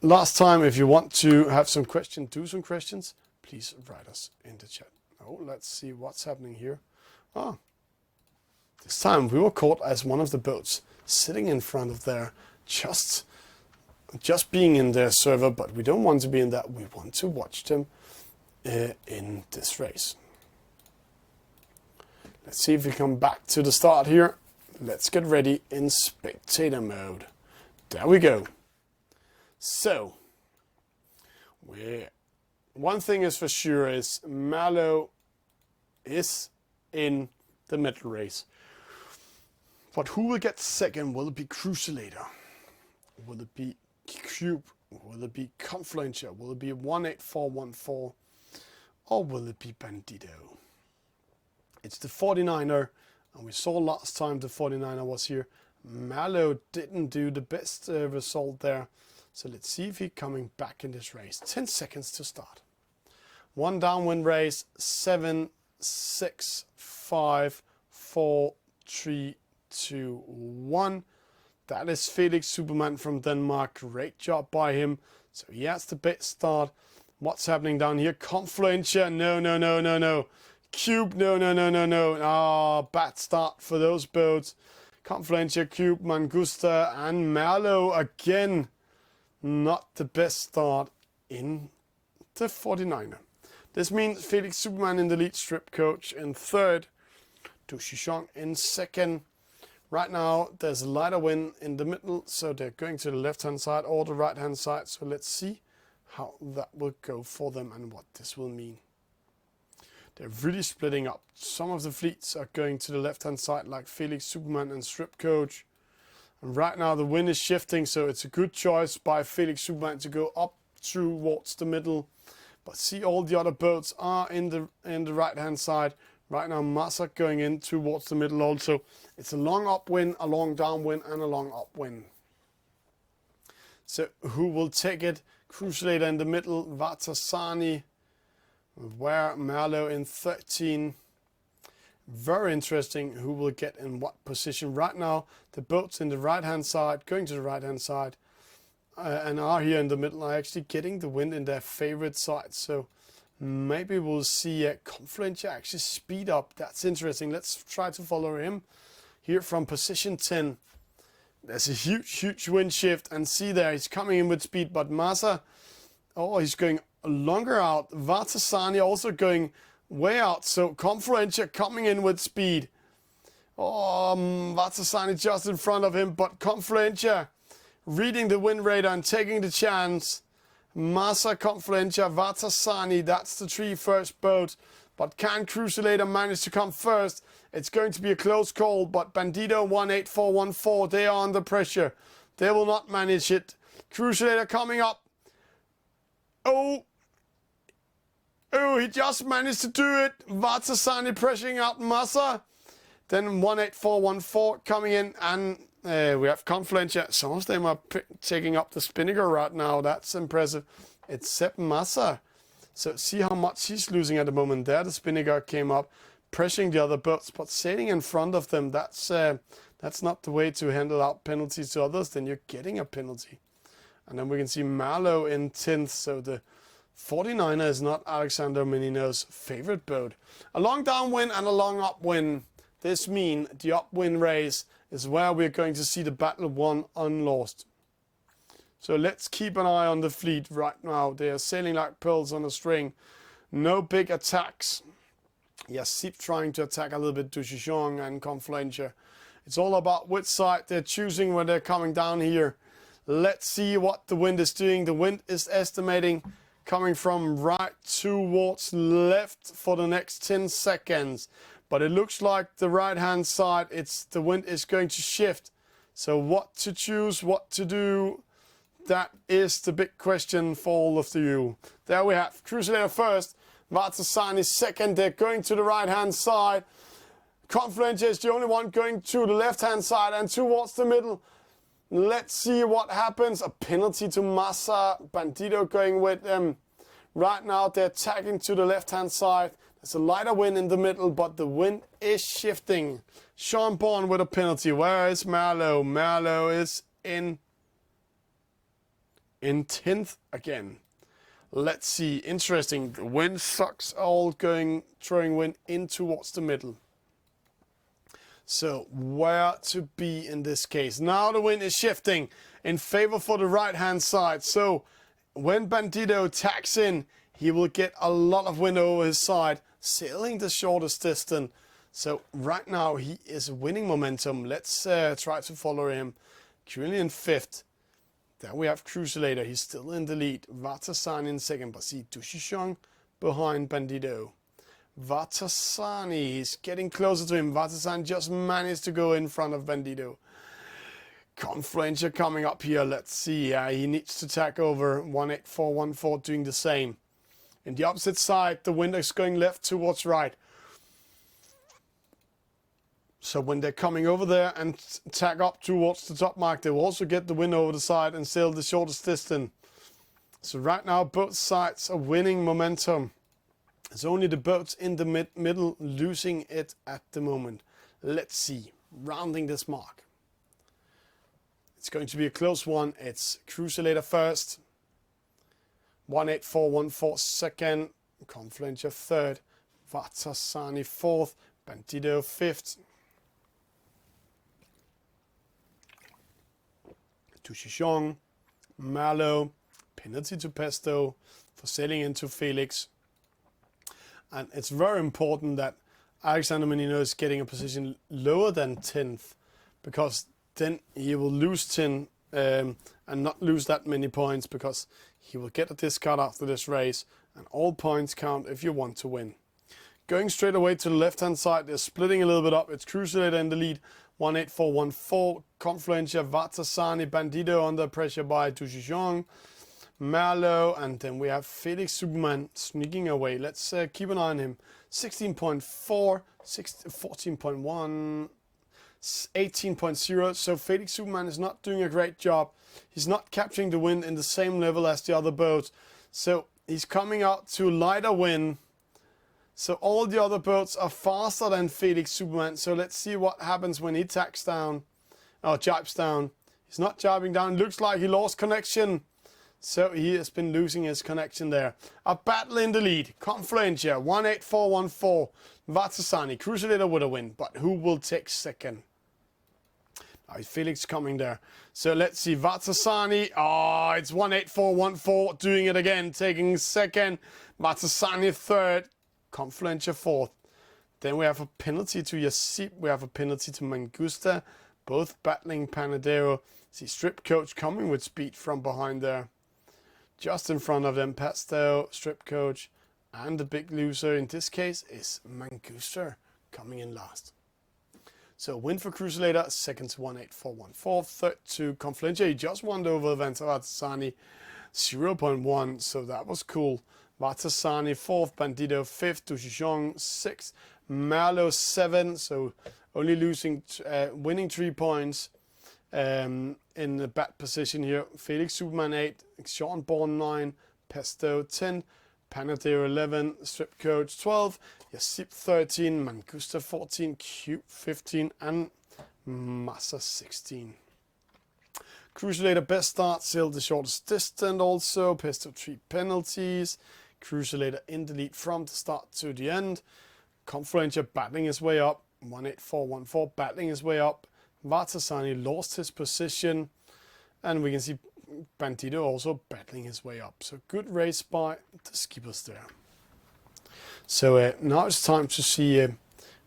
Last time, if you want to have some questions, do some questions, please write us in the chat. Oh, let's see what's happening here. Ah, this time we were caught as one of the boats sitting in front of their just being in their server, but we don't want to be in that. We want to watch them in this race. Let's see if we come back to the start here. Let's get ready in spectator mode. There we go. So, one thing is for sure is Malo is in the middle race. But who will get second? Will it be Crucilator? Will it be Cube? Will it be Confluencer? Will it be 18414? Or will it be Bandito? It's the 49er, and we saw last time the 49er was here. Malo didn't do the best result there. So let's see if he's coming back in this race. 10 seconds to start. One downwind race. 7, 6, 5, 4, 3, 2, 1. That is Felix Superman from Denmark. Great job by him. So he has the best start. What's happening down here? Confluencer. No. Cube. No. Ah, bad start for those boats. Confluencer, Cube, Mangusta, and Malo again. Not the best start in the 49er. This means Felix Superman in the lead, Strip Coach in third, Du Shishong in second. Right now there's a lighter wind in the middle, so they're going to the left hand side or the right hand side. So let's see how that will go for them and what this will mean. They're really splitting up. Some of the fleets are going to the left hand side like Felix Superman and Strip Coach. And right now the wind is shifting, so it's a good choice by Felix Superman to go up towards the middle. But see, all the other boats are in the right hand side. Right now Massa going in towards the middle also. It's a long upwind, a long downwind, and a long upwind. So who will take it? Crucilator in the middle, Vatasani, where Malo in 13. Very interesting who will get in what position. Right now the boats in the right hand side, going to the right hand side, and are here in the middle, are actually getting the wind in their favorite side. So maybe we'll see Confluencer actually speed up. That's interesting. Let's try to follow him here from position 10. There's a huge wind shift, and see there, he's coming in with speed, but Massa, oh, he's going longer out. Vatasani also going way out, so Confluencer coming in with speed. Oh, Vatasani just in front of him, but Confluencer reading the wind radar and taking the chance. Massa, Confluencer, Vatasani, that's the three first boats. But can Crucilator manage to come first? It's going to be a close call, but Bandito 18414, they are under pressure. They will not manage it. Crucilator coming up. Oh, he just managed to do it. Vatasani pressuring out Massa. Then 18414 coming in, and we have Confluencer. Some of them are taking up the Spinnaker right now. That's impressive. It's Sepp Massa. So see how much he's losing at the moment. There the Spinnaker came up, pressuring the other boats, but sailing in front of them, that's not the way to handle out penalties to others. Then you're getting a penalty. And then we can see Malo in 10th. So the 49er is not Alexander Menino's favorite boat. A long downwind and a long upwind. This means the upwind race is where we're going to see the battle won unlost. So let's keep an eye on the fleet right now. They are sailing like pearls on a string. No big attacks. Yes, keep trying to attack a little bit Du Shishong and Confluencer. It's all about which side they're choosing when they're coming down here. Let's see what the wind is doing. The wind is estimating coming from right towards left for the next 10 seconds. But it looks like the right hand side, the wind is going to shift. So what to choose, what to do, that is the big question for all of you. There we have Crucilator first, Vatasani second. They're going to the right hand side. Confluencer is the only one going to the left hand side and towards the middle. Let's see what happens. A penalty to Massa. Bandito going with them. Right now they're tagging to the left hand side. There's a lighter wind in the middle, but the wind is shifting. Sean Bourne with a penalty. Where is Malo? Malo is in 10th again. Let's see. Interesting. The wind sucks all throwing wind in towards the middle. So where to be in this case? Now the wind is shifting in favor for the right hand side. So when Bandido tacks in, he will get a lot of wind over his side, sailing the shortest distance. So right now he is winning momentum. Let's try to follow him. Currently in 5th. Then we have Cruiselator. He's still in the lead. Vatasani in 2nd. But see Dushishong behind Bandido. Vatasani is getting closer to him. Vatasani just managed to go in front of Bandido. Confluencer coming up here. Let's see. He needs to tack over. 18414 doing the same. In the opposite side, the wind is going left towards right. So when they're coming over there and tack up towards the top mark, they will also get the wind over the side and sail the shortest distance. So right now, both sides are winning momentum. It's only the boats in the middle losing it at the moment. Let's see. Rounding this mark. It's going to be a close one. It's Cruiselator first. 18414 second. Confluencer 3rd. Vatasani 4th. Bandido 5th. Tushishong, Malo, penalty to Pesto for sailing into Felix. And it's very important that Alexander Menino is getting a position lower than 10th, because then he will lose 10 and not lose that many points, because he will get a discard after this race, and all points count if you want to win. Going straight away to the left hand side, they're splitting a little bit up. It's Cruiselator in the lead. 18414, Confluencer, Vatasani, Bandido under pressure by Tushishong, Merlo, and then we have Felix Superman sneaking away. Let's keep an eye on him. 16.4, 14.1, 18.0. So Felix Superman is not doing a great job. He's not capturing the wind in the same level as the other boats. So he's coming out to lighter wind. So all the other boats are faster than Felix Superman. So let's see what happens when he tacks down, or jibes down. He's not jibing down. Looks like he lost connection. So he has been losing his connection there. A battle in the lead. Confluencer, 18414. Vatasani, Cruiselator would have win. But who will take second? Now Felix coming there. So let's see. Vatasani. Oh, it's 18414 doing it again. Taking second. Vatasani 3rd. Confluencer 4th. Then we have a penalty to Yasip. We have a penalty to Mangusta. Both battling Panadero. See Strip Coach coming with speed from behind there. Just in front of them, Pesto, Strip Coach, and the big loser in this case is Mangusta coming in last. So win for Cruiselator, 2nd to 18414, 3rd to Confluencer. He just won over Vatasani, 0.1, so that was cool. Vatasani 4th, Bandido 5th, Tushishong 6th, Merlo 7th, so only losing, winning 3 points in the bad position here. Felix Superman 8, Sean Bourne 9, Pesto 10, Panadero 11, Strip Coach 12, Yasip 13, Mangusta 14, Cube 15, and Massa 16. Cruiselator best start, sailed the shortest distance also, Pesto 3 penalties. Cruiselator in the lead from the start to the end. Confluencer battling his way up. 18414 battling his way up. Vatasani lost his position. And we can see Bandido also battling his way up. So good race by the skippers there. So now it's time to see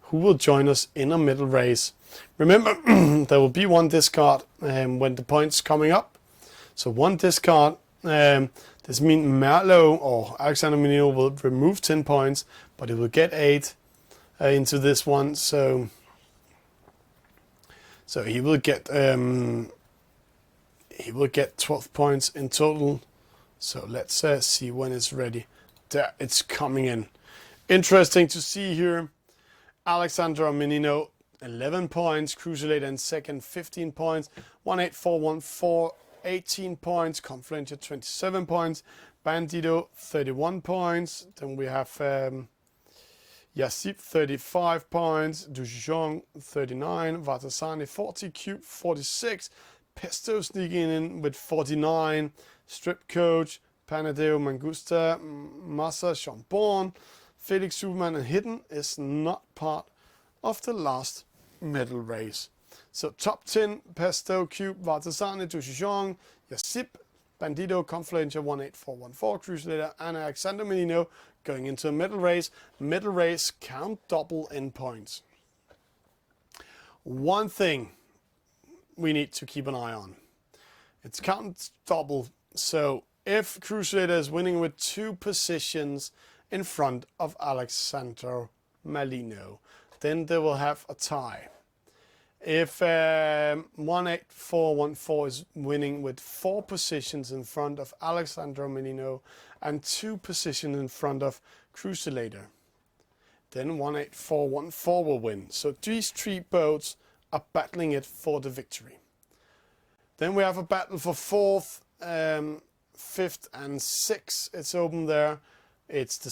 who will join us in a middle race. Remember, there will be one discard when the points coming up. So one discard. This means Merlo or Alexander Menino will remove 10 points, but he will get 8 into this one. So he will get 12 points in total. So let's see when it's ready. There, it's coming in. Interesting to see here. Alexander Menino 11 points, Cruiselator in 2nd 15 points, 18414 18 points, Confluencer 27 points, Bandido 31 points. Then we have Yasip 35 points, Dushong 39, Vatasani 40, Cube 46, Pesto sneaking in with 49, Strip Coach Panadeo, Mangusta, Massa, Chambon, Felix Superman and Hidden is not part of the last medal race. So top 10, Pesto, Cube, Vartasani, Tushishong, Yasip, Bandito, Confluencer 18414, Crusader, and Alexander Menino going into a medal race. Medal race count double in points. One thing we need to keep an eye on. It's count double. So if Crusader is winning with 2 positions in front of Alexander Malino, then they will have a tie. If 18414 is winning with 4 positions in front of Alexander Menino and 2 positions in front of Crusader, then 18414 will win. So these 3 boats are battling it for the victory. Then we have a battle for 4th, 5th and 6th. It's open there. It's the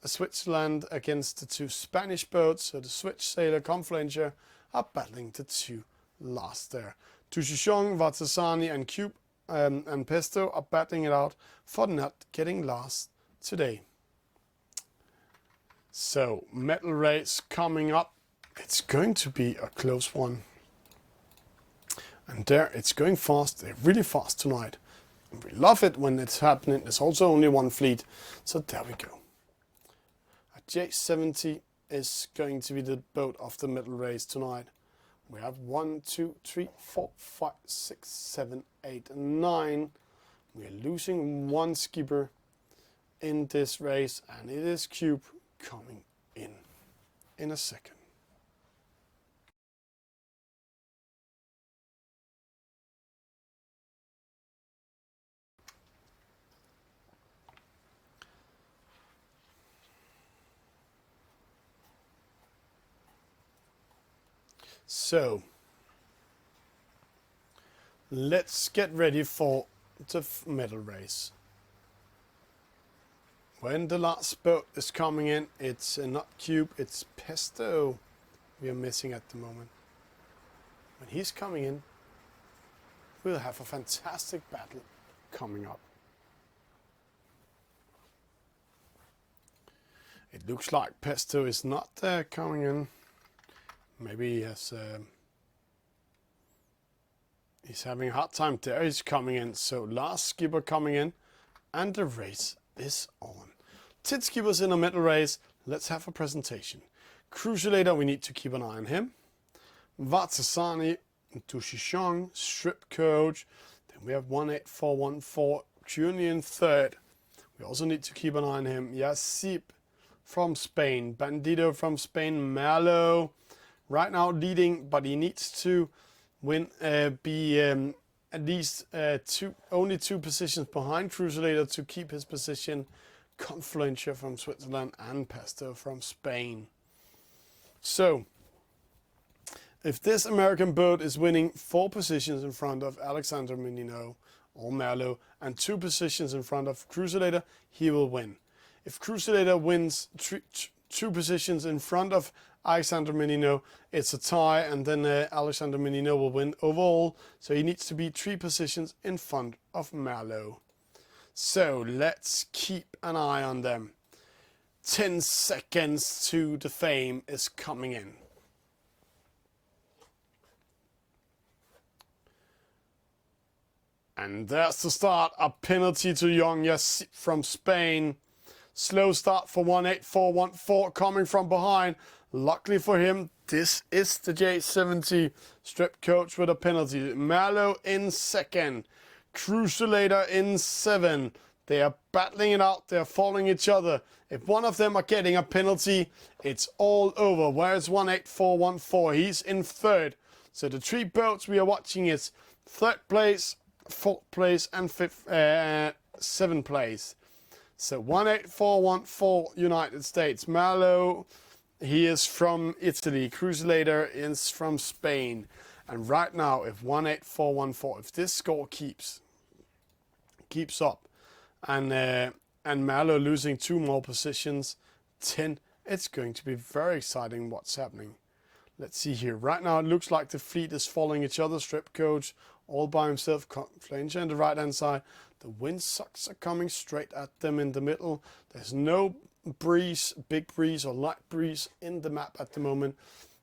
Switzerland against the 2 Spanish boats. So the Switch Sailor, Confluencer are battling the 2 last there. Tushishong, Vatasani and Cube and Pesto are battling it out for not getting last today. So medal race coming up. It's going to be a close one. And there it's going fast. They're really fast tonight. And we love it when it's happening. There's also only 1 fleet. So there we go. A J70 is going to be the boat of the medal race tonight. We have 1, 2, 3, 4, 5, 6, 7, 8, and 9. We are losing 1 skipper in this race, and it is Cube coming in a second. So let's get ready for the medal race. When the last boat is coming in, it's not Cube, it's Pesto we are missing at the moment. When he's coming in, we'll have a fantastic battle coming up. It looks like Pesto is not coming in. Maybe he has, he's having a hard time. There he's coming in. So last skipper coming in, and the race is on. 10 skippers in a medal race. Let's have a presentation. Crusader, we need to keep an eye on him. Vatasani, Tushishong, Strip Coach. Then we have 18414, Junior in 3rd. We also need to keep an eye on him. Yasip from Spain, Bandito from Spain, Malo. Right now leading, but he needs to win, be at least only 2 positions behind Crusader to keep his position. Confluencer from Switzerland and Pesto from Spain. So, if this American boat is winning 4 positions in front of Alexander Menino or Merlot and 2 positions in front of Crusader, he will win. If Crusader wins 2 positions in front of Alexander Menino, it's a tie, and then Alexander Menino will win overall. So he needs to be 3 positions in front of Merlot. So let's keep an eye on them. 10 seconds to the fame is coming in. And there's the start. A penalty to Young Yasip from Spain. Slow start for 18414 coming from behind. Luckily for him, this is the J70 Strip Coach with a penalty. Merlot in 2nd. Crusader in 7. They are battling it out. They are following each other. If one of them are getting a penalty, it's all over. Where's 18414? He's in 3rd. So the 3 boats we are watching is 3rd place, 4th place, and 7th place. So 18414 United States. Merlot, he is from Italy. Crusader is from Spain. And right now, if 18414, if this score keeps up, and Merlot losing 2 more positions, 10, it's going to be very exciting what's happening. Let's see here. Right now, it looks like the fleet is following each other. Strip Coach all by himself. Flanger on the right hand side. The wind sucks are coming straight at them in the middle. There's no breeze, big breeze or light breeze in the map at the moment.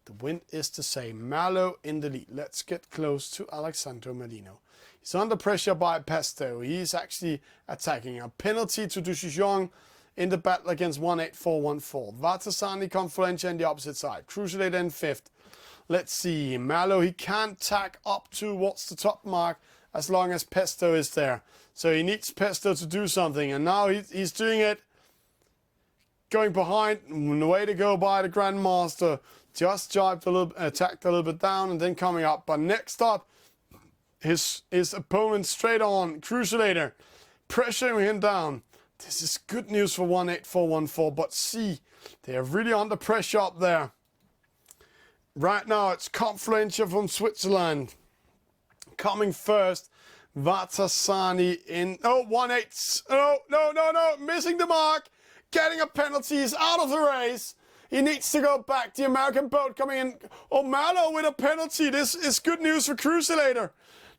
The wind is the same. Malo in the lead. Let's get close to Alexandro Melino. He's under pressure by Pesto. He's actually attacking. A penalty to Duchijong in the battle against 18414. Vatasani, Confluentia in the opposite side. Cruciator in 5th. Let's see. Malo, he can't tack up towards the top mark as long as Pesto is there. So he needs Pesto to do something. And now he's doing it. Going behind. Way to go by the Grandmaster. Just jibed a little, attacked a little bit down and then coming up. But next up, his opponent straight on. Cruciator pressuring him down. This is good news for 18414. But see, they are really under pressure up there. Right now, it's Confluentia from Switzerland. Coming first. Vatasani in... Oh, 1-8. Oh, no. Missing the mark. Getting a penalty. He's out of the race. He needs to go back. The American boat coming in. Oh, Malo with a penalty. This is good news for Cruciator.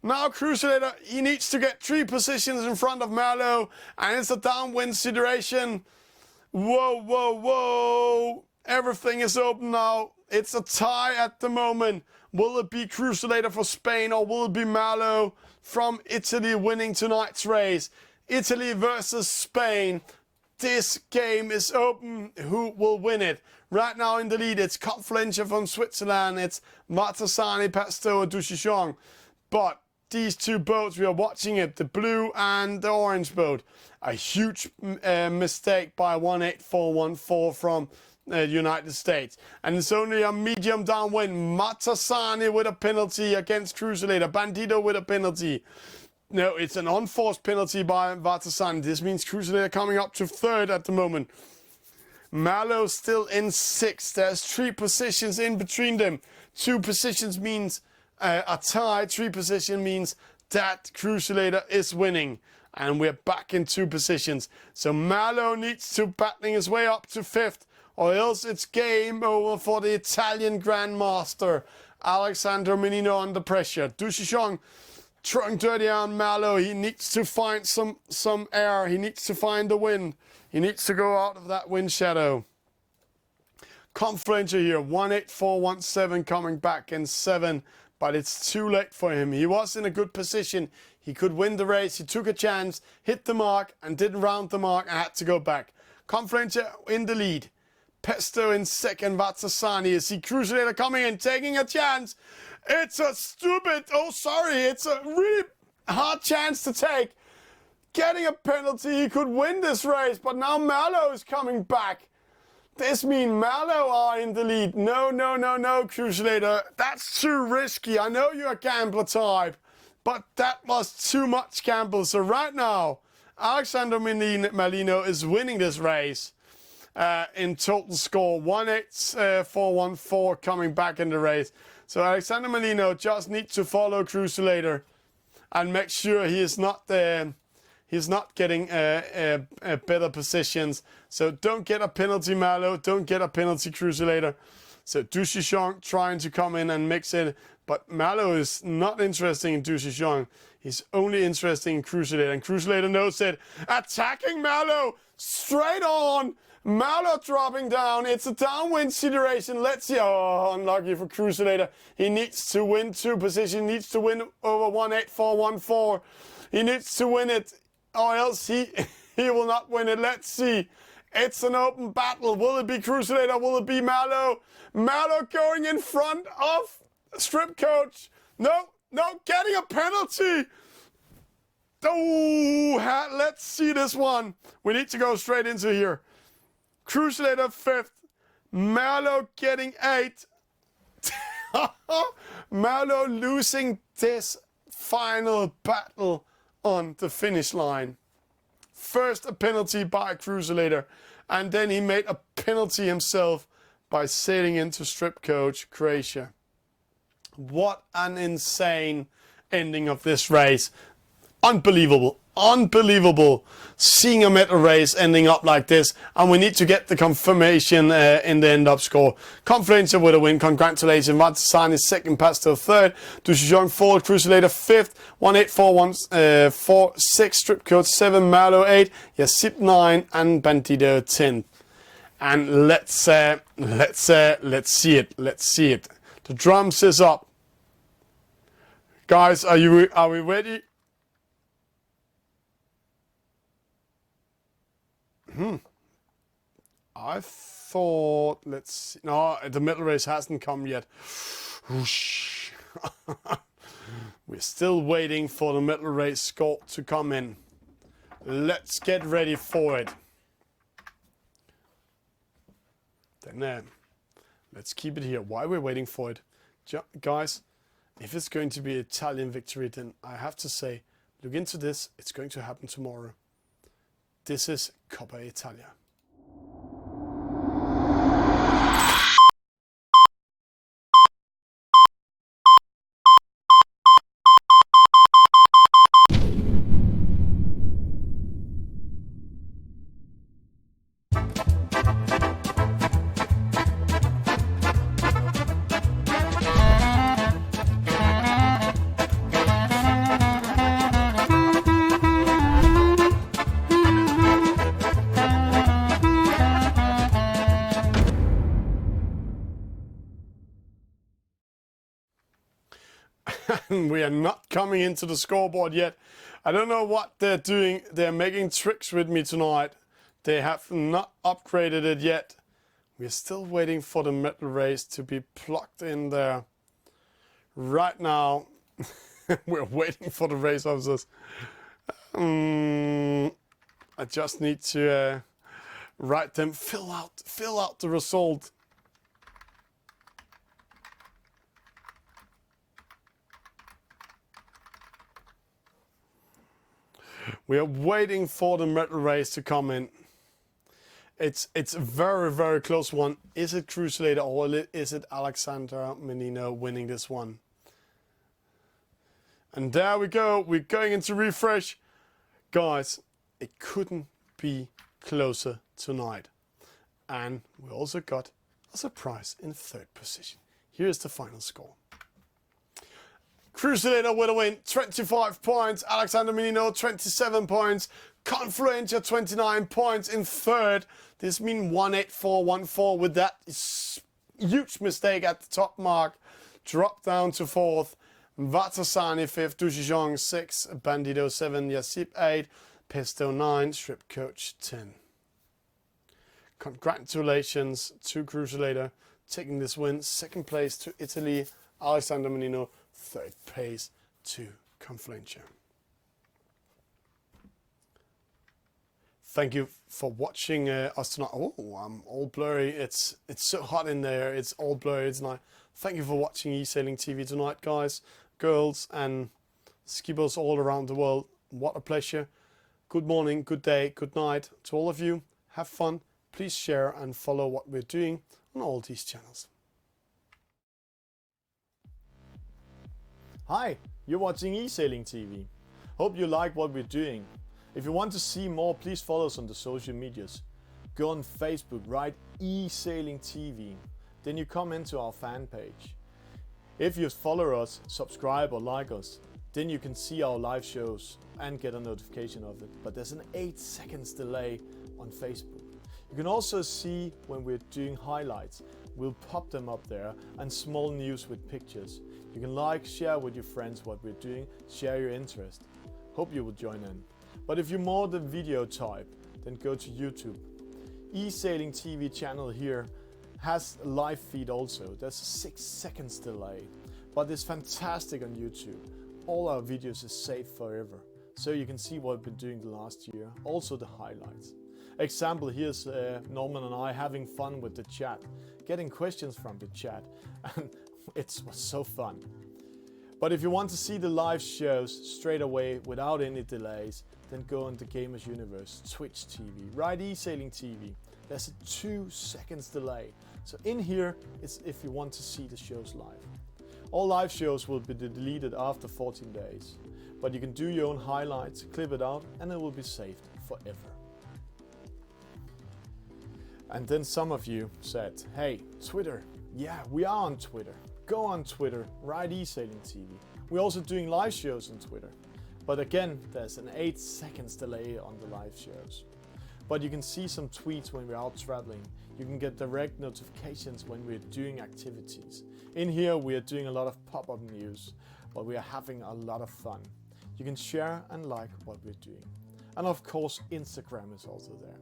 Now Cruciator, he needs to get 3 positions in front of Malo. And it's a downwind situation. Whoa. Everything is open now. It's a tie at the moment. Will it be Cruciator for Spain or will it be Malo from Italy winning tonight's race? Italy versus Spain. This game is open. Who will win it? Right now in the lead, it's Confluentia from Switzerland. It's Vatasani, Pesto, and Duchijong. But these 2 boats, we are watching it, the blue and the orange boat. A huge mistake by 18414 from United States. And it's only a medium downwind. Vatasani with a penalty against Cruciator. Bandito with a penalty. No, it's an unforced penalty by Vatasani. This means Cruciator coming up to 3rd at the moment. Malo still in 6th. There's 3 positions in between them. 2 positions means a tie. 3 position means that Cruciator is winning. And we're back in 2 positions. So Malo needs to battling his way up to 5th. Or else it's game over for the Italian Grandmaster. Alexandro Menino under pressure. Duchijong throwing dirty on Malo. He needs to find some air. He needs to find the wind. He needs to go out of that wind shadow. Confluentia here. 18417 coming back in 7. But it's too late for him. He was in a good position. He could win the race. He took a chance, hit the mark, and didn't round the mark and had to go back. Confluentia in the lead. Pesto in 2nd. Vatasani. You see Cruciator coming in, taking a chance. It's a stupid... Oh, sorry. It's a really hard chance to take. Getting a penalty. He could win this race. But now Malo is coming back. This means Malo are in the lead. No, Cruciator. That's too risky. I know you're a gambler type. But that was too much gamble. So right now, Alexandro Melino is winning this race. In total score, 18414 coming back in the race. So Alexandro Melino just needs to follow Cruciator and make sure he is not there. He's not getting better positions. So don't get a penalty, Malo. Don't get a penalty, Cruciator. So Duchijong trying to come in and mix it. But Malo is not interested in Duchijong. He's only interested in Cruciator. And Cruciator knows it. Attacking Malo straight on. Malo dropping down. It's a downwind situation. Let's see. Oh, unlucky for Cruciator. He needs to win 2 positions. He needs to win over 18414. He needs to win it, or else he will not win it. Let's see. It's an open battle. Will it be Cruciator? Will it be Malo? Malo going in front of Strip Coach. No, getting a penalty. Oh, let's see this one. We need to go straight into here. Cruciator 5th. Malo getting 8th. Malo losing this final battle on the finish line. First a penalty by Cruciator, and then he made a penalty himself by sailing into Strip Coach Croatia. What an insane ending of this race. Unbelievable. unbelievable seeing a medal race ending up like this, and we need to get the confirmation in the end up score. Confluenza with a win, congratulations. Vatasani is second, Pastel third, Duchijong fourth, Crusader fifth, 18414 Strip Code 7, Marlow 8, Yasip 9, and Bandido 10. And let's see it. Let's see it. The drums is up. Guys, are we ready? I thought, let's see. No, the medal race hasn't come yet. Whoosh. We're still waiting for the medal race score to come in. Let's get ready for it. Then let's keep it here. While we're waiting for it, guys, if it's going to be Italian victory, then I have to say, look into this. It's going to happen tomorrow. This is Coppa Italia. We are not coming into the scoreboard yet. I don't know what they're doing. They're making tricks with me tonight. They have not upgraded it yet. We're still waiting for the medal race to be plugged in there. Right now, we're waiting for the race officers. I just need to write them, fill out the result. We are waiting for the medal race to come in. It's a very, very close one. Is it Crusader or is it Alexander Menino winning this one? And there we go. We're going into refresh. Guys, it couldn't be closer tonight. And we also got a surprise in third position. Here's the final score. Crusader with a win, 25 points. Alexander Menino, 27 points. Confluenza, 29 points in third. This means 18414 with that huge mistake at the top mark. Drop down to fourth. Vatasani fifth, Duchijong 6, Bandido 7, Yasip 8, Pesto 9, Strip Coach 10. Congratulations to Crusader taking this win. Second place to Italy, Alexander Menino. Third place to Confluenza. Thank you for watching us tonight. Oh, I'm all blurry. It's so hot in there. It's all blurry tonight. Thank you for watching Esailing TV tonight, guys, girls, and skippers all around the world. What a pleasure. Good morning, good day, good night to all of you. Have fun. Please share and follow what we're doing on all these channels. Hi, you're watching Esailing TV. Hope you like what we're doing. If you want to see more, please follow us on the social medias. Go on Facebook, write Esailing TV. Then you come into our fan page. If you follow us, subscribe or like us, then you can see our live shows and get a notification of it. But there's an 8 seconds delay on Facebook. You can also see when we're doing highlights. We'll pop them up there, and small news with pictures. You can like, share with your friends what we're doing, share your interest. Hope you will join in. But if you're more the video type, then go to YouTube. Esailing TV channel here has a live feed also. There's a 6 seconds delay, but it's fantastic on YouTube. All our videos is saved forever, so you can see what we've been doing the last year, also the highlights. Example, here's Norman and I having fun with the chat, getting questions from the chat, and it was so fun. But if you want to see the live shows straight away without any delays, then go on the Gamers Universe, Twitch TV, write Esailing TV. There's a 2 seconds delay. So in here is if you want to see the shows live. All live shows will be deleted after 14 days. but you can do your own highlights, clip it out, and it will be saved forever. And then some of you said, hey, Twitter. Yeah, we are on Twitter. Go on Twitter, write Esailing TV. We're also doing live shows on Twitter. But again, there's an 8 seconds delay on the live shows. But you can see some tweets when we're out traveling. You can get direct notifications when we're doing activities. In here, we are doing a lot of pop-up news, but we are having a lot of fun. You can share and like what we're doing. And of course, Instagram is also there.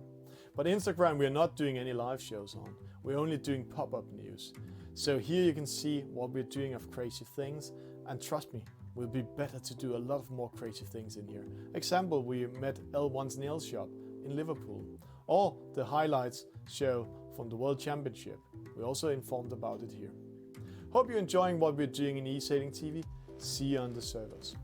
But Instagram, we're not doing any live shows on. We're only doing pop-up news. So here you can see what we're doing of crazy things. And trust me, we'll be better to do a lot of more crazy things in here. Example, we met L1's nail shop in Liverpool. Or the highlights show from the World Championship. We also informed about it here. Hope you're enjoying what we're doing in Esailing TV. See you on the servers.